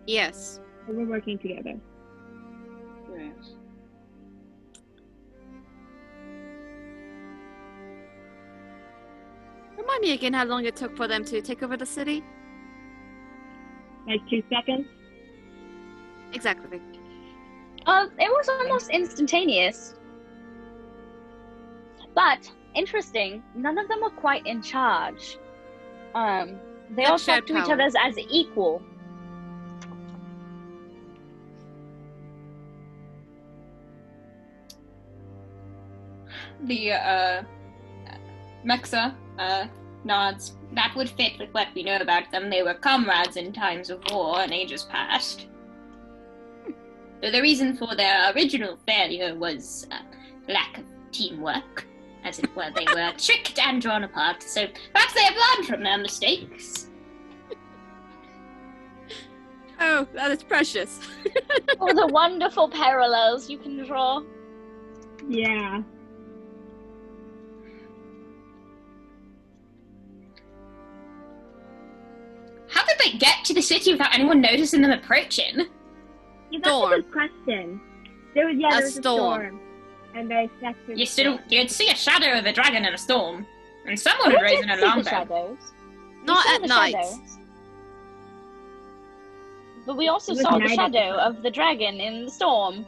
Speaker 4: Yes.
Speaker 5: So we're working together.
Speaker 1: Yes.
Speaker 4: Remind me again how long it took for them to take over the city?
Speaker 5: Like 2 seconds.
Speaker 4: Exactly.
Speaker 3: It was almost instantaneous. But, interesting, none of them were quite in charge. They all
Speaker 4: Shared
Speaker 3: talked to each
Speaker 4: power.
Speaker 3: other as equal.
Speaker 1: The, Mexa, nods. That would fit with what we know about them. They were comrades in times of war and ages past. So the reason for their original failure was lack of teamwork. As it were, they were tricked and drawn apart, so perhaps they have learned from their mistakes.
Speaker 4: Oh, Oh, that is precious.
Speaker 3: All the wonderful parallels you can draw.
Speaker 5: Yeah.
Speaker 1: How did they get to the city without anyone noticing them approaching?
Speaker 5: Yeah, that's a
Speaker 4: Storm.
Speaker 5: good question. There was
Speaker 4: A
Speaker 5: a storm. And they affected
Speaker 1: You'd see a shadow of a dragon in a storm, and someone would
Speaker 3: We
Speaker 1: raise
Speaker 3: did
Speaker 1: an
Speaker 3: see
Speaker 1: alarm
Speaker 3: the
Speaker 1: bell.
Speaker 3: shadows. We
Speaker 4: Not
Speaker 3: saw
Speaker 4: at
Speaker 3: the
Speaker 4: night.
Speaker 3: shadows. But we also
Speaker 5: It was
Speaker 3: saw the
Speaker 5: night at the
Speaker 3: shadow
Speaker 5: time.
Speaker 3: of the dragon in the storm.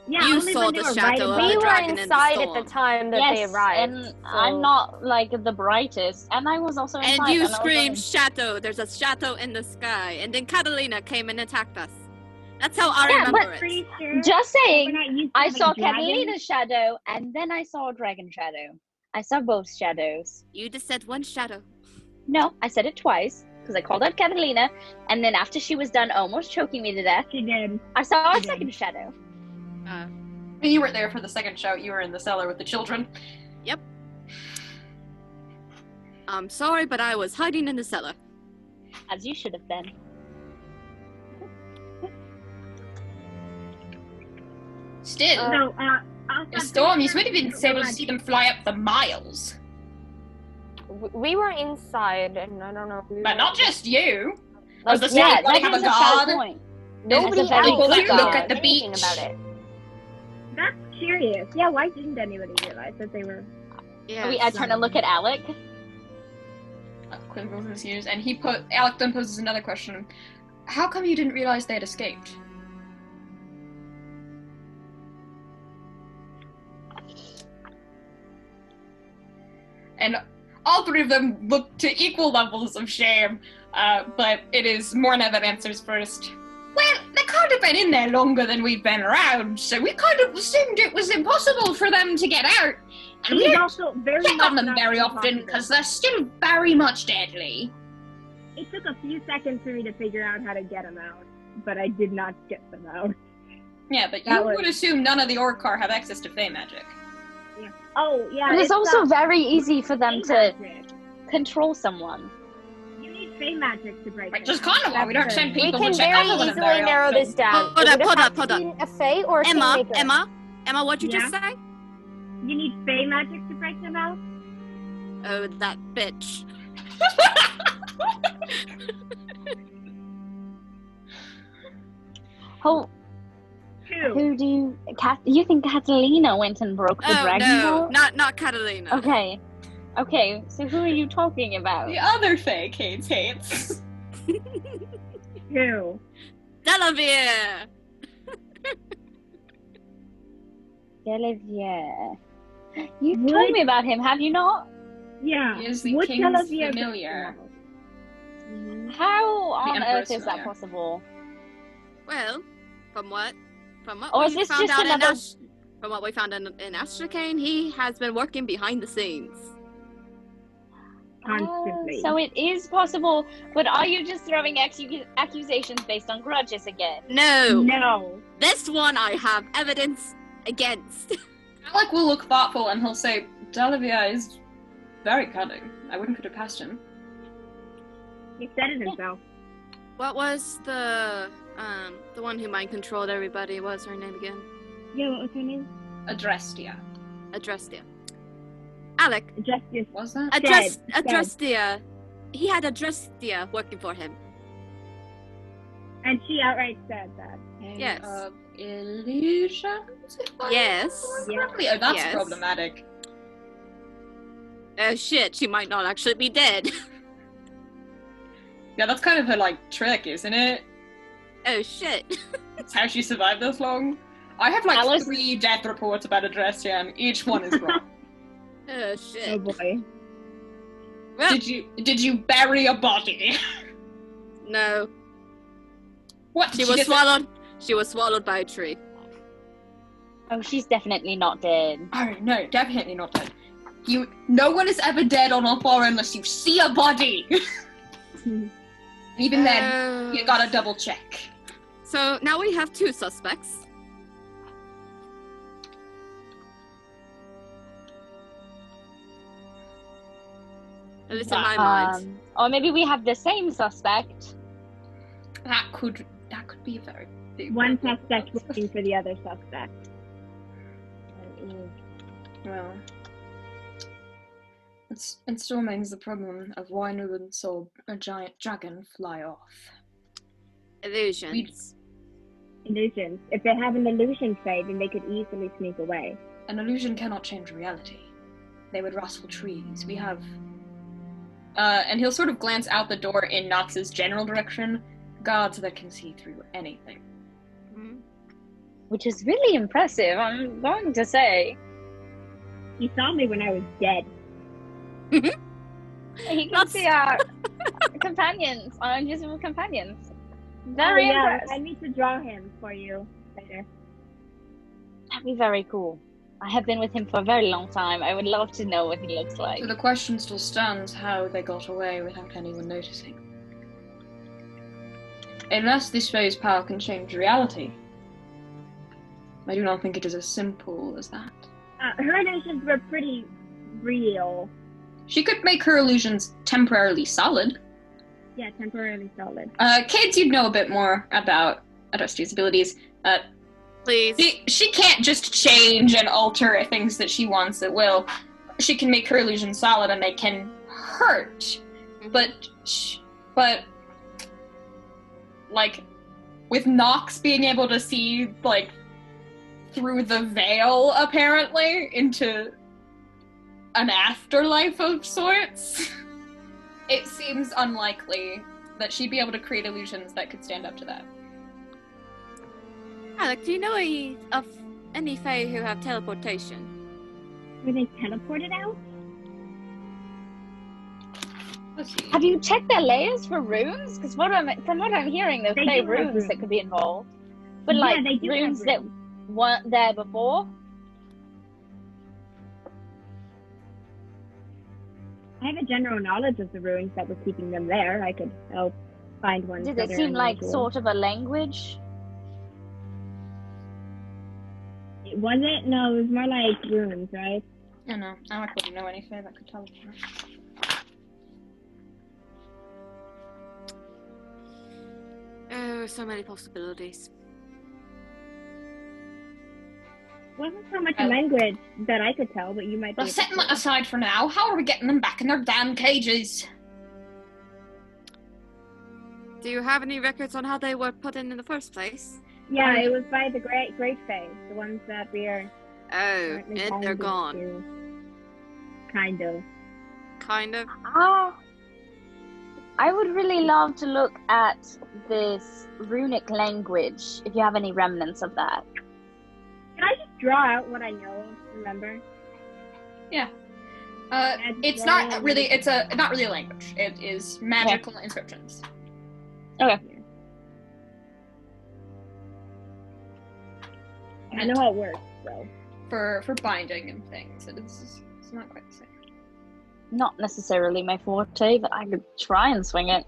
Speaker 5: Yeah,
Speaker 4: You
Speaker 5: only
Speaker 4: saw
Speaker 5: when they
Speaker 4: the
Speaker 5: were
Speaker 4: shadow
Speaker 5: right
Speaker 4: of
Speaker 6: We
Speaker 4: the
Speaker 6: were
Speaker 4: dragon in the
Speaker 6: inside at the
Speaker 4: storm.
Speaker 6: time that they
Speaker 3: Yes,
Speaker 6: arrived.
Speaker 3: and
Speaker 6: so-
Speaker 3: I'm not like the brightest, and I was also inside.
Speaker 4: And you
Speaker 3: I was
Speaker 4: screamed,
Speaker 3: like,
Speaker 4: shadow, there's a shadow in the sky. And then Catalina came and attacked us. That's how I
Speaker 3: Yeah,
Speaker 4: remember
Speaker 3: but
Speaker 4: it.
Speaker 5: Pretty sure
Speaker 3: just
Speaker 5: we're
Speaker 3: saying,
Speaker 5: not used to
Speaker 3: I
Speaker 5: having
Speaker 3: saw
Speaker 5: dragons.
Speaker 3: Catalina's shadow, and then I saw a dragon shadow. I saw both shadows.
Speaker 4: You just said one shadow.
Speaker 3: No, I said it twice, because I called out Catalina, and then after she was done almost choking me to death,
Speaker 5: She did.
Speaker 3: I saw a
Speaker 5: She did.
Speaker 3: second shadow.
Speaker 7: You weren't there for the second show. You were in the cellar with the children.
Speaker 4: I'm sorry, but I was hiding in the cellar.
Speaker 3: As you should have been.
Speaker 1: Still,
Speaker 5: So,
Speaker 1: in a storm, you would have been able to see them fly up the miles.
Speaker 6: We were inside, and I don't know. If we
Speaker 1: But
Speaker 6: were-
Speaker 1: not just you.
Speaker 6: Like,
Speaker 1: Was the
Speaker 3: Yeah,
Speaker 1: city
Speaker 3: that
Speaker 1: have a
Speaker 3: is a fair
Speaker 1: guard?
Speaker 3: point.
Speaker 6: nobody
Speaker 3: That's a very
Speaker 6: else
Speaker 3: good
Speaker 6: knew
Speaker 3: look
Speaker 1: at the
Speaker 6: anything
Speaker 1: beach.
Speaker 6: about it.
Speaker 5: That's curious. Yeah, why didn't anybody realize that they were...
Speaker 4: Yeah.
Speaker 3: I turn to look at Alec.
Speaker 1: Quinn both his ears, and Alec then poses another question. How come you didn't realize they had escaped? And all three of them look to equal levels of shame, but it is Morna that answers first. Well, they can't have been in there longer than we've been around, so we kind of assumed it was impossible for them to get out. And we
Speaker 5: It's
Speaker 1: don't
Speaker 5: also very
Speaker 1: check
Speaker 5: much
Speaker 1: on them
Speaker 5: not
Speaker 1: very often
Speaker 5: impossible.
Speaker 1: because they're still very much deadly.
Speaker 5: It took a few seconds for me to figure out how to get them out, but I did not get them out.
Speaker 1: Yeah, but
Speaker 5: That
Speaker 1: you
Speaker 5: was-
Speaker 1: would assume none of the Orcar have access to Fey magic.
Speaker 5: Oh, yeah.
Speaker 3: But it's also
Speaker 5: not
Speaker 3: very easy for them
Speaker 5: Fey
Speaker 3: to
Speaker 5: magic.
Speaker 3: control someone.
Speaker 5: You need Fey magic to break
Speaker 1: Which
Speaker 5: them
Speaker 1: is kind of
Speaker 5: out.
Speaker 1: why we don't
Speaker 5: That's
Speaker 1: send
Speaker 5: the-
Speaker 1: people
Speaker 6: We can
Speaker 1: to check
Speaker 6: very
Speaker 1: on them
Speaker 6: easily
Speaker 1: very
Speaker 6: narrow
Speaker 1: often.
Speaker 6: this down.
Speaker 4: Hold
Speaker 6: It would
Speaker 4: up, hold
Speaker 6: have
Speaker 4: up, hold up.
Speaker 6: been a Fae or a
Speaker 4: Emma,
Speaker 6: Kingmaker.
Speaker 4: Emma, what'd you just say?
Speaker 5: You need Fey magic to break them out?
Speaker 4: Oh, that bitch.
Speaker 3: Who do you... you think Catalina went and broke the
Speaker 4: Oh,
Speaker 3: dragon
Speaker 4: no,
Speaker 3: vault?
Speaker 4: not Catalina.
Speaker 3: Okay. Okay, so who are you talking about?
Speaker 1: The other Fey Kate hates.
Speaker 5: Who?
Speaker 4: Delavere!
Speaker 3: Delavier. You've
Speaker 5: Would-
Speaker 3: told me about him, have you not?
Speaker 5: Yeah.
Speaker 1: He is the
Speaker 5: Would
Speaker 1: king's
Speaker 5: Delavere-
Speaker 1: familiar.
Speaker 3: How on
Speaker 1: Emperor's
Speaker 3: earth is that
Speaker 1: familiar.
Speaker 3: possible?
Speaker 4: Well, from what
Speaker 3: Or
Speaker 4: we
Speaker 3: is this
Speaker 4: found
Speaker 3: just
Speaker 4: out
Speaker 3: another...
Speaker 4: from what we found in Astracane, he has been working behind the scenes.
Speaker 5: Constantly.
Speaker 3: So it is possible, but are you just throwing accusations based on grudges again?
Speaker 4: No,
Speaker 5: No.
Speaker 4: this one I have evidence against.
Speaker 1: Alec will look thoughtful and he'll say, Delavere is very cunning. I wouldn't put it past him.
Speaker 5: He said it himself.
Speaker 4: What was the one who mind controlled everybody? What was her name again?
Speaker 5: Yeah, what was her name?
Speaker 1: Adrestia.
Speaker 4: Adrestia. Alec,
Speaker 5: Justice.
Speaker 1: Was that?
Speaker 4: Adrestia. He had Adrestia working for him.
Speaker 5: And she outright said that.
Speaker 4: Yes.
Speaker 1: Illusions? if I
Speaker 4: Yes.
Speaker 1: remember correctly? Oh, that's
Speaker 4: Yes.
Speaker 1: problematic.
Speaker 4: Oh shit, she might not actually be dead.
Speaker 1: Yeah, that's kind of her, trick, isn't it?
Speaker 4: Oh shit.
Speaker 1: That's how she survived this long. I have,
Speaker 3: Alice-
Speaker 1: 3 death reports about Adrestia, and each one is wrong.
Speaker 4: Oh
Speaker 5: Oh
Speaker 4: shit.
Speaker 5: boy.
Speaker 4: Well,
Speaker 1: Did you bury a body?
Speaker 4: no.
Speaker 1: What?
Speaker 4: She was swallowed. She was swallowed by a tree.
Speaker 3: Oh, she's definitely not dead.
Speaker 1: Oh, no, definitely not dead. No one is ever dead on a floor unless you see a body. Even then, you gotta double check.
Speaker 4: So now we have 2 suspects. At least in my mind.
Speaker 3: Or maybe we have the same suspect.
Speaker 1: That could be a very big
Speaker 5: One
Speaker 1: problem.
Speaker 5: suspect working for the other suspect.
Speaker 1: Well, it still remains the problem of why no one saw a giant dragon fly off.
Speaker 4: Illusions.
Speaker 5: Illusions. If they have an illusion sight, then they could easily sneak away.
Speaker 1: An illusion cannot change reality. They would rustle trees. We have... and he'll sort of glance out the door in Nox's general direction. Guards that can see through anything.
Speaker 3: Which is really impressive, I'm going to say.
Speaker 5: He saw me when I was dead.
Speaker 3: He can see our companions, our invisible companions. Very impressed.
Speaker 5: I need to draw him for you later.
Speaker 3: That'd be very cool. I have been with him for a very long time. I would love to know what he looks like.
Speaker 1: So the question still stands how they got away without anyone noticing. Unless this fairy's power can change reality. I do not think it is as simple as that.
Speaker 5: Her illusions were pretty real.
Speaker 1: She could make her illusions temporarily solid.
Speaker 5: Yeah, temporarily solid.
Speaker 1: Kids, you'd know a bit more about Adusti's abilities.
Speaker 4: Please.
Speaker 1: She can't just change and alter things that she wants at will. She can make her illusions solid and they can hurt. But, like, with Nox being able to see, like, through the veil, apparently, into an afterlife of sorts, it seems unlikely that she'd be able to create illusions that could stand up to that.
Speaker 4: Alec, do you know of any Fae who have teleportation?
Speaker 5: Were they teleported out?
Speaker 1: Let's see.
Speaker 3: Have you checked their layers for runes? Because from what I'm hearing, there's
Speaker 5: They
Speaker 3: no
Speaker 5: do have
Speaker 3: runes
Speaker 5: runes.
Speaker 3: that could be involved. But
Speaker 5: Yeah,
Speaker 3: like
Speaker 5: they do have
Speaker 3: runes that
Speaker 5: runes.
Speaker 3: weren't there before.
Speaker 5: I have a general knowledge of the ruins that were keeping them there. I could help find ones
Speaker 3: Did
Speaker 5: that
Speaker 3: it
Speaker 5: are
Speaker 3: seem like
Speaker 5: unusual.
Speaker 3: sort of a language?
Speaker 5: It wasn't? No, it was more like runes, right?
Speaker 1: I don't know. Alec wouldn't know any Fae that could teleport.
Speaker 4: Oh, so many possibilities.
Speaker 5: Wasn't so much a language that I could tell, but you might be
Speaker 1: Well,
Speaker 5: able
Speaker 1: setting
Speaker 5: to.
Speaker 1: that aside for now, how are we getting them back in their damn cages?
Speaker 4: Do you have any records on how they were put in the first place?
Speaker 5: Yeah, it was by the Great Fae, the ones that we are
Speaker 4: Oh,
Speaker 5: currently
Speaker 4: and they're
Speaker 5: bonded
Speaker 4: gone.
Speaker 5: to. Kind of.
Speaker 4: Kind of.
Speaker 3: I would really love to look at this runic language, if you have any remnants of that.
Speaker 5: Can I just draw out what I know? Remember?
Speaker 1: Yeah.
Speaker 5: Magic
Speaker 1: It's
Speaker 5: drawing.
Speaker 1: not really. It's not really a language. It is magical inscriptions.
Speaker 3: Okay.
Speaker 5: I know how it works, so.
Speaker 1: For binding and things. It's not quite the same.
Speaker 3: Not necessarily my forte, but I could try and swing it.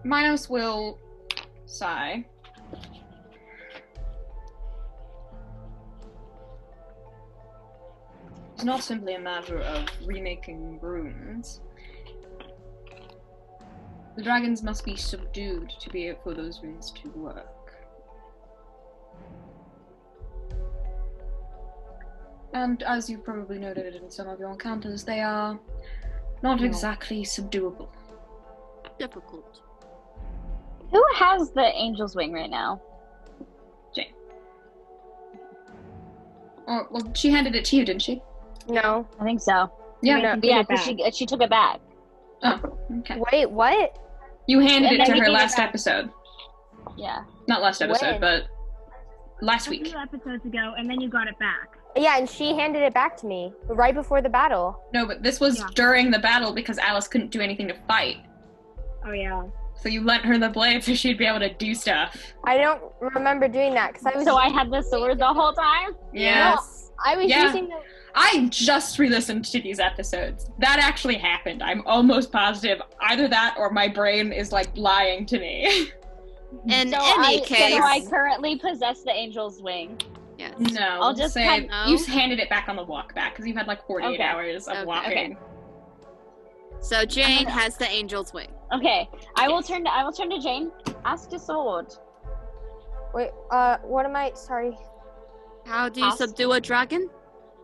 Speaker 1: Minos will sigh. It's not simply a matter of remaking runes. The dragons must be subdued to be able for those runes to work. And as you've probably noted in some of your encounters, they are not exactly subduable.
Speaker 4: Difficult.
Speaker 3: Who has the angel's wing right now?
Speaker 1: Jane. Oh, well, she handed it to you, didn't she?
Speaker 6: No.
Speaker 3: I think so.
Speaker 1: Yeah.
Speaker 5: Yeah.
Speaker 3: Yeah,
Speaker 5: it back.
Speaker 3: because she took it back.
Speaker 1: Oh, okay.
Speaker 6: Wait, what?
Speaker 1: You handed
Speaker 3: And
Speaker 1: it
Speaker 3: then
Speaker 1: to
Speaker 3: we
Speaker 1: her
Speaker 3: gave it
Speaker 1: last
Speaker 3: back.
Speaker 1: episode.
Speaker 3: Yeah.
Speaker 1: Not last episode,
Speaker 6: When?
Speaker 1: but last
Speaker 5: A
Speaker 1: week.
Speaker 5: few episodes ago, and then you got it back.
Speaker 6: Yeah, and she handed it back to me right before the battle.
Speaker 1: No, but this was
Speaker 5: Yeah.
Speaker 1: during the battle because Alice couldn't do anything to fight.
Speaker 5: Oh, yeah.
Speaker 1: So you lent her the blade so she'd be able to do stuff.
Speaker 6: I don't remember doing that because I was.
Speaker 3: So I had the sword the whole time?
Speaker 1: Yes.
Speaker 6: I was
Speaker 1: Yeah.
Speaker 6: using the.
Speaker 1: I just re-listened to these episodes. That actually happened. I'm almost positive. Either that or my brain is like lying to me.
Speaker 4: In
Speaker 3: So
Speaker 4: any
Speaker 3: I
Speaker 4: case,
Speaker 3: currently possess the angel's wing.
Speaker 4: yes.
Speaker 1: No,
Speaker 3: I'll just
Speaker 1: say
Speaker 3: kind
Speaker 4: of-
Speaker 1: you handed it back on the walk back because you had like 48
Speaker 3: Okay.
Speaker 1: hours of
Speaker 4: Okay,
Speaker 1: walking.
Speaker 4: So Jane has the angel's wing.
Speaker 3: Okay, I will turn to Jane. Ask your sword.
Speaker 6: Wait, what am I? Sorry.
Speaker 4: How do you
Speaker 3: Ask-
Speaker 4: subdue a dragon?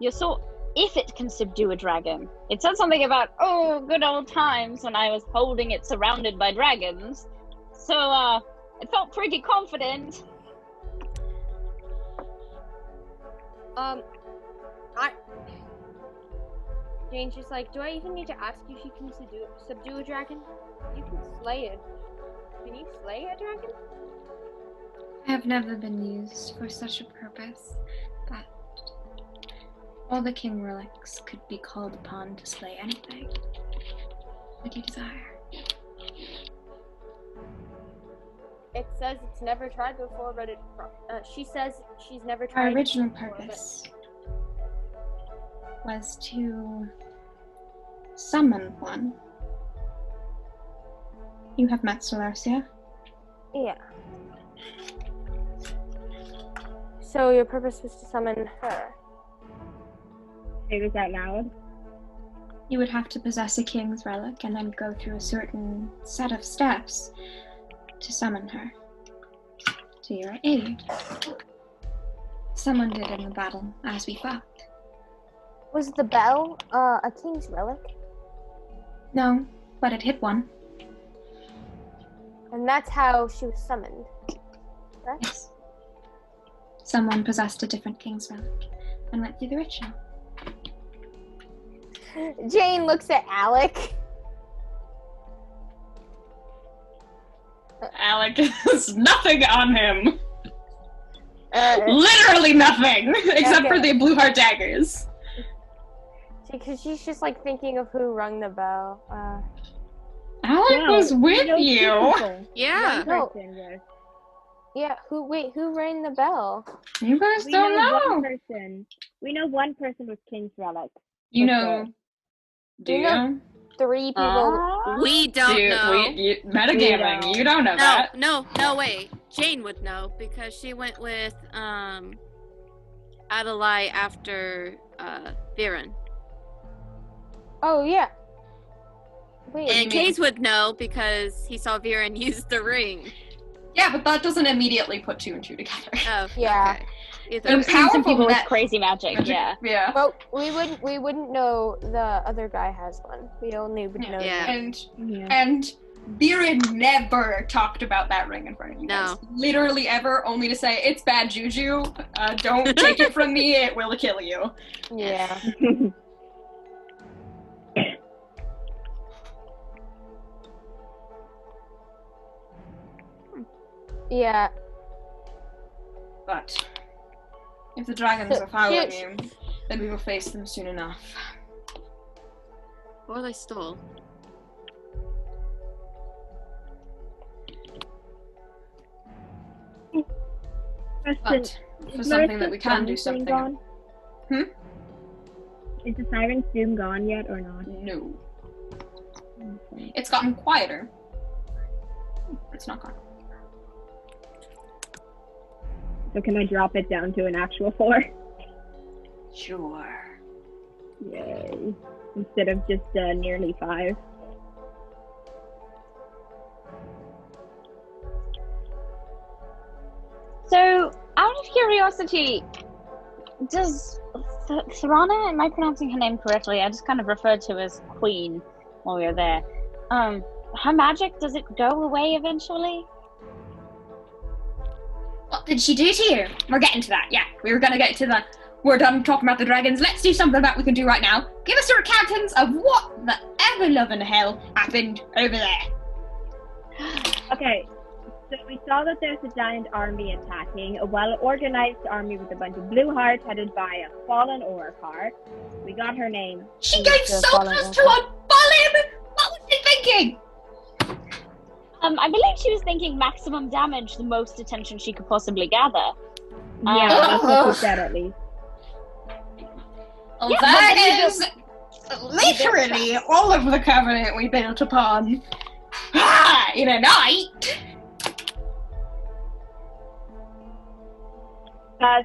Speaker 3: Your sword, if it can subdue a dragon. It said something about, good old times when I was holding it surrounded by dragons. So, I felt pretty confident.
Speaker 6: Jane's just like, do I even need to ask you if you can subdue a dragon? You can slay it. Can you slay a dragon?
Speaker 1: I have never been used for such a purpose, but all the king relics could be called upon to slay anything that you desire.
Speaker 6: It says it's never tried before, but she says she's never
Speaker 1: Our
Speaker 6: tried.
Speaker 1: original
Speaker 6: before,
Speaker 1: purpose was to summon one. You have met Solarcia?
Speaker 6: Yeah. So your purpose was to summon her.
Speaker 5: Say this out loud.
Speaker 1: You would have to possess a king's relic and then go through a certain set of steps to summon her to your aid. Someone did in the battle as we fought.
Speaker 6: Was the bell a king's relic?
Speaker 1: No, but it hit one.
Speaker 6: And that's how she was summoned. Correct?
Speaker 1: Yes. Someone possessed a different king's relic and went through the ritual.
Speaker 6: Jane looks at Alec.
Speaker 7: Alec has nothing on him. Literally nothing, except for the blue heart daggers.
Speaker 6: Because she's just like thinking of who rung the bell.
Speaker 7: Alec was with you.
Speaker 4: Yeah.
Speaker 6: No.
Speaker 5: Person was.
Speaker 6: Yeah, who rang the bell?
Speaker 7: You guys
Speaker 5: We
Speaker 7: don't
Speaker 5: know
Speaker 7: know.
Speaker 5: one person. We know one person with King's Relic.
Speaker 7: You
Speaker 5: for
Speaker 7: know.
Speaker 5: sure.
Speaker 7: Do
Speaker 6: We
Speaker 7: you?
Speaker 6: know 3 people.
Speaker 4: We don't know.
Speaker 7: Metagaming. You don't know that.
Speaker 4: No, wait. Jane would know because she went with Adalaie after Viren.
Speaker 6: Oh, yeah. Wait.
Speaker 4: And Case would know because he saw Viren use the ring.
Speaker 7: Yeah, but that doesn't immediately put 2 and 2 together.
Speaker 4: Oh,
Speaker 6: Yeah.
Speaker 4: okay. Either
Speaker 7: And
Speaker 4: way.
Speaker 3: Some
Speaker 7: powerful
Speaker 3: people with
Speaker 7: net-
Speaker 3: crazy magic, yeah.
Speaker 7: Yeah.
Speaker 6: But we wouldn't know the other guy has one. We only would know.
Speaker 4: Yeah.
Speaker 7: And Viren never talked about that ring in front of you guys. Literally ever, only to say, it's bad juju. Don't take it from me, it will kill you.
Speaker 6: Yeah. Yeah.
Speaker 1: But if the dragons are following
Speaker 6: Shit.
Speaker 1: you, then we will face them soon enough.
Speaker 4: Or they stole.
Speaker 1: But for something that we can do something.
Speaker 5: Gone?
Speaker 1: Hmm?
Speaker 5: Is the siren's doom gone yet or not?
Speaker 1: No. It's gotten quieter. It's not gone.
Speaker 5: So can I drop it down to an actual 4?
Speaker 1: Sure.
Speaker 5: Yay. Instead of just nearly 5.
Speaker 3: So, out of curiosity, does Tharana, am I pronouncing her name correctly? I just kind of referred to her as Queen while we were there. Her magic, does it go away eventually?
Speaker 1: What did she do to you? We're getting to that, yeah. We were gonna get to the... We're done talking about the dragons. Let's do something that we can do right now. Give us a recountance of what the ever-loving hell happened over there.
Speaker 5: Okay, so we saw that there's a giant army attacking, a well-organized army with a bunch of blue hearts headed by a fallen Orcar. We got her name.
Speaker 1: She gave soldiers to a fallen! What was she thinking?
Speaker 3: I believe she was thinking maximum damage, the most attention she could possibly gather.
Speaker 5: Yeah, that's what she said at least.
Speaker 1: Well,
Speaker 3: Yeah,
Speaker 1: that
Speaker 3: but
Speaker 1: is literally all of the covenant we built upon in a night.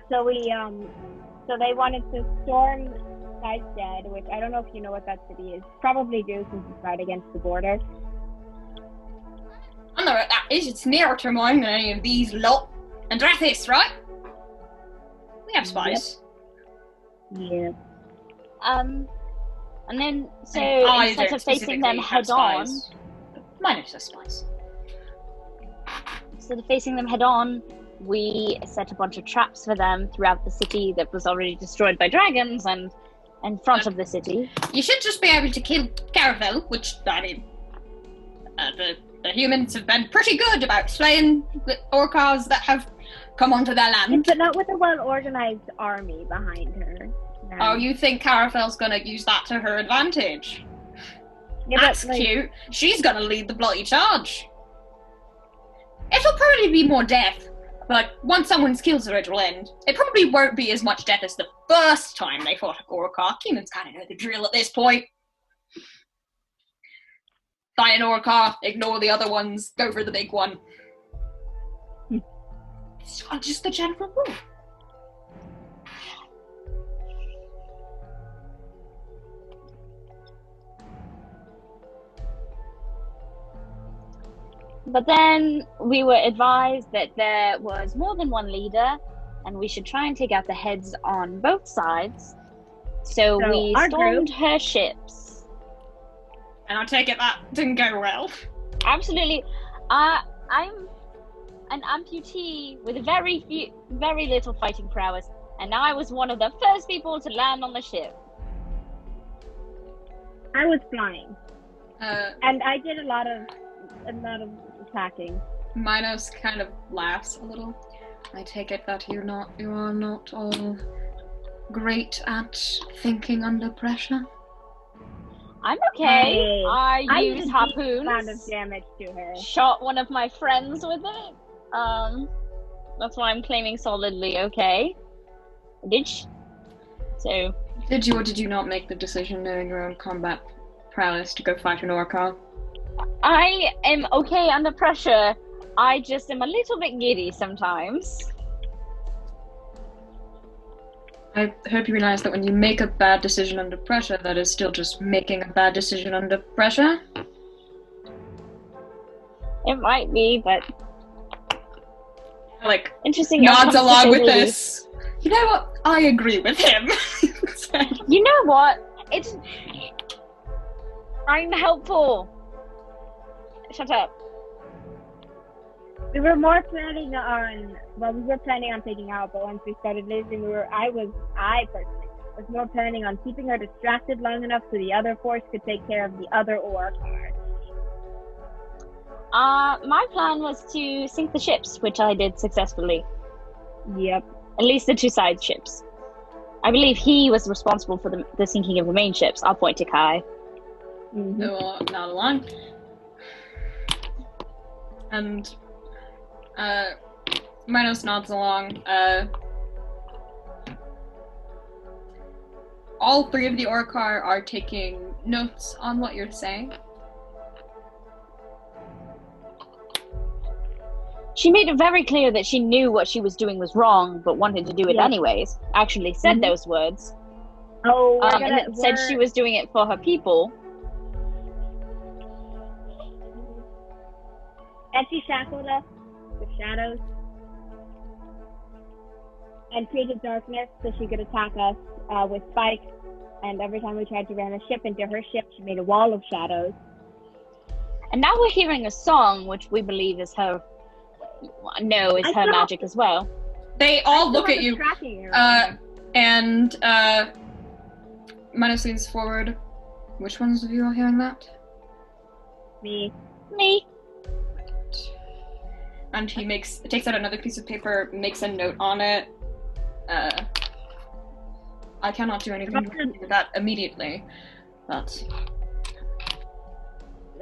Speaker 5: So we, so they wanted to storm Sightstead, which I don't know if you know what that city is. Probably do since it's right against the border.
Speaker 7: I know what that is. It's nearer to mine than any of these lot. And Drathis, right? We have spies.
Speaker 5: Yeah.
Speaker 3: And then, so
Speaker 7: I
Speaker 3: instead
Speaker 7: don't
Speaker 3: of facing them
Speaker 7: specifically have
Speaker 3: head on,
Speaker 7: spies. Mine are just spies.
Speaker 3: instead of facing them head on, we set a bunch of traps for them throughout the city that was already destroyed by dragons and in front of the city.
Speaker 7: You should just be able to kill Caravel, which, I mean, the humans have been pretty good about slaying the Orcars that have come onto their land.
Speaker 5: But not with a well-organized army behind her. No.
Speaker 7: Oh, you think Caravel's gonna use that to her advantage?
Speaker 5: Yeah,
Speaker 7: That's
Speaker 5: but, like,
Speaker 7: cute. She's gonna lead the bloody charge. It'll probably be more death, but once someone kills her, it'll end. It probably won't be as much death as the first time they fought a Orcar. Humans kind of know the drill at this point. Fight an Orcar, ignore the other ones, go for the big one. It's just the general rule.
Speaker 3: But then we were advised that there was more than one leader, and we should try and take out the heads on both sides. So we
Speaker 5: our
Speaker 3: stormed
Speaker 5: group-
Speaker 3: her ships.
Speaker 7: And I take it that didn't go well.
Speaker 3: Absolutely. I'm an amputee with very little fighting prowess, and I was one of the first people to land on the ship.
Speaker 5: I was flying,
Speaker 7: Uh,
Speaker 5: and I did a lot of attacking.
Speaker 7: Minos kind of laughs a little. I take it that you are not all great at thinking under pressure.
Speaker 3: I'm okay.
Speaker 5: I
Speaker 3: I
Speaker 5: did
Speaker 3: used
Speaker 5: a decent amount of
Speaker 3: harpoons.
Speaker 5: damage to her.
Speaker 3: Shot one of my friends with it. That's why I'm claiming solidly okay. So
Speaker 7: Did you or did you not make the decision, knowing your own combat prowess, to go fight an Orcar?
Speaker 3: I am okay under pressure. I just am a little bit giddy sometimes.
Speaker 7: I hope you realize that when you make a bad decision under pressure, that is still just making a bad decision under pressure.
Speaker 3: It might be, but
Speaker 7: Like,
Speaker 3: interesting.
Speaker 7: nods
Speaker 3: outcomes, to
Speaker 7: along
Speaker 3: say
Speaker 7: with
Speaker 3: the
Speaker 7: this.
Speaker 3: least.
Speaker 7: You know what? I agree with him.
Speaker 3: You know what? I'm helpful. Shut up.
Speaker 5: We were more planning on taking out, but once we started losing, I personally was more planning on keeping her distracted long enough so the other force could take care of the other Orcar.
Speaker 3: My plan was to sink the ships, which I did successfully.
Speaker 5: Yep.
Speaker 3: At least the two side ships. I believe he was responsible for the sinking of the main ships. I'll point to Kai.
Speaker 5: Mm-hmm.
Speaker 7: No, not along. And Minos nods along. All three of the Orcar are taking notes on what you're saying.
Speaker 3: She made it very clear that she knew what she was doing was wrong, but wanted to do it
Speaker 5: Yeah.
Speaker 3: anyways. Actually said those words.
Speaker 5: Oh,
Speaker 3: And said she was doing it for her people.
Speaker 5: And she shackled us with shadows and created darkness so she could attack us with spikes. And every time we tried to ram a ship into her ship, she made a wall of shadows.
Speaker 3: And now we're hearing a song, which we believe is her. No, is her magic as well.
Speaker 7: They all look at you.
Speaker 5: Tracking her.
Speaker 7: And Minos leans forward. Which ones of you are hearing that?
Speaker 5: Me.
Speaker 7: And he takes out another piece of paper, makes a note on it. I cannot do anything with that immediately, but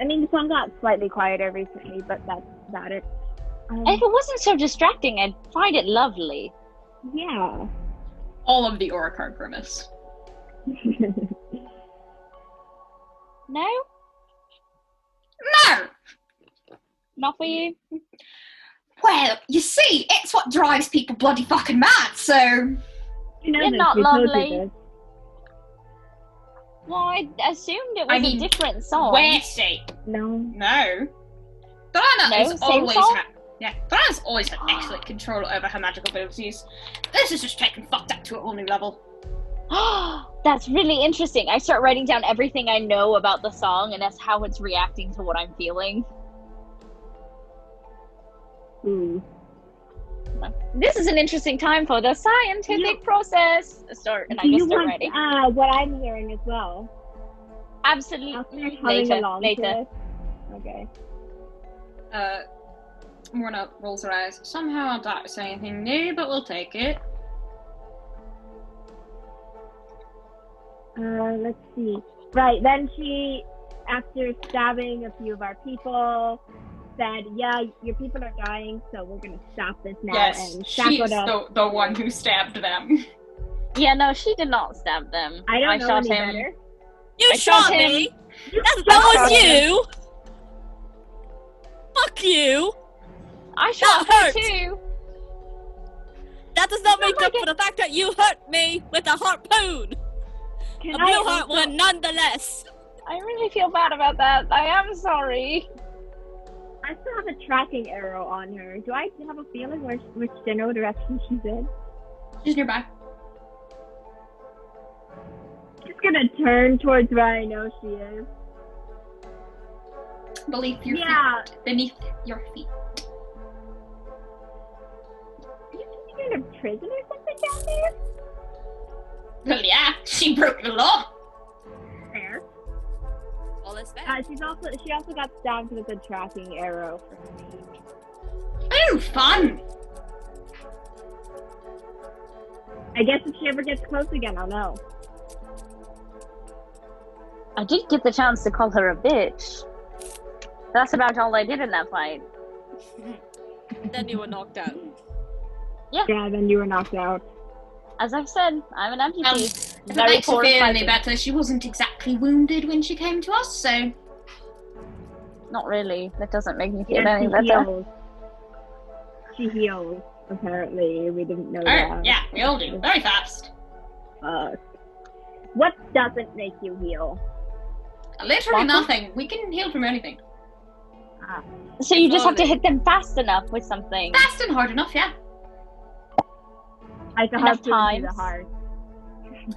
Speaker 5: I mean, the song got slightly quieter recently, but that's about it.
Speaker 3: If it wasn't so distracting, I'd find it lovely.
Speaker 5: Yeah.
Speaker 7: all of the Oricard grimace.
Speaker 3: No?
Speaker 7: No!
Speaker 3: Not for you?
Speaker 7: Well, you see, it's what drives people bloody fucking mad, so...
Speaker 5: You know
Speaker 3: You're
Speaker 5: this,
Speaker 3: not
Speaker 5: we told you
Speaker 3: lovely.
Speaker 5: this.
Speaker 3: Well, I assumed it was
Speaker 7: I mean,
Speaker 3: a different song.
Speaker 7: Where state?
Speaker 5: No.
Speaker 7: No. Diana
Speaker 3: No,
Speaker 7: has
Speaker 3: same
Speaker 7: always
Speaker 3: song?
Speaker 7: had. Yeah, Diana's always had excellent control over her magical abilities. This is just taking fucked up to a whole new level.
Speaker 3: That's really interesting. I start writing down everything I know about the song and that's how it's reacting to what I'm feeling.
Speaker 5: Ooh.
Speaker 3: This is an interesting time for the scientific process. And I
Speaker 5: Do
Speaker 3: just
Speaker 5: you
Speaker 3: start
Speaker 5: want
Speaker 3: writing.
Speaker 5: what I'm hearing as well?
Speaker 3: Absolutely.
Speaker 5: I'll start humming along
Speaker 3: Later.
Speaker 5: to it. Okay.
Speaker 7: Morna rolls her eyes. Somehow I doubt it's anything new, but we'll take it.
Speaker 5: Let's see. Right, then she, after stabbing a few of our people, said, yeah, your people are dying, so we're gonna stop this now.
Speaker 7: Yes,
Speaker 5: and
Speaker 7: she's
Speaker 5: Sakura,
Speaker 7: the one who stabbed them.
Speaker 3: Yeah, no, she did not stab them.
Speaker 5: I don't know
Speaker 3: shot
Speaker 5: any
Speaker 3: him.
Speaker 5: better.
Speaker 4: You
Speaker 3: I
Speaker 4: shot
Speaker 3: shot him.
Speaker 4: me!
Speaker 5: You
Speaker 4: That
Speaker 5: shot
Speaker 4: was
Speaker 5: him.
Speaker 4: you! Fuck you!
Speaker 3: I shot
Speaker 4: That
Speaker 3: her
Speaker 4: hurt.
Speaker 3: too.
Speaker 4: That does not
Speaker 3: It's
Speaker 4: make
Speaker 3: not
Speaker 4: up
Speaker 3: like
Speaker 4: for the fact that you hurt me with a harpoon!
Speaker 5: Can
Speaker 4: A
Speaker 5: I
Speaker 4: blue heart
Speaker 5: also-
Speaker 4: one nonetheless!
Speaker 3: I really feel bad about that. I am sorry.
Speaker 5: I still have a tracking arrow on her. Do I have a feeling which general direction she's in?
Speaker 7: She's nearby.
Speaker 5: Just gonna turn towards where I know she is.
Speaker 7: Beneath your
Speaker 5: Yeah.
Speaker 7: feet. Beneath your feet.
Speaker 5: You think you're in a prison or something down there?
Speaker 7: Well, yeah, she broke the law.
Speaker 5: Fair.
Speaker 4: All is fair.
Speaker 5: She also got stabbed with a tracking arrow for me.
Speaker 7: Oh, fun!
Speaker 5: I guess if she ever gets close again, I'll know.
Speaker 3: I did get the chance to call her a bitch. That's about all I did in that fight.
Speaker 4: Then you were knocked out.
Speaker 5: Yeah, then you were knocked out.
Speaker 3: As I've said, I'm an amputee.
Speaker 7: If it
Speaker 3: Very
Speaker 7: makes you
Speaker 3: poor
Speaker 7: feel
Speaker 3: fighting.
Speaker 7: any better, she wasn't exactly wounded when she came to us, so...
Speaker 3: Not really. That doesn't make me feel
Speaker 5: Yeah,
Speaker 3: any
Speaker 5: she
Speaker 3: better.
Speaker 5: heals. She heals, apparently. We didn't know
Speaker 7: Oh,
Speaker 5: that.
Speaker 7: yeah, we all do. Very fast.
Speaker 5: What doesn't make you heal?
Speaker 7: Literally
Speaker 3: Welcome.
Speaker 7: nothing. We can heal from anything.
Speaker 3: So you just have to
Speaker 7: Slowly.
Speaker 3: hit them fast enough with something.
Speaker 7: Fast and hard enough, yeah.
Speaker 5: Like a
Speaker 3: Enough
Speaker 5: harpoon to the
Speaker 3: times.
Speaker 5: heart.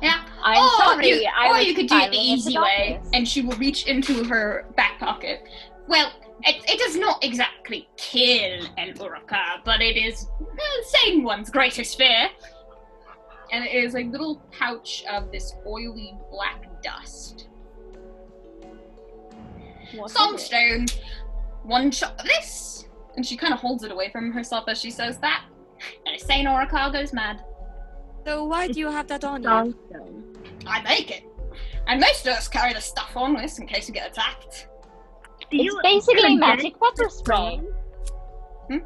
Speaker 7: Yeah.
Speaker 3: I'm
Speaker 7: or
Speaker 3: sorry.
Speaker 7: You,
Speaker 3: I
Speaker 7: or
Speaker 3: was
Speaker 7: you could do it the
Speaker 3: filing into
Speaker 7: easy way,
Speaker 3: darkness.
Speaker 7: and she will reach into her back pocket. Well, it does not exactly kill an Uruka, but it is the sane one's greatest fear. And it is a little pouch of this oily black dust.
Speaker 3: What is
Speaker 7: Some
Speaker 3: it?
Speaker 7: stone, one shot of this, and she kind of holds it away from herself as she says that. And a sane Uruka goes mad.
Speaker 4: So why do you have that on you?
Speaker 5: Songstone.
Speaker 7: I make it. And most of us carry the stuff on us in case we get attacked.
Speaker 5: Do
Speaker 3: It's
Speaker 5: you
Speaker 3: basically
Speaker 5: condense
Speaker 3: magic pepper
Speaker 5: the
Speaker 3: spray.
Speaker 5: song?
Speaker 7: Hmm?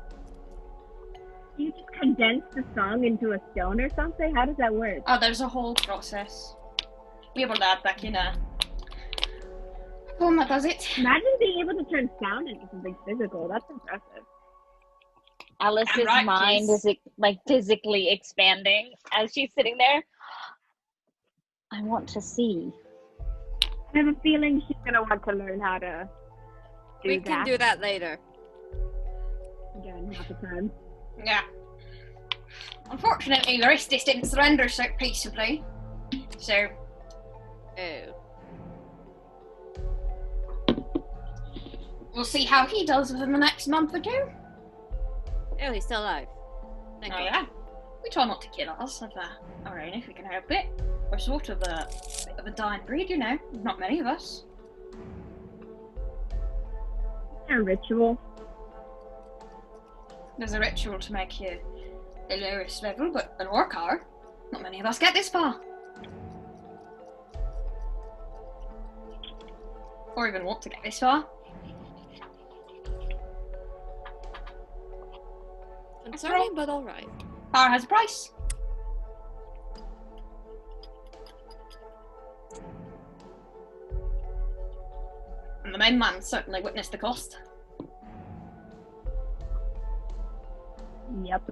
Speaker 5: Do you just condense the song into a stone or something? How does that work?
Speaker 7: Oh, there's a whole process. We have a lab back in home that does it.
Speaker 5: Imagine being able to turn sound into something physical. That's impressive.
Speaker 3: Alice's
Speaker 7: Damn right,
Speaker 3: mind
Speaker 7: please.
Speaker 3: is like physically expanding as she's sitting there. I want to see.
Speaker 5: I have a feeling she's gonna want to learn how to do
Speaker 4: We
Speaker 5: that
Speaker 4: can do that later.
Speaker 5: again half the time.
Speaker 7: Yeah. Unfortunately, the rest just didn't surrender so peaceably. So,
Speaker 4: Oh.
Speaker 7: we'll see how he does within the next month or two.
Speaker 4: Oh, he's still alive. Thank
Speaker 7: Oh,
Speaker 4: you.
Speaker 7: yeah. We try not to kill us of our own if we can help it. We're sort of a dying breed, you know. Not many of us.
Speaker 5: A ritual.
Speaker 7: There's a ritual to make you the lowest level, but an Orcar, not many of us get this far. Or even want to get this far.
Speaker 4: Concerning, but alright.
Speaker 7: Power has a price. And the main man certainly witnessed the cost.
Speaker 5: Yep.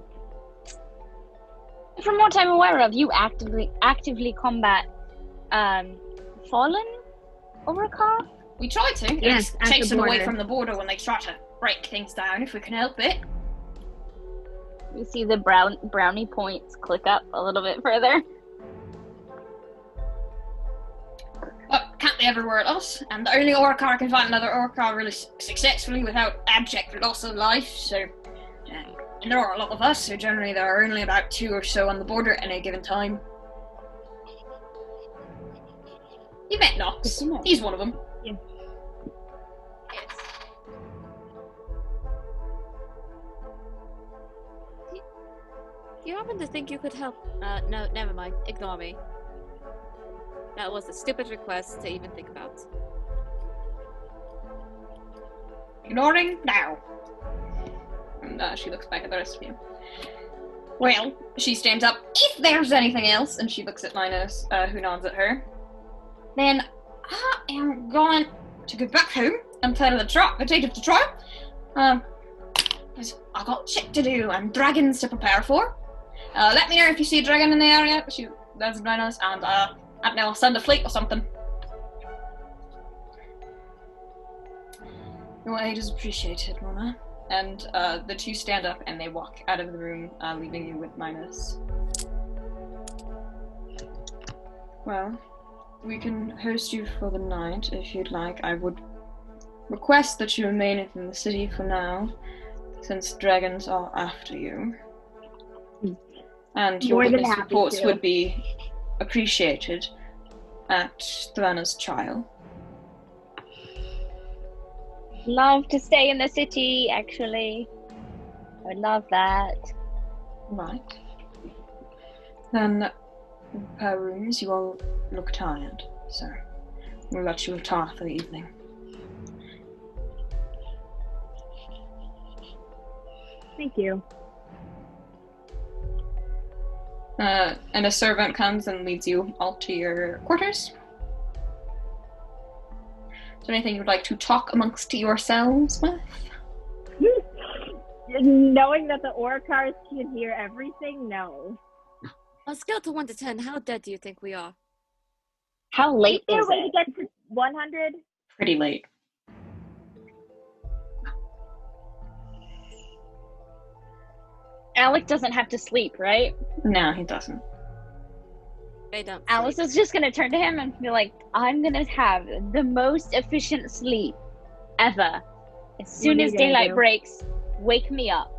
Speaker 3: From what I'm aware of, you actively combat fallen over a car?
Speaker 7: We try to.
Speaker 5: Yes, at the
Speaker 7: chase them away
Speaker 5: border.
Speaker 7: from the border when they try to break things down, if we can help it.
Speaker 3: You see the brownie points click up a little bit further.
Speaker 7: But can't be everywhere else, and the only Orcar can find another Orcar really successfully without abject loss of life, so... and there are a lot of us, so generally there are only about 2 or so on the border at any given time. You met Nox. He's one of them.
Speaker 5: Yeah.
Speaker 4: Do you happen to think you could help? No, never mind. Ignore me. That was a stupid request to even think about.
Speaker 7: Ignoring now. And she looks back at the rest of you. Well, she stands up. If there's anything else, and she looks at Linus, who nods at her, then I am going to go back home and tell the date of the trial. Because I got shit to do and dragons to prepare for. Let me know if you see a dragon in the area. That's Linus, and I don't know, I'll send a fleet or something. Your aid is appreciated, Mona. And the 2 stand up and they walk out of the room, leaving you with Linus. Well, we can host you for the night if you'd like. I would request that you remain in the city for now, since dragons are after you. And your
Speaker 5: More than
Speaker 7: witness
Speaker 5: happy
Speaker 7: reports
Speaker 5: to.
Speaker 7: would be appreciated at Thrana's trial.
Speaker 3: Love to stay in the city, actually. I would love that.
Speaker 7: Right. Then, per rooms, you all look tired, so we'll let you retire for the evening.
Speaker 5: Thank you.
Speaker 7: And a servant comes and leads you all to your quarters. Is there anything you would like to talk amongst yourselves with?
Speaker 5: Knowing that the Orcars can hear everything, no.
Speaker 4: On a scale to 1 to 10, how dead do you think we are?
Speaker 3: How late
Speaker 5: Is there
Speaker 3: is
Speaker 5: a way to
Speaker 3: it?
Speaker 5: get to 100?
Speaker 7: Pretty late.
Speaker 3: Alec doesn't have to sleep, right?
Speaker 7: No, he doesn't.
Speaker 4: They don't.
Speaker 3: Alice is just gonna turn to him and be like, I'm gonna have the most efficient sleep ever. As soon
Speaker 5: are
Speaker 3: as
Speaker 5: you gonna
Speaker 3: daylight
Speaker 5: do?
Speaker 3: breaks, wake me up.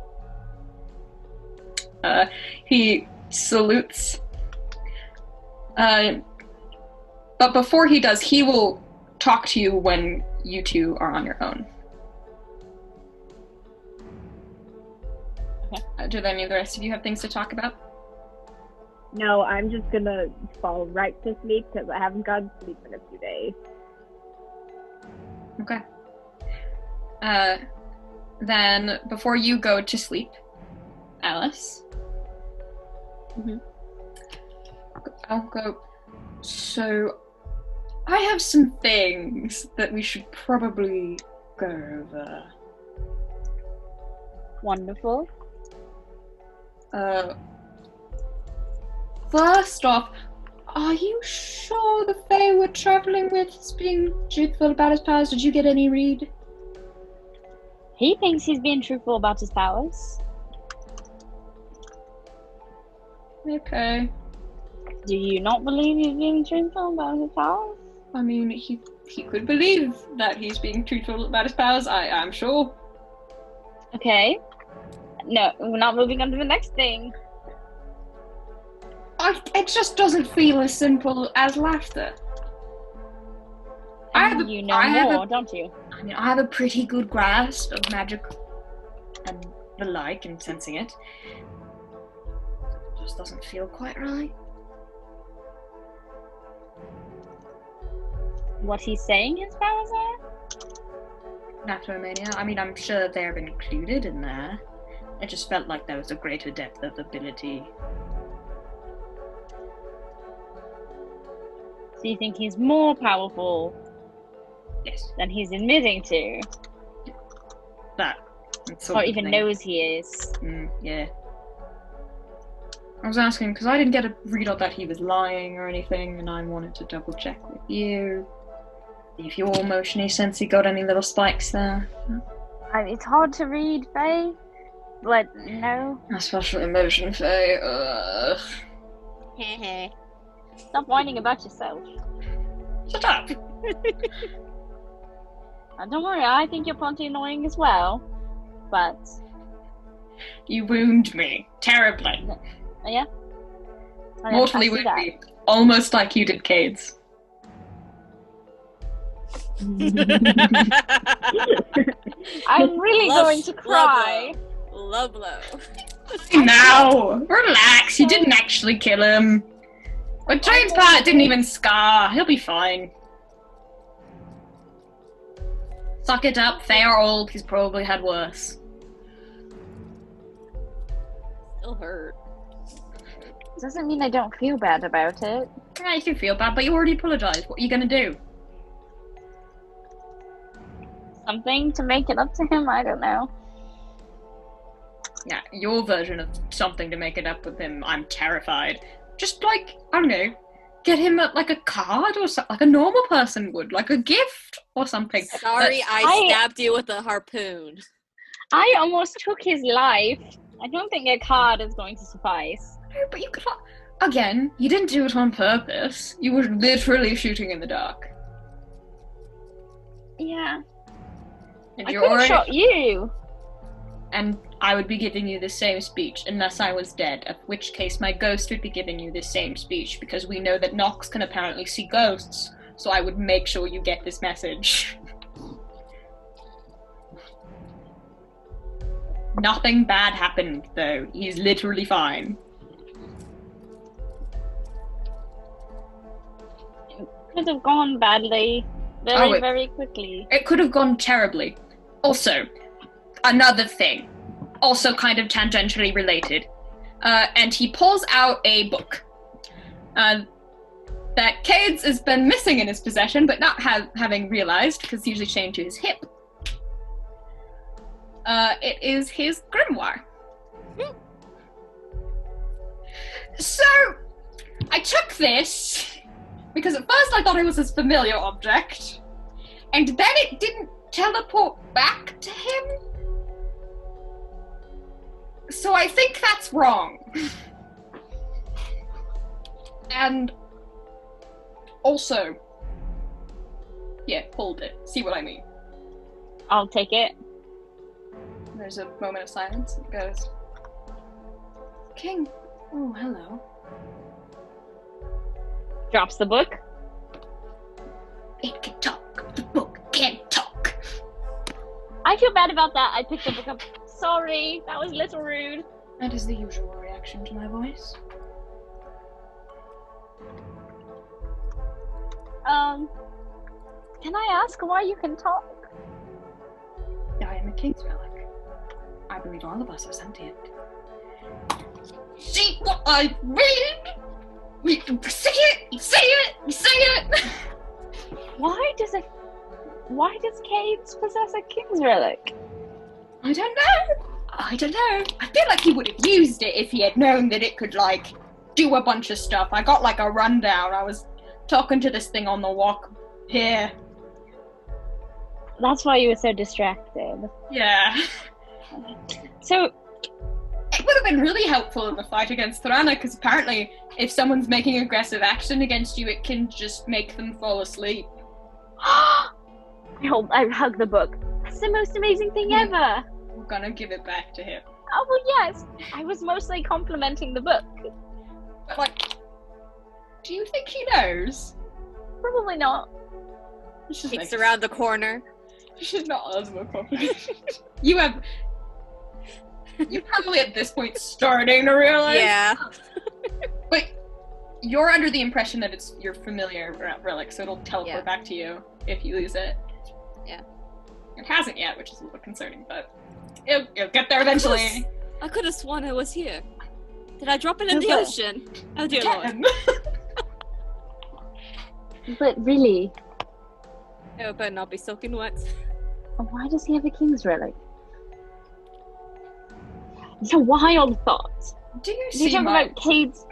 Speaker 7: He salutes. But before he does, he will talk to you when you 2 are on your own.
Speaker 3: Okay.
Speaker 7: Do any of the rest of you have things to talk about?
Speaker 5: No, I'm just gonna fall right to sleep because I haven't gotten sleep in a few days.
Speaker 7: Okay. Then before you go to sleep, Alice.
Speaker 3: Mhm.
Speaker 7: I'll go. So, I have some things that we should probably go over.
Speaker 3: Wonderful.
Speaker 7: First off, are you sure the Fae we're traveling with is being truthful about his powers? Did you get any read?
Speaker 3: He thinks he's being truthful about his powers.
Speaker 7: Okay.
Speaker 3: Do you not believe he's being truthful about his powers?
Speaker 7: I mean, he could believe that he's being truthful about his powers, I'm sure.
Speaker 3: Okay. No, we're not moving on to the next thing.
Speaker 7: It just doesn't feel as simple as laughter.
Speaker 3: You know more, don't you?
Speaker 7: I mean, I have a pretty good grasp of magic and the like and sensing it. It just doesn't feel quite right.
Speaker 3: What he's saying his powers are?
Speaker 7: Naturomania, I mean, I'm sure they're included in there. It just felt like there was a greater depth of ability.
Speaker 3: So you think he's more powerful
Speaker 7: Yes,
Speaker 3: than he's admitting to?
Speaker 7: that. Sort
Speaker 3: Or
Speaker 7: of
Speaker 3: even
Speaker 7: thing.
Speaker 3: knows he is?
Speaker 7: Yeah.
Speaker 1: I was asking because I didn't get a read on that he was lying or anything, and I wanted to double check with you. If your motiony sensey got any little spikes there.
Speaker 3: It's hard to read, Faye, but no.
Speaker 1: Especially emotion, Faye. Ugh.
Speaker 3: Stop whining about yourself.
Speaker 1: Shut up!
Speaker 3: Don't worry, I think you're plenty annoying as well. But
Speaker 1: You wound me terribly.
Speaker 3: yeah,
Speaker 1: Mortally wound me. Almost like you did Cade's.
Speaker 3: I'm really going to cry.
Speaker 4: Low blow.
Speaker 1: Now, relax. You didn't actually kill him. But James Pat didn't even scar. He'll be fine. Suck it up. They are old. He's probably had worse.
Speaker 4: Still hurt.
Speaker 3: Doesn't mean I don't feel bad about it.
Speaker 1: Yeah, you do feel bad, but you already apologized. What are you gonna do?
Speaker 3: Something to make it up to him? I don't know.
Speaker 1: Yeah, your version of something to make it up with him. I'm terrified. Just like, I don't know, get him like a card or something, like a normal person would, like a gift or something.
Speaker 4: Sorry, I stabbed you with a harpoon.
Speaker 3: I almost took his life. I don't think a card is going to suffice.
Speaker 1: No, but you could. Again, you didn't do it on purpose. You were literally shooting in the dark.
Speaker 3: Yeah.
Speaker 1: And
Speaker 3: I
Speaker 1: you're
Speaker 3: could have
Speaker 1: already.
Speaker 3: shot you.
Speaker 1: And I would be giving you the same speech unless I was dead, at which case my ghost would be giving you the same speech because we know that Nox can apparently see ghosts, so I would make sure you get this message. Nothing bad happened, though. He's literally fine.
Speaker 3: It could have gone badly. Very quickly.
Speaker 1: It could have gone terribly. Also, another thing, also kind of tangentially related, and he pulls out a book that Cade's has been missing in his possession, but not having realized, because it's usually chained to his hip. It is his grimoire. So, I took this, because at first I thought it was his familiar object, and then it didn't teleport back to him. So I think that's wrong. And also, yeah, hold it. See what I mean?
Speaker 3: I'll take it.
Speaker 1: There's a moment of silence. It goes, King. Oh, hello.
Speaker 3: Drops the book.
Speaker 1: It can talk. The book can talk.
Speaker 3: I feel bad about that. I picked the book up. Sorry, that was a little rude.
Speaker 1: That is the usual reaction to my voice.
Speaker 3: Can I ask why you can talk?
Speaker 1: I am a king's relic. I believe all of us are sentient. See what I read? We say it! Say it! Say it!
Speaker 3: Why does Cade's possess a king's relic?
Speaker 1: I don't know. I feel like he would have used it if he had known that it could, like, do a bunch of stuff. I got, like, a rundown. I was talking to this thing on the walk here.
Speaker 3: That's why you were so distracted.
Speaker 1: Yeah.
Speaker 3: So,
Speaker 1: it would have been really helpful in the fight against Thorana, because apparently if someone's making aggressive action against you, it can just make them fall asleep.
Speaker 3: I hug the book. That's the most amazing thing ever.
Speaker 1: I'm gonna give it back to him.
Speaker 3: Oh, well, yes. I was mostly complimenting the book.
Speaker 1: But, like, do you think he knows?
Speaker 3: Probably not.
Speaker 4: Peeks around the corner.
Speaker 1: You should not ask more complications. You're probably at this point starting to realize.
Speaker 4: Yeah.
Speaker 1: But you're under the impression that it's your familiar relic, so it'll teleport back to you if you lose it.
Speaker 4: Yeah.
Speaker 1: It hasn't yet, which is a little concerning, but it'll get there eventually.
Speaker 4: I could have sworn it was here. Did I drop it in the ocean? Oh dear Lord.
Speaker 3: But really,
Speaker 4: It better not be soaking wet.
Speaker 3: why does he have a king's relic? It's a wild thought.
Speaker 7: Do you
Speaker 3: You're
Speaker 7: see
Speaker 3: talking
Speaker 7: my...
Speaker 3: about Cade's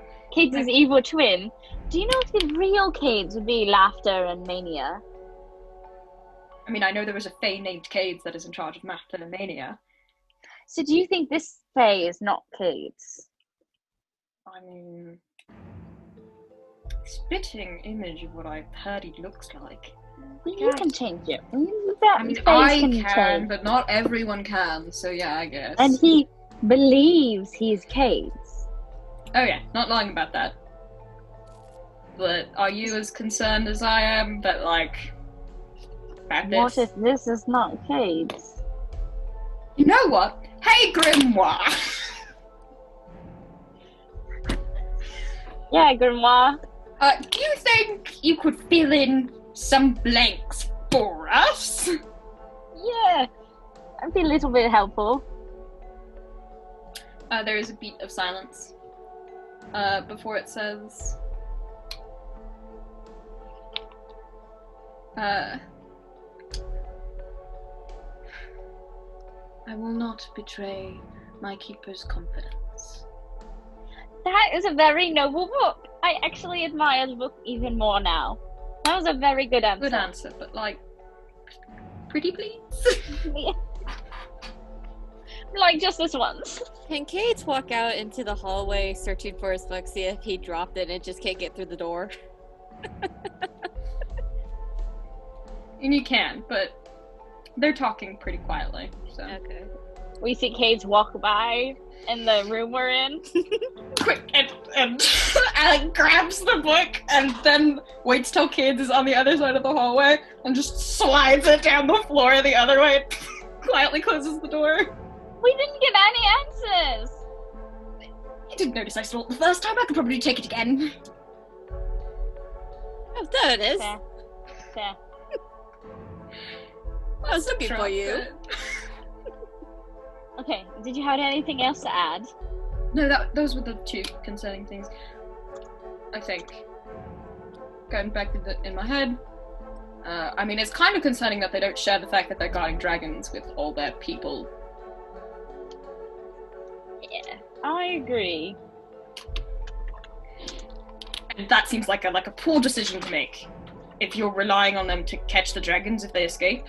Speaker 3: evil twin. Do you know if the real Cades would be laughter and mania?
Speaker 7: I mean, I know there was a Fae named Cades that is in charge of Master and Mania.
Speaker 3: So do you think this Fae is not Cade's?
Speaker 7: I mean... Spitting image of what I've heard he looks like.
Speaker 3: Well, you can change it.
Speaker 7: I mean, I can, but not everyone can, so yeah, I guess.
Speaker 3: And he believes he's Cade's.
Speaker 7: Oh yeah, not lying about that. But are you as concerned as I am that, like... about
Speaker 3: What
Speaker 7: this?
Speaker 3: if this is not Cade's?
Speaker 7: You know what? Hey, Grimoire!
Speaker 3: Yeah, Grimoire.
Speaker 7: Do you think you could fill in some blanks for us?
Speaker 3: Yeah, I'd be a little bit helpful.
Speaker 7: There is a beat of silence. Before it says... I will not betray my keeper's confidence.
Speaker 3: That is a very noble book. I actually admire the book even more now. That was a very good answer.
Speaker 7: Good answer, but like... pretty please?
Speaker 3: Like just this once.
Speaker 4: Can Kate walk out into the hallway searching for his book, see if he dropped it and just can't get through the door?
Speaker 7: And you can, but they're talking pretty quietly, so...
Speaker 4: Okay.
Speaker 3: We see Cade's walk by in the room we're in.
Speaker 7: Quick, and Alec grabs the book and then waits till Cades is on the other side of the hallway and just slides it down the floor the other way and quietly closes the door.
Speaker 3: We didn't get any answers.
Speaker 7: You didn't notice I stole it the first time, I could probably take it again.
Speaker 4: Oh, there it is.
Speaker 3: Fair. Fair.
Speaker 4: I was looking for you.
Speaker 3: Okay, did you have anything else to add?
Speaker 7: No, those were the two concerning things. I think. Going back to in my head. I mean, it's kind of concerning that they don't share the fact that they're guarding dragons with all their people.
Speaker 3: Yeah, I agree.
Speaker 7: And that seems like a poor decision to make. If you're relying on them to catch the dragons if they escape.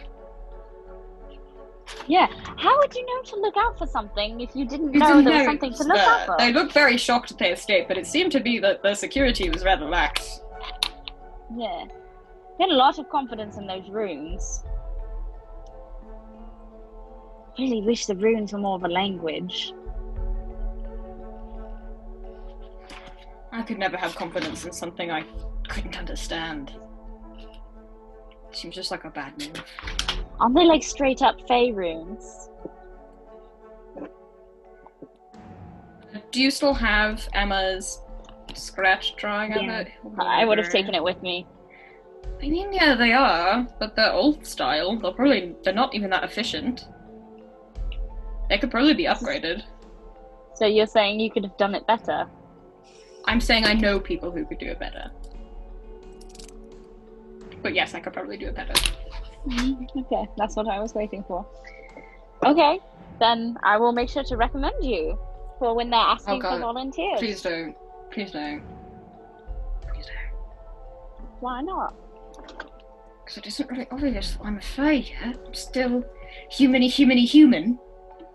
Speaker 3: Yeah, how would you know to look out for something if you didn't know there was something to look out for?
Speaker 7: They looked very shocked that they escaped, but it seemed to be that their security was rather lax.
Speaker 3: Yeah. We had a lot of confidence in those runes. Really wish the runes were more of a language.
Speaker 7: I could never have confidence in something I couldn't understand. Seems just like a bad move.
Speaker 3: Aren't they like straight up Fey runes?
Speaker 7: Do you still have Emma's scratch drawing of it?
Speaker 3: I would have taken it with me.
Speaker 7: I mean, yeah, they are, but they're old style. They're not even that efficient. They could probably be upgraded.
Speaker 3: So you're saying you could have done it better?
Speaker 7: I'm saying I know people who could do it better. But yes, I could probably do it better.
Speaker 3: Okay, that's what I was waiting for. Okay, then I will make sure to recommend you for when they're asking for volunteers.
Speaker 7: Please don't. Please don't. Please don't.
Speaker 3: Why not?
Speaker 7: Because it isn't really obvious that I'm a Fae yet. I'm still human.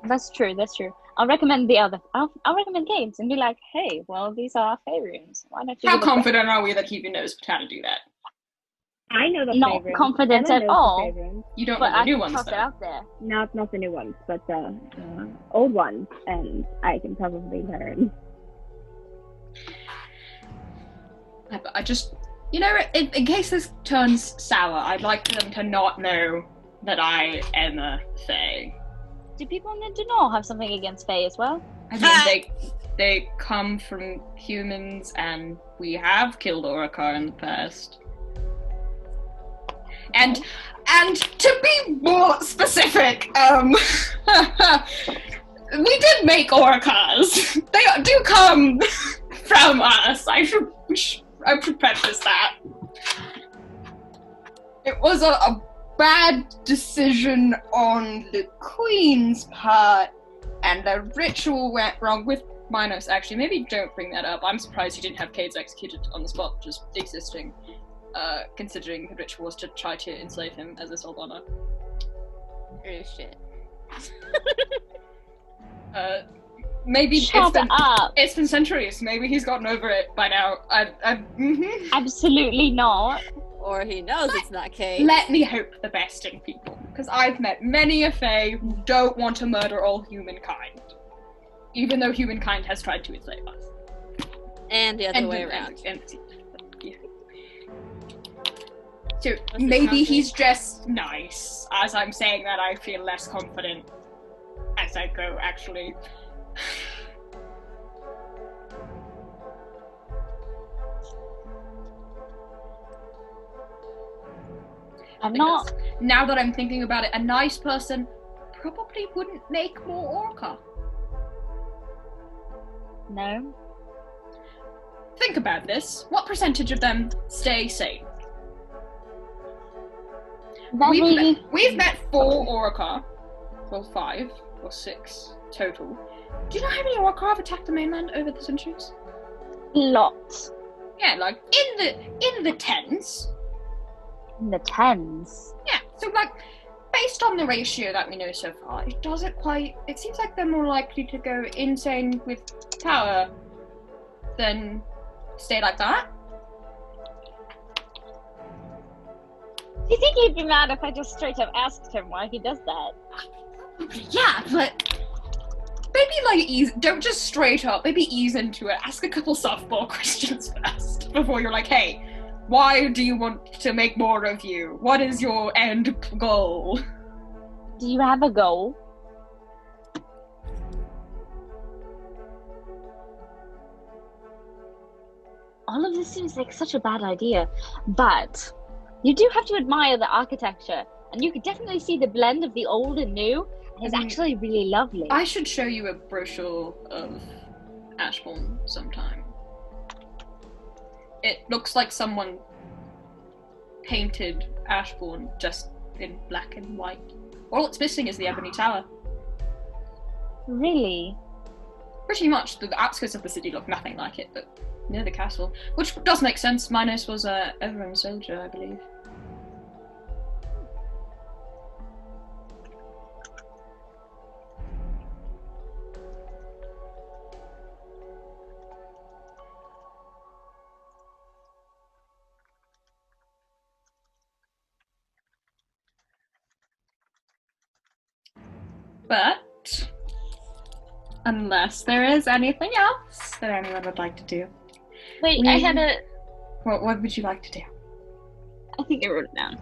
Speaker 3: That's true, that's true. I'll recommend the other. I'll recommend games and be like, hey, well, these are our Fae runes. Why don't you
Speaker 7: How
Speaker 3: give a
Speaker 7: confident are we that Hebe knows how to do that?
Speaker 5: I know the
Speaker 3: Not
Speaker 5: favorites.
Speaker 3: confident
Speaker 5: Emma
Speaker 3: at
Speaker 5: knows
Speaker 3: all.
Speaker 5: the favorites.
Speaker 7: You don't
Speaker 3: But
Speaker 7: know the
Speaker 3: I
Speaker 7: new
Speaker 3: can
Speaker 7: ones,
Speaker 3: toss
Speaker 7: though.
Speaker 3: it out there.
Speaker 5: Not the new ones, but the old ones, and I can probably learn.
Speaker 7: I just, in case this turns sour, I'd like them to not know that I am a Fae.
Speaker 3: Do people in the Dunor have something against Fae as well?
Speaker 7: I mean, they come from humans, and we have killed Orikar in the past. And to be more specific, we did make Orikars. They do come from us. I should preface that. It was a bad decision on the Queen's part, and the ritual went wrong with Minos, actually, maybe don't bring that up. I'm surprised you didn't have Cades executed on the spot, just existing, considering the ritual was to try to enslave him as a Soldana.
Speaker 4: Oh shit.
Speaker 7: Maybe
Speaker 3: Shut up.
Speaker 7: it's been centuries. Maybe he's gotten over it by now.
Speaker 3: Absolutely not.
Speaker 4: Or he knows it's not Kate.
Speaker 7: Let me hope the best in people, because I've met many a fae who don't want to murder all humankind, even though humankind has tried to enslave us.
Speaker 4: And the other way around.
Speaker 7: Yeah. So maybe he's just nice. As I'm saying that, I feel less confident as I go, actually.
Speaker 3: I'm not.
Speaker 7: Now that I'm thinking about it, a nice person probably wouldn't make more orca.
Speaker 3: No.
Speaker 7: Think about this. What percentage of them stay sane? We've met 4 orca. Well, 5 or 6 total. Do you know how many orca have attacked the mainland over the centuries?
Speaker 3: Lots.
Speaker 7: Yeah, like in the tens.
Speaker 3: In the tens.
Speaker 7: Yeah, so like based on the ratio that we know so far, it seems like they're more likely to go insane with power than stay like that.
Speaker 3: Do you think he'd be mad if I just straight up asked him why he does that?
Speaker 7: Yeah, but maybe don't just straight up, maybe ease into it. Ask a couple softball questions first before you're like, hey, why do you want to make more of you? What is your end goal?
Speaker 3: Do you have a goal? All of this seems like such a bad idea, but you do have to admire the architecture, and you can definitely see the blend of the old and new. It's actually really lovely.
Speaker 7: I should show you a brochure of Ashbourne sometime. It looks like someone painted Ashbourne just in black and white. All it's missing is the Ebony Tower.
Speaker 3: Really?
Speaker 7: Pretty much. The outskirts of the city look nothing like it, but near the castle. Which does make sense. Minos was a Everon soldier, I believe. But unless there is anything else that anyone would like to do.
Speaker 3: Wait, I had a...
Speaker 7: What would you like to do?
Speaker 3: I think I wrote it down.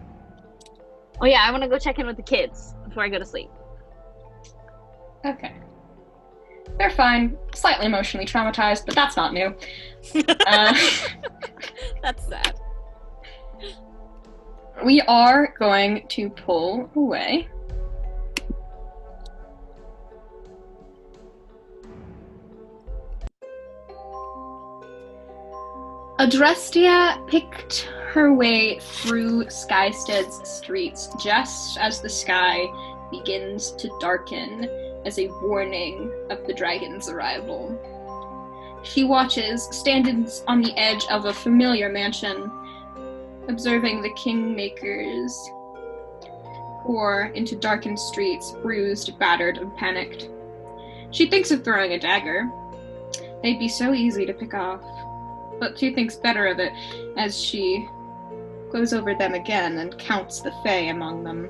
Speaker 3: Oh yeah, I want to go check in with the kids before I go to sleep.
Speaker 7: Okay. They're fine. Slightly emotionally traumatized, but that's not new.
Speaker 4: That's sad.
Speaker 7: We are going to pull away. Adrestia picked her way through Skysted's streets just as the sky begins to darken as a warning of the dragon's arrival. She watches, standing on the edge of a familiar mansion, observing the Kingmakers pour into darkened streets, bruised, battered, and panicked. She thinks of throwing a dagger. They'd be so easy to pick off. But she thinks better of it as she goes over them again and counts the Fae among them.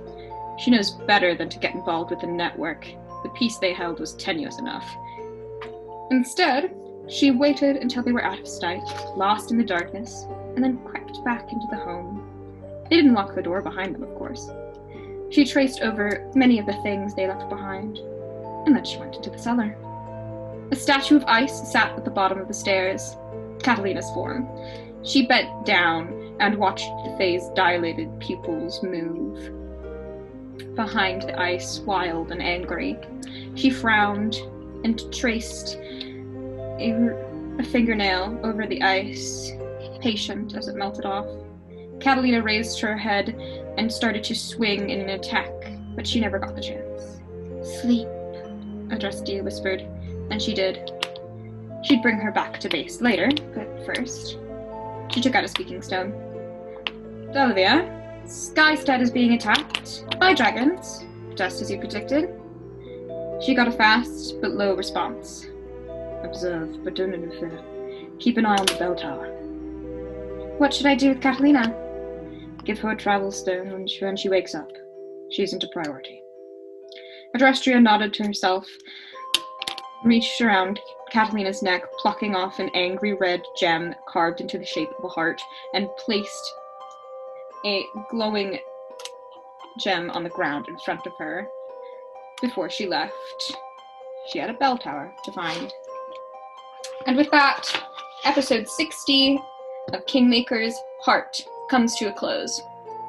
Speaker 7: She knows better than to get involved with the network. The peace they held was tenuous enough. Instead, she waited until they were out of sight, lost in the darkness, and then crept back into the home. They didn't lock the door behind them, of course. She traced over many of the things they left behind, and then she went into the cellar. A statue of ice sat at the bottom of the stairs, Catalina's form. She bent down and watched the Fae's dilated pupils move. Behind the ice, wild and angry, she frowned and traced a fingernail over the ice, patient as it melted off. Catalina raised her head and started to swing in an attack, but she never got the chance. "Sleep," Adrestia whispered, and she did.
Speaker 1: She'd bring her back to base later, but first, she took out a speaking stone. Delvia, Skystead is being attacked by dragons, just as you predicted. She got a fast but low response. Observe, but don't interfere. Keep an eye on the bell tower. What should I do with Catalina? Give her a travel stone when she wakes up. She isn't a priority. Adrestria nodded to herself, reached around Catalina's neck, plucking off an angry red gem carved into the shape of a heart, and placed a glowing gem on the ground in front of her. Before she left, she had a bell tower to find. And with that, episode 60 of Kingmakers Heart comes to a close.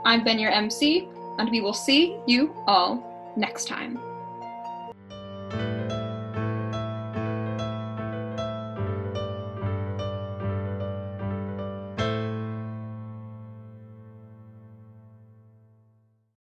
Speaker 1: I've been your MC, and we will see you all next time.